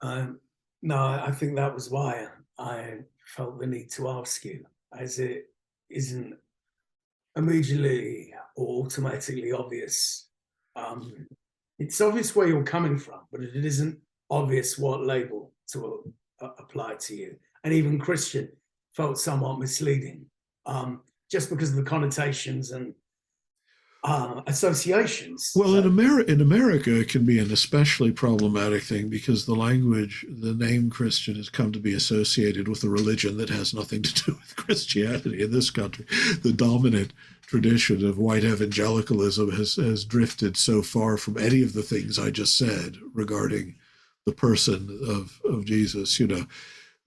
Speaker 2: No, I think that was why I felt the need to ask you, as it isn't immediately or automatically obvious. It's obvious where you're coming from, but it isn't obvious what label to apply to you. And even Christian felt somewhat misleading, just because of the connotations and associations.
Speaker 1: Well, in America, it can be an especially problematic thing because the name Christian has come to be associated with a religion that has nothing to do with Christianity in this country. The dominant tradition of white evangelicalism has drifted so far from any of the things I just said regarding the person of Jesus.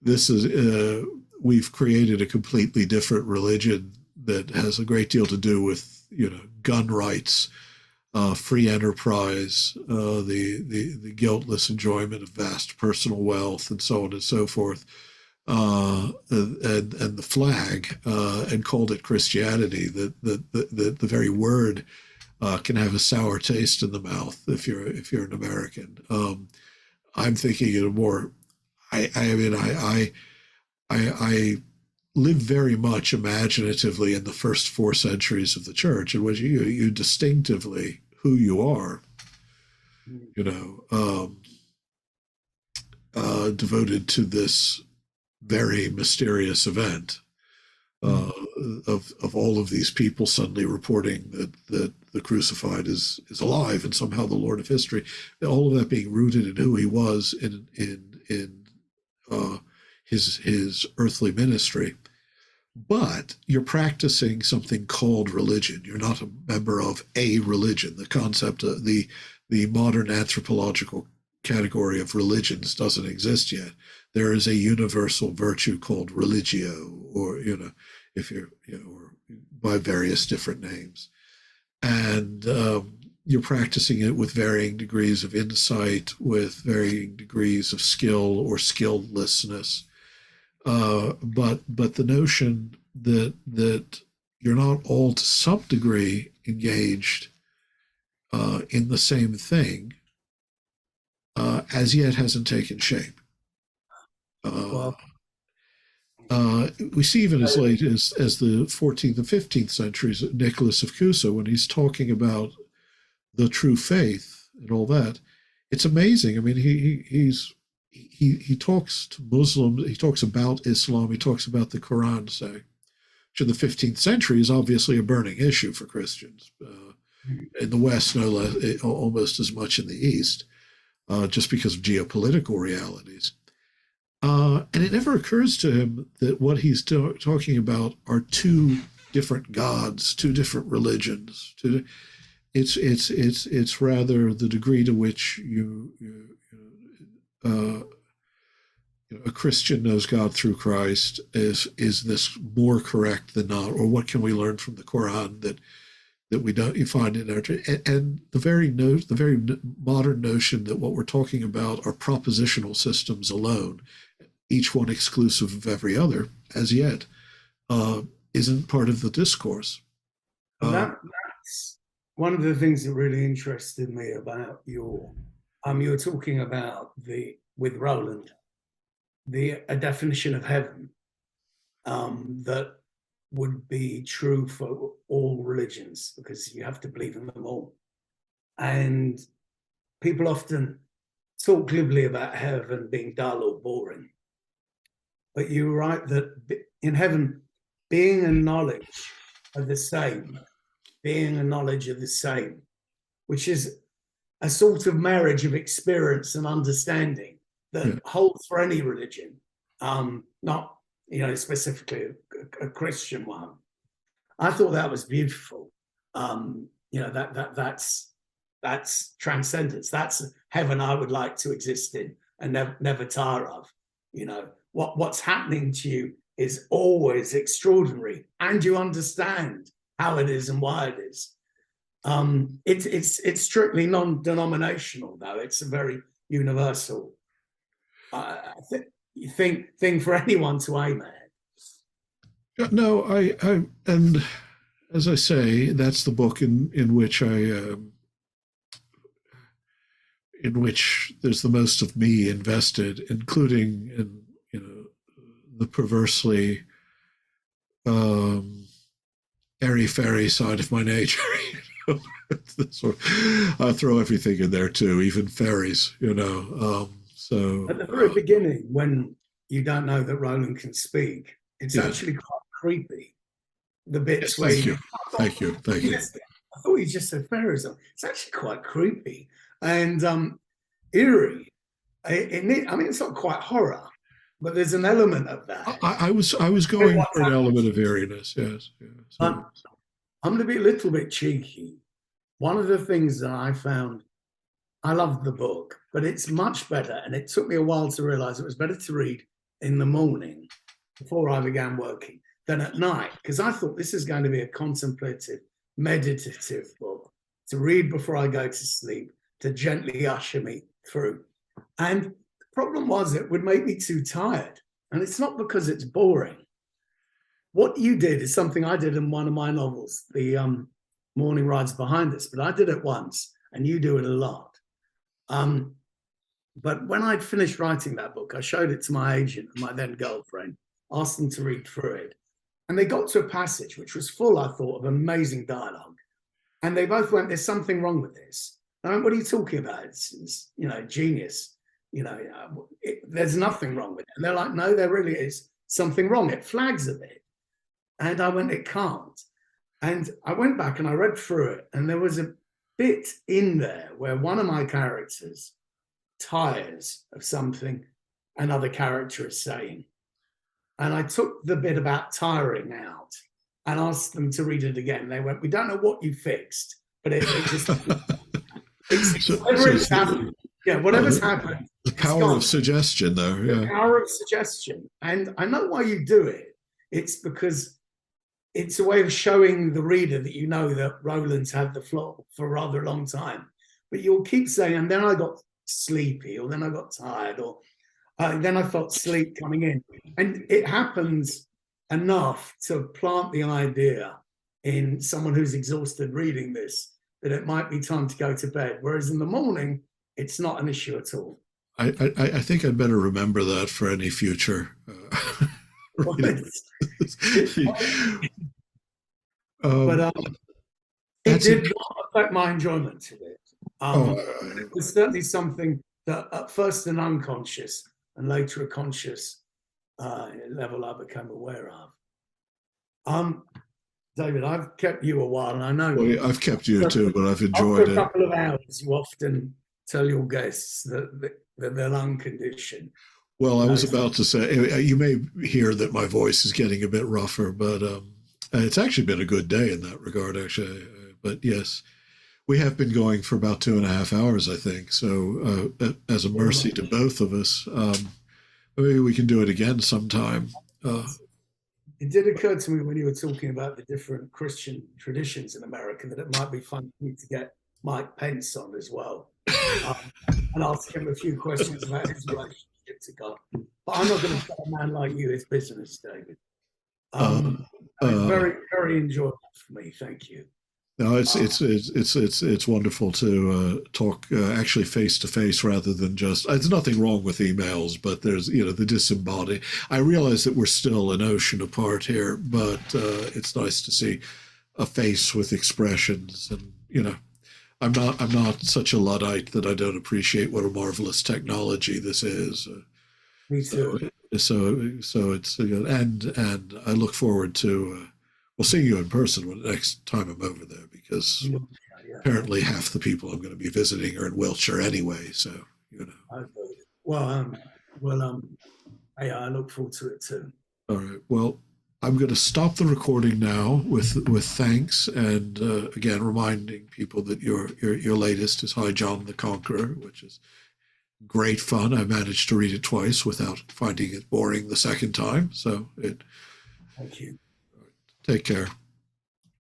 Speaker 1: This is we've created a completely different religion that has a great deal to do with gun rights, free enterprise, the guiltless enjoyment of vast personal wealth, and so on and so forth, and the flag, and called it Christianity. The very word can have a sour taste in the mouth if you're an American. I'm thinking of more. I live very much imaginatively in the first 4 centuries of the church, in which you distinctively who you are, devoted to this very mysterious event of all of these people suddenly reporting that the crucified is alive and somehow the Lord of history. All of that being rooted in who he was in his earthly ministry. But you're practicing something called religion. You're not a member of a religion. The concept of the modern anthropological category of religions doesn't exist yet. There is a universal virtue called religio, or if you're or by various different names, and you're practicing it with varying degrees of insight, with varying degrees of skill or skilllessness. But the notion that you're not all to some degree engaged in the same thing as yet hasn't taken shape. We see even as late as the 14th and 15th centuries, Nicholas of Cusa, when he's talking about the true faith and all that, it's amazing. I mean, he talks to Muslims, he talks about Islam, he talks about the Quran, say, which in the 15th century is obviously a burning issue for Christians. In the West, no less, almost as much in the East, just because of geopolitical realities. And it never occurs to him that what he's talking about are 2 different gods, 2 different religions. It's rather the degree to which a Christian knows God through Christ. Is this more correct than not, or what can we learn from the Quran that we don't find in our and the very modern notion that what we're talking about are propositional systems alone, each one exclusive of every other, as yet, isn't part of the discourse.
Speaker 2: That's one of the things that really interested me about you were talking about with Roland, a definition of heaven that would be true for all religions, because you have to believe in them all. And people often talk glibly about heaven being dull or boring. But you're right that in heaven, being and knowledge are the same, which is a sort of marriage of experience and understanding that holds for any religion, not specifically a Christian one. I thought that was beautiful. That's transcendence. That's heaven I would like to exist in and never tire of. What's happening to you is always extraordinary, and you understand how it is and why it is. It's strictly non-denominational, though. It's a very universal thing for anyone to aim at.
Speaker 1: No, and as I say, that's the book in which in which there's the most of me invested, including in the perversely airy-fairy side of my nature. I throw everything in there too, even fairies. So
Speaker 2: at the very beginning, when you don't know that Roland can speak, it's actually quite creepy. The bits where
Speaker 1: thank you.
Speaker 2: I thought you just said fairies. It's actually quite creepy and eerie. I mean, it's not quite horror, but there's an element of that.
Speaker 1: I was going for an element of eeriness. Yes.
Speaker 2: I'm going to be a little bit cheeky. One of the things that I found, I loved the book, but it's much better, and it took me a while to realize it was better to read in the morning before I began working than at night, because I thought this is going to be a contemplative, meditative book to read before I go to sleep, to gently usher me through. And the problem was it would make me too tired. And it's not because it's boring. What you did is something I did in one of my novels, the Morning Rides Behind Us, but I did it once, and you do it a lot. But when I'd finished writing that book, I showed it to my agent and my then girlfriend, asked them to read through it. And they got to a passage which was full, I thought, of amazing dialogue. And they both went, there's something wrong with this. And I went, what are you talking about? It's genius. There's nothing wrong with it. And they're like, no, there really is something wrong. It flags a bit. And I went, it can't. And I went back and I read through it. And there was a bit in there where one of my characters tires of something another character is saying. And I took the bit about tiring out and asked them to read it again. They went, we don't know what you fixed, but it just, whatever's happened. Yeah, whatever's happened.
Speaker 1: The power of suggestion, though. Yeah.
Speaker 2: The power of suggestion. And I know why you do it. It's because it's a way of showing the reader that you know that Roland's had the floor for a rather long time. But you'll keep saying, and then I got sleepy, or then I got tired, or then I felt sleep coming in. And it happens enough to plant the idea in someone who's exhausted reading this that it might be time to go to bed. Whereas in the morning, it's not an issue at all.
Speaker 1: I think I'd better remember that for any future.
Speaker 2: But it did not affect my enjoyment of it. It was certainly something that at first an unconscious and later a conscious level I became aware of. David, I've kept you a while, and I know.
Speaker 1: Well, yeah, I've kept you too, but I've enjoyed
Speaker 2: after a couple of hours, you often tell your guests that they're lung condition.
Speaker 1: Well, I was about to say, you may hear that my voice is getting a bit rougher, but it's actually been a good day in that regard, actually. But yes, we have been going for about 2.5 hours, I think. So as a mercy to both of us, maybe we can do it again sometime.
Speaker 2: It did occur to me when you were talking about the different Christian traditions in America that it might be fun for me to get Mike Pence on as well and ask him a few questions about his relationship to God. But I'm not going to tell a man like you his business, David. Very, very enjoyable for me. Thank you.
Speaker 1: No, it's wonderful to talk actually face to face rather than just. There's nothing wrong with emails, but there's the disembodied. I realize that we're still an ocean apart here, but it's nice to see a face with expressions, and I'm not such a Luddite that I don't appreciate what a marvelous technology this is.
Speaker 2: Me too.
Speaker 1: So it's and I look forward to. We'll see you in person when the next time I'm over there, because apparently half the people I'm going to be visiting are in Wiltshire anyway. So
Speaker 2: Well, I look forward to it too.
Speaker 1: All right. Well, I'm going to stop the recording now with thanks, and again reminding people that your latest is John the Conqueror, which is great fun. I managed to read it twice without finding it boring the second time. So
Speaker 2: Thank you.
Speaker 1: Take care.